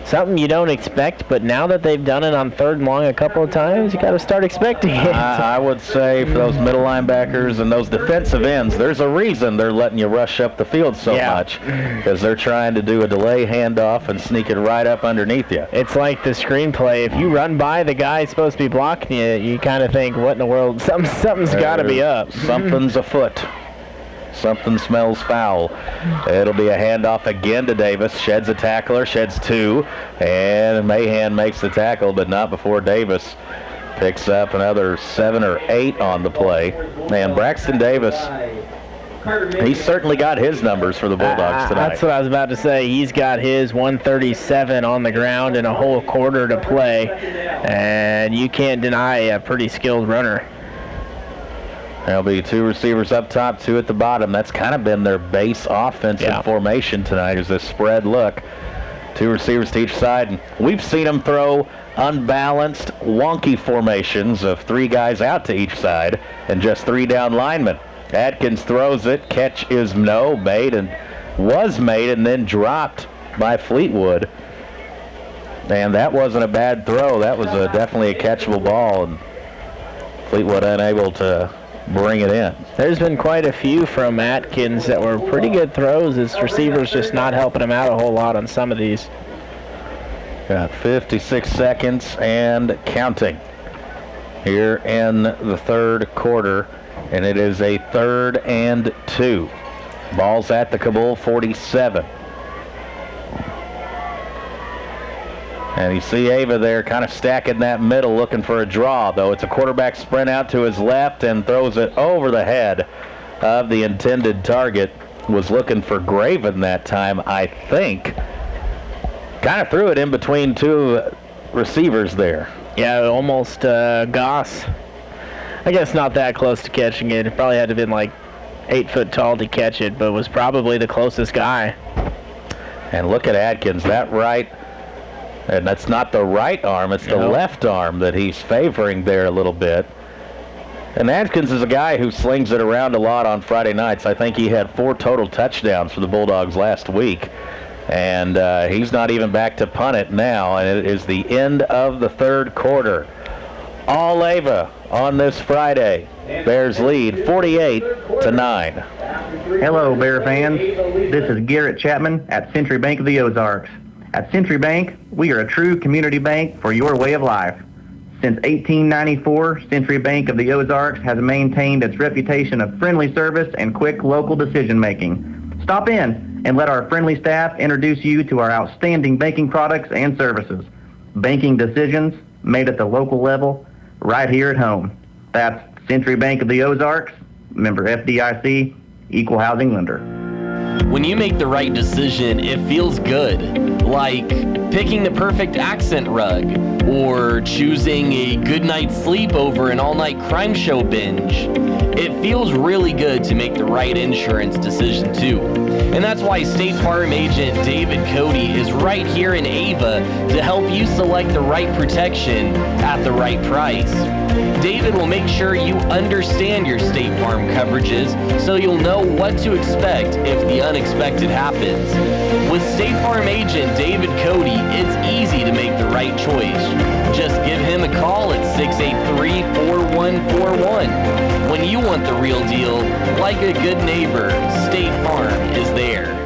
something you don't expect, but now that they've done it on 3rd and long a couple of times, you got to start expecting it. I would say for those middle linebackers and those defensive ends, there's a reason they're letting you rush up the field so much, because they're trying to do a delay handoff and sneak it right up underneath you. It's like the screenplay. If you run by the guy supposed to be blocking you, you kind of think, what in the world? Something's got to be up. Something's afoot. Something smells foul. It'll be a handoff again to Davis. Sheds a tackler, sheds 2, and Mahan makes the tackle, but not before Davis picks up another 7 or 8 on the play. And Braxton Davis, he's certainly got his numbers for the Bulldogs tonight. That's what I was about to say. He's got his 137 on the ground and a whole quarter to play, and you can't deny a pretty skilled runner. There'll be 2 receivers up top, 2 at the bottom. That's kind of been their base offensive formation tonight, is this spread look. 2 receivers to each side. And we've seen them throw unbalanced, wonky formations of 3 guys out to each side and just 3 down linemen. Atkins throws it. Catch is made and was made and then dropped by Fleetwood. And that wasn't a bad throw. That was definitely a catchable ball. And Fleetwood unable to bring it in. There's been quite a few from Atkins that were pretty good throws. His receivers just not helping him out a whole lot on some of these. Got 56 seconds and counting here in the third quarter, and it is a 3rd and 2. Ball's at the Cabool 47. And you see Ava there kind of stacking that middle, looking for a draw, though. It's a quarterback sprint out to his left and throws it over the head of the intended target. Was looking for Graven that time, I think. Kind of threw it in between 2 receivers there. Yeah, almost Goss. I guess not that close to catching it. It probably had to have been like 8 foot tall to catch it, but was probably the closest guy. And look at Atkins, that right. And that's not the right arm, it's the left arm that he's favoring there a little bit. And Atkins is a guy who slings it around a lot on Friday nights. I think he had 4 total touchdowns for the Bulldogs last week. And he's not even back to punt it now. And it is the end of the third quarter. All Ava on this Friday. Bears lead 48-9. Hello, Bear fans. This is Garrett Chapman at Century Bank of the Ozarks. At Century Bank, we are a true community bank for your way of life. Since 1894, Century Bank of the Ozarks has maintained its reputation of friendly service and quick local decision-making. Stop in and let our friendly staff introduce you to our outstanding banking products and services. Banking decisions made at the local level, right here at home. That's Century Bank of the Ozarks, member FDIC, equal housing lender. When you make the right decision, it feels good. Like picking the perfect accent rug, or choosing a good night's sleep over an all-night crime show binge. It feels really good to make the right insurance decision too. And that's why State Farm agent David Cody is right here in Ava to help you select the right protection at the right price. David will make sure you understand your State Farm coverages so you'll know what to expect if the unexpected happens. With State Farm agent David Cody, it's easy to make the right choice. Just give him a call at 683-4141. When you want the real deal, like a good neighbor, State Farm is there.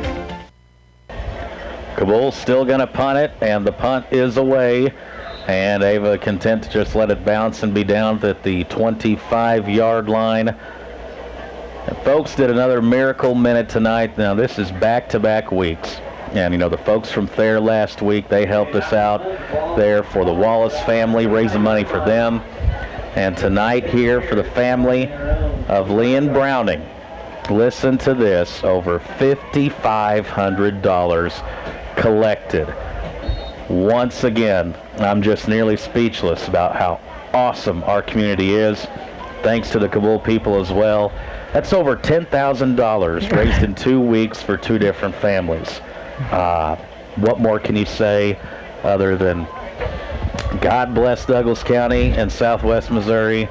Cabool's still going to punt it, and the punt is away. And Ava content to just let it bounce and be down at the 25-yard line. And folks did another miracle minute tonight. Now, this is back-to-back weeks. And, you know, the folks from Thayer last week, they helped us out there for the Wallace family, raising money for them. And tonight here for the family of Leon Browning. Listen to this, over $5,500 collected. Once again, I'm just nearly speechless about how awesome our community is. Thanks to the Cabool people as well. That's over $10,000 raised in 2 weeks for 2 different families. What more can you say other than God bless Douglas County and Southwest Missouri.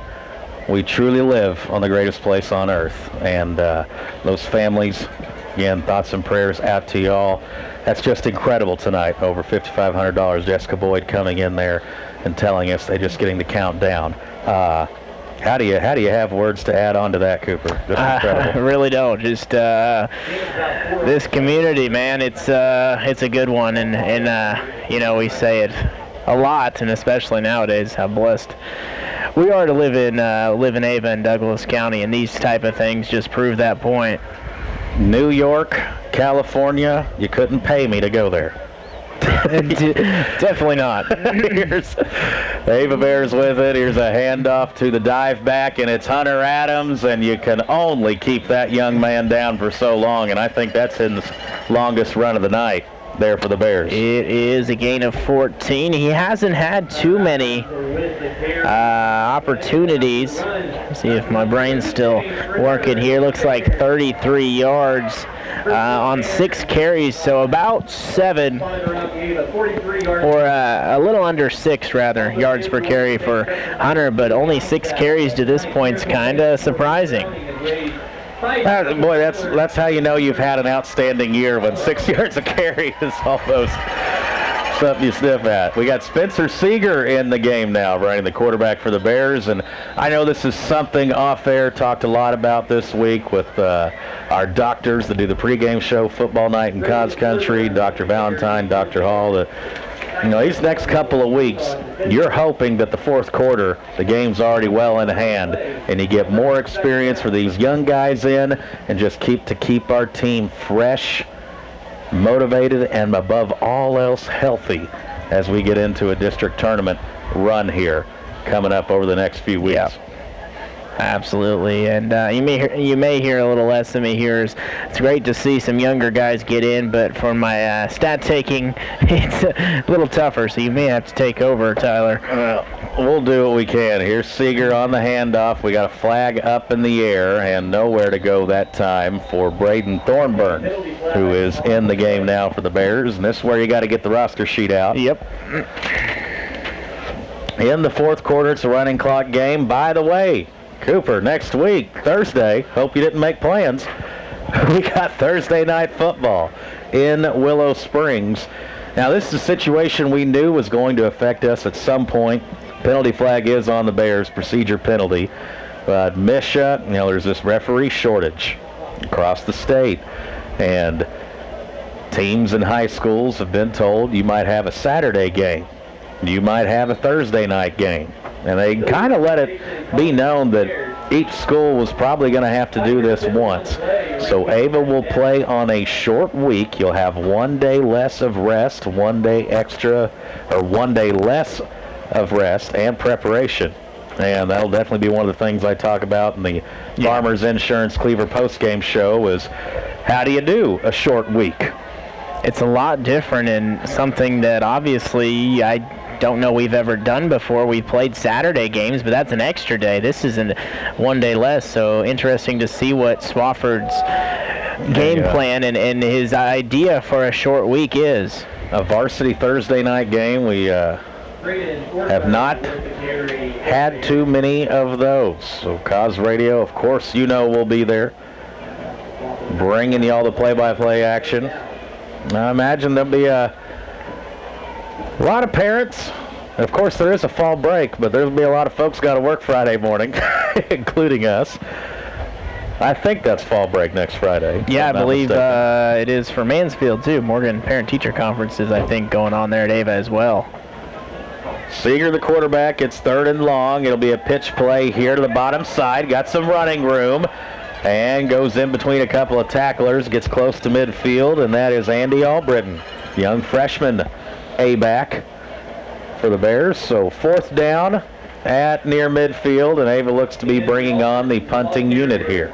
We truly live on the greatest place on earth. And those families, again, thoughts and prayers out to y'all. That's just incredible tonight. Over $5,500. Jessica Boyd coming in there and telling us they're just getting the count down. How do you have words to add on to that, Cooper? Just incredible. I really don't. Just this community, man. It's a good one, and you know, we say it a lot, and especially nowadays, how blessed we are to live in Ava and Douglas County, and these type of things just prove that point. New York, California, you couldn't pay me to go there. Definitely not. Here's Ava Bears with it. Here's a handoff to the dive back, and it's Hunter Adams, and you can only keep that young man down for so long, and I think that's his longest run of the night. there for the Bears. It is a gain of 14. He hasn't had too many opportunities. Let's see if my brain's still working here. Looks like 33 yards on 6 carries, so about 7 or a little under 6 rather yards per carry for Hunter, but only 6 carries to this point is kind of surprising. Boy, that's how you know you've had an outstanding year, when 6 yards a carry is almost something you sniff at. We got Spencer Seeger in the game now, running the quarterback for the Bears, and I know this is something off air, talked a lot about this week with our doctors that do the pregame show, Football Night in Cos Country, Dr. Valentine, Dr. Hall. These next couple of weeks, you're hoping that the fourth quarter, the game's already well in hand, and you get more experience for these young guys in, and just keep our team fresh, motivated, and above all else healthy as we get into a district tournament run here coming up over the next few weeks. Yeah. Absolutely, and you may hear a little less than me here. It's great to see some younger guys get in, but for my stat taking, it's a little tougher, so you may have to take over, Tyler. We'll do what we can. Here's Seeger on the handoff. We got a flag up in the air and nowhere to go that time for Braden Thornburn, who is in the game now for the Bears, and this is where you got to get the roster sheet out. Yep. In the fourth quarter, it's a running clock game. By the way, Cooper, next week, Thursday, hope you didn't make plans, we got Thursday night football in Willow Springs. Now, this is a situation we knew was going to affect us at some point. Penalty flag is on the Bears, procedure penalty. But Misha, there's this referee shortage across the state. And teams in high schools have been told you might have a Saturday game. You might have a Thursday night game. And they kind of let it be known that each school was probably going to have to do this once. So Ava will play on a short week. You'll have 1 day less of rest, 1 day extra, or 1 day less of rest and preparation. And that'll definitely be one of the things I talk about in the Farmers Insurance Cleaver postgame show is how do you do a short week? It's a lot different and something that obviously I don't know we've ever done before. We've played Saturday games, but that's an extra day. This isn't 1 day less, so interesting to see what Swafford's game plan and his idea for a short week is. A varsity Thursday night game. We have not had too many of those. So Cos Radio, of course, will be there, bringing you all the play-by-play action. I imagine there'll be a lot of parents. Of course, there is a fall break, but there'll be a lot of folks got to work Friday morning, including us. I think that's fall break next Friday. Yeah, I believe it is for Mansfield, too. Morgan Parent-Teacher Conferences, I think, going on there at Ava as well. Seeger, the quarterback. It's 3rd and long. It'll be a pitch play here to the bottom side. Got some running room. And goes in between a couple of tacklers. Gets close to midfield, and that is Andy Albritton, young freshman A-back for the Bears. So 4th down at near midfield, and Ava looks to be bringing on the punting unit here.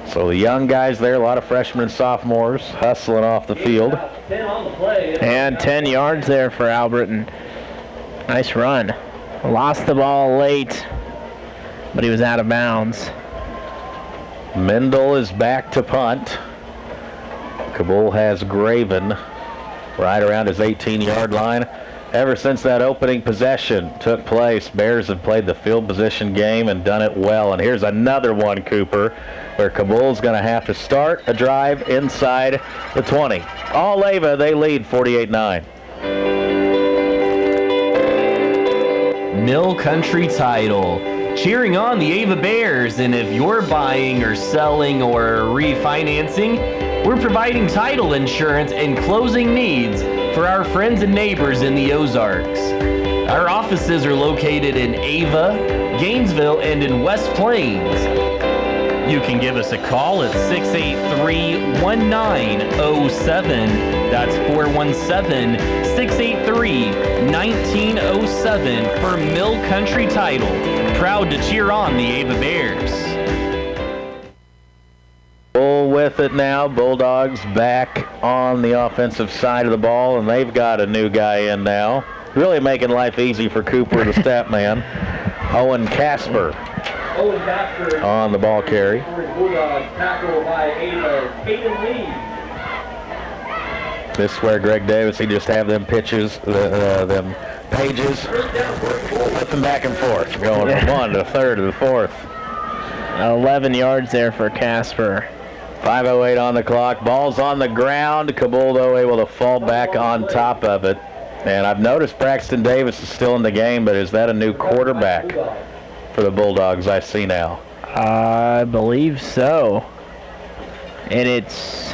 So the young guys there, a lot of freshmen and sophomores hustling off the field. And 10 yards there for Albritton. Nice run. Lost the ball late, but he was out of bounds. Mendel is back to punt. Cabool has Graven right around his 18-yard line. Ever since that opening possession took place, Bears have played the field position game and done it well. And here's another one, Cooper, where Cabool's going to have to start a drive inside the 20. All Ava, they lead 48-9. Mill Country Title, cheering on the Ava Bears. And if you're buying or selling or refinancing, we're providing title insurance and closing needs for our friends and neighbors in the Ozarks. Our offices are located in Ava, Gainesville, and in West Plains. You can give us a call at 683-1907. That's 417-683-1907 for Mill Country Title. Proud to cheer on the Ava Bears. with it now. Bulldogs back on the offensive side of the ball, and they've got a new guy in now. Really making life easy for Cooper, the stat man. Owen Casper on the ball carry. This is where Greg Davis, he just have them pitches, them pages, flipping back and forth, going from one to the third to the fourth. 11 yards there for Casper. 5:08 on the clock. Ball's on the ground. Cabool, though, able to fall back on top of it. And I've noticed Braxton Davis is still in the game, but is that a new quarterback for the Bulldogs I see now? I believe so. And it's...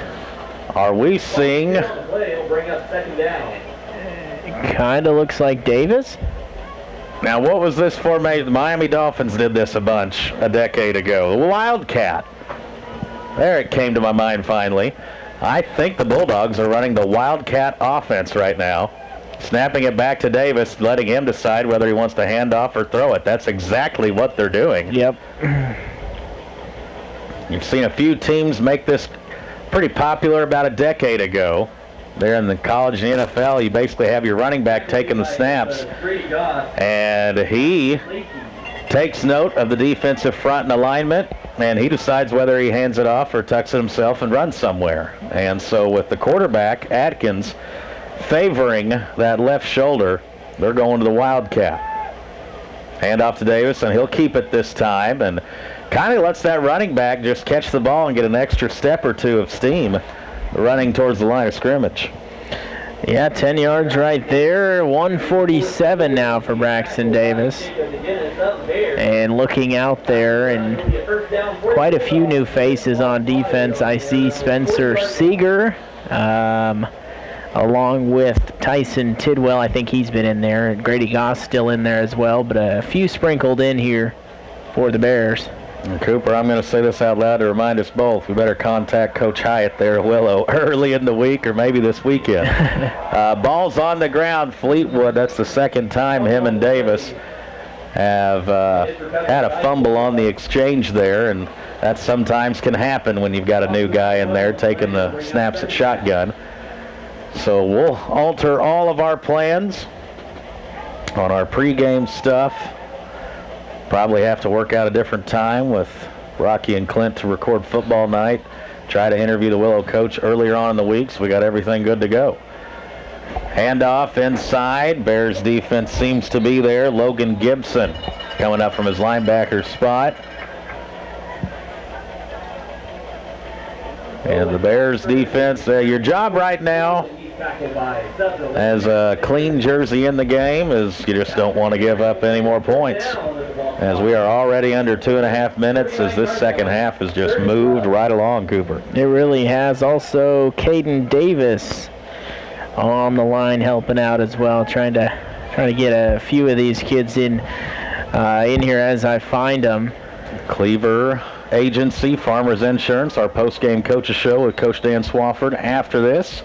Are we seeing... Kind of looks like Davis. Now, what was this formation? The Miami Dolphins did this a bunch a decade ago. The Wildcat. There it came to my mind finally. I think the Bulldogs are running the Wildcat offense right now. Snapping it back to Davis, letting him decide whether he wants to hand off or throw it. That's exactly what they're doing. Yep. You've seen a few teams make this pretty popular about a decade ago. There in the college and the NFL, you basically have your running back taking the snaps. And he takes note of the defensive front and alignment, and he decides whether he hands it off or tucks it himself and runs somewhere. And so with the quarterback, Atkins, favoring that left shoulder, they're going to the Wildcat. Hand off to Davis, and he'll keep it this time, and kind of lets that running back just catch the ball and get an extra step or two of steam running towards the line of scrimmage. Yeah, 10 yards right there. 147 now for Braxton Davis. And looking out there, and quite a few new faces on defense. I see Spencer Seeger, along with Tyson Tidwell. I think he's been in there. And Grady Goss still in there as well, but a few sprinkled in here for the Bears. And Cooper, I'm going to say this out loud to remind us both. We better contact Coach Hyatt there at Willow early in the week or maybe this weekend. Ball's on the ground. Fleetwood, that's the second time him and Davis have had a fumble on the exchange there, and that sometimes can happen when you've got a new guy in there taking the snaps at shotgun. So we'll alter all of our plans on our pregame stuff. Probably have to work out a different time with Rocky and Clint to record football night. Try to interview the Willow coach earlier on in the week, so we got everything good to go. Handoff inside. Bears defense seems to be there. Logan Gibson coming up from his linebacker spot. And the Bears defense, your job right now as a clean jersey in the game is you just don't want to give up any more points, as we are already under 2.5 minutes as this second half has just moved right along, Cooper. It really has. Also, Caden Davis on the line helping out as well, trying to get a few of these kids in here as I find them. Cleaver Agency, Farmers Insurance, our post-game coaches show with Coach Dan Swafford after this.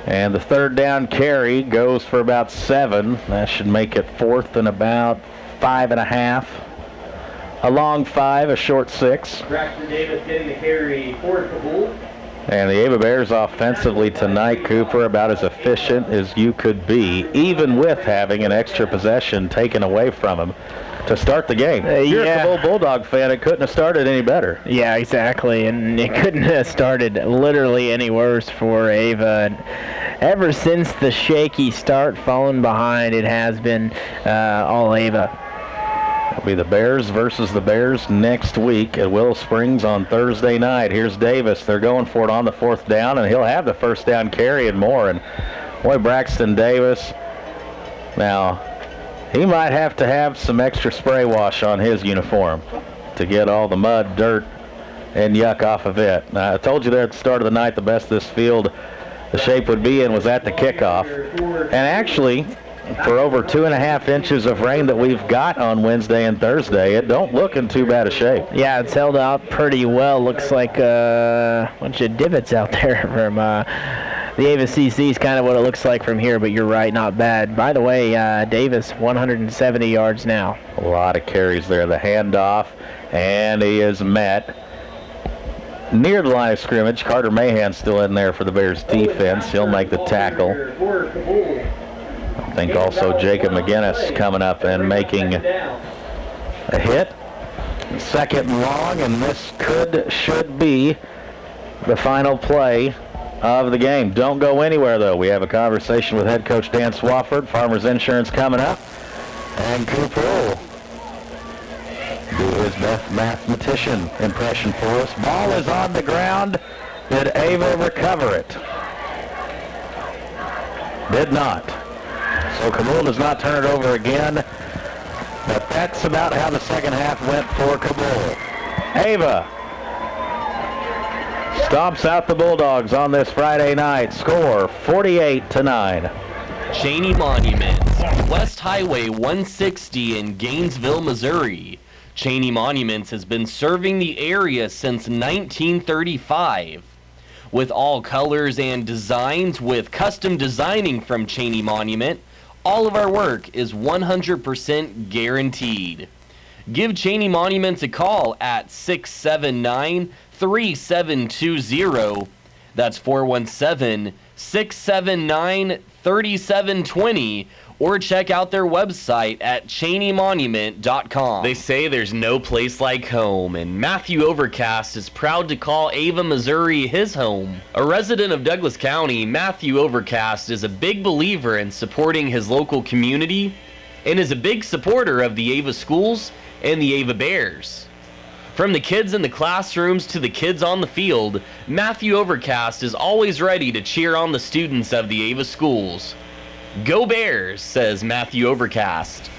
And the third down carry goes for about 7. That should make it fourth and about 5.5. A long 5, a short 6. Braxton Davis getting the carry for Cabool. And the Ava Bears offensively tonight, Cooper, about as efficient as you could be, even with having an extra possession taken away from them to start the game. If you're a Cabool Bulldog fan, it couldn't have started any better. Yeah, exactly, and it couldn't have started literally any worse for Ava. And ever since the shaky start, falling behind, it has been all Ava. It'll be the Bears versus the Bears next week at Willow Springs on Thursday night. Here's Davis. They're going for it on the fourth down, and he'll have the first down carry and more. And boy, Braxton Davis, now, he might have to have some extra spray wash on his uniform to get all the mud, dirt, and yuck off of it. Now, I told you there at the start of the night the best this field, the shape would be in was at the kickoff. And actually, for over 2.5 inches of rain that we've got on Wednesday and Thursday, it don't look in too bad a shape. Yeah, it's held out pretty well. Looks like a bunch of divots out there from the Ava CC is kind of what it looks like from here, but you're right, not bad. By the way, Davis, 170 yards now. A lot of carries there. The handoff, and he is met near the line of scrimmage. Carter Mahan's still in there for the Bears defense. He'll make the tackle. I think also Jacob McGinnis coming up and making a hit. Second and long, and this should be the final play of the game. Don't go anywhere, though. We have a conversation with head coach Dan Swafford, Farmers Insurance coming up, and Cabool do his mathematician impression for us. Ball is on the ground. Did Ava recover it? Did not. So Cabool does not turn it over again. But that's about how the second half went for Cabool. Ava stomps out the Bulldogs on this Friday night. Score 48-9. Cheney Monuments, West Highway 160 in Gainesville, Missouri. Cheney Monuments has been serving the area since 1935. With all colors and designs, with custom designing from Cheney Monument, all of our work is 100% guaranteed. Give Cheney Monuments a call at 679-3720. That's 417-679-3720. Or check out their website at cheneymonument.com. They say there's no place like home, and Matthew Overcast is proud to call Ava, Missouri his home. A resident of Douglas County, Matthew Overcast is a big believer in supporting his local community and is a big supporter of the Ava schools and the Ava Bears. From the kids in the classrooms to the kids on the field, Matthew Overcast is always ready to cheer on the students of the Ava schools. Go Bears, says Matthew Overcast.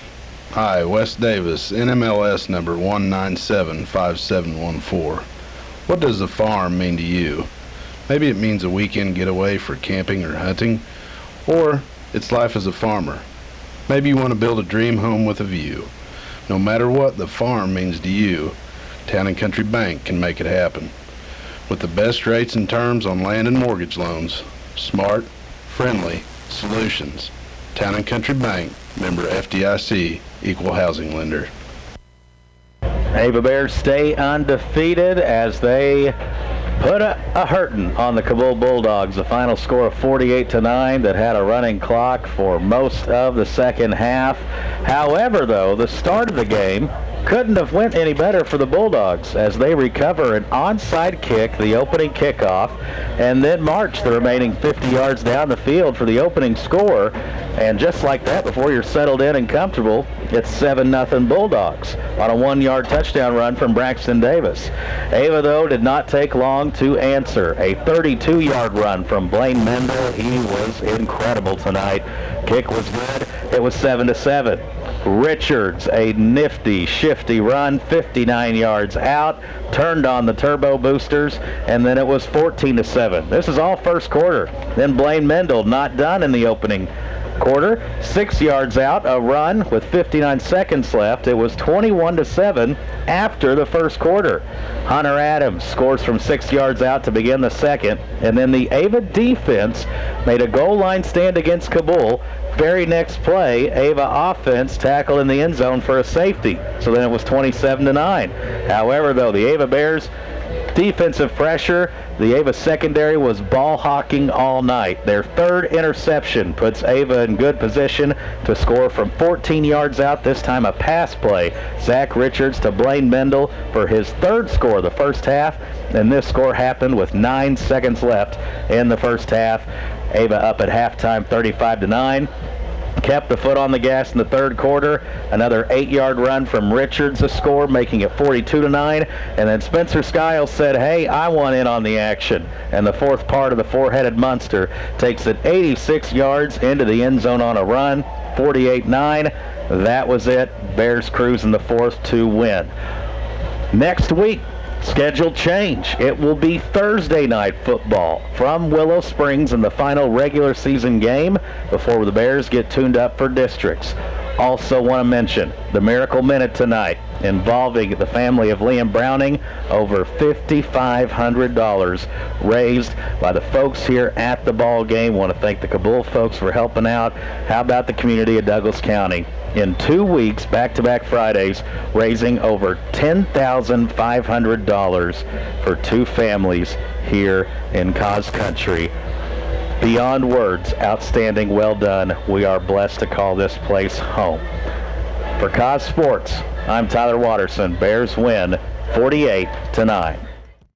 Hi, Wes Davis, NMLS number 1975714. What does the farm mean to you? Maybe it means a weekend getaway for camping or hunting, or it's life as a farmer. Maybe you want to build a dream home with a view. No matter what the farm means to you, Town & Country Bank can make it happen. With the best rates and terms on land and mortgage loans, smart, friendly solutions. Town & Country Bank, member FDIC, equal housing lender. Ava Bears stay undefeated as they put a hurtin' on the Cabool Bulldogs. The final score of 48-9 that had a running clock for most of the second half. However, though, the start of the game couldn't have went any better for the Bulldogs as they recover an onside kick, the opening kickoff, and then march the remaining 50 yards down the field for the opening score. And just like that, before you're settled in and comfortable, it's 7-0 Bulldogs on a 1-yard touchdown run from Braxton Davis. Ava, though, did not take long to answer. A 32-yard run from Blaine Mendel. He was incredible tonight. Kick was good. It was 7-7. Richards, a nifty, shifty run, 59 yards out, turned on the turbo boosters, and then it was 14-7. This is all first quarter. Then Blaine Mendel not done in the opening quarter, 6 yards out, a run with 59 seconds left. It was 21-7 after the first quarter. Hunter Adams scores from 6 yards out to begin the second, and then the Ava defense made a goal line stand against Cabool. Very next play, Ava offense tackled in the end zone for a safety. So then it was 27-9. However, though, the Ava Bears defensive pressure, the Ava secondary was ball hawking all night. Their third interception puts Ava in good position to score from 14 yards out, this time a pass play. Zach Richards to Blaine Mendel for his third score of the first half, and this score happened with 9 seconds left in the first half. Ava up at halftime 35-9. Kept the foot on the gas in the third quarter. Another 8-yard run from Richards, a score, making it 42-9. And then Spencer Skiles said, hey, I want in on the action. And the fourth part of the four-headed monster takes it 86 yards into the end zone on a run, 48-9. That was it. Bears cruise in the fourth to win. Next week, schedule change. It will be Thursday night football from Willow Springs in the final regular season game before the Bears get tuned up for districts. Also want to mention the Miracle Minute tonight. involving the family of Liam Browning. Over $5,500 raised by the folks here at the ball game. Want to thank the Cabool folks for helping out. How about the community of Douglas County? In 2 weeks, back-to-back Fridays, raising over $10,500 for 2 families here in Cause Country. Beyond words, outstanding, well done. We are blessed to call this place home. For Cause Sports, I'm Tyler Watterson. Bears win 48-9.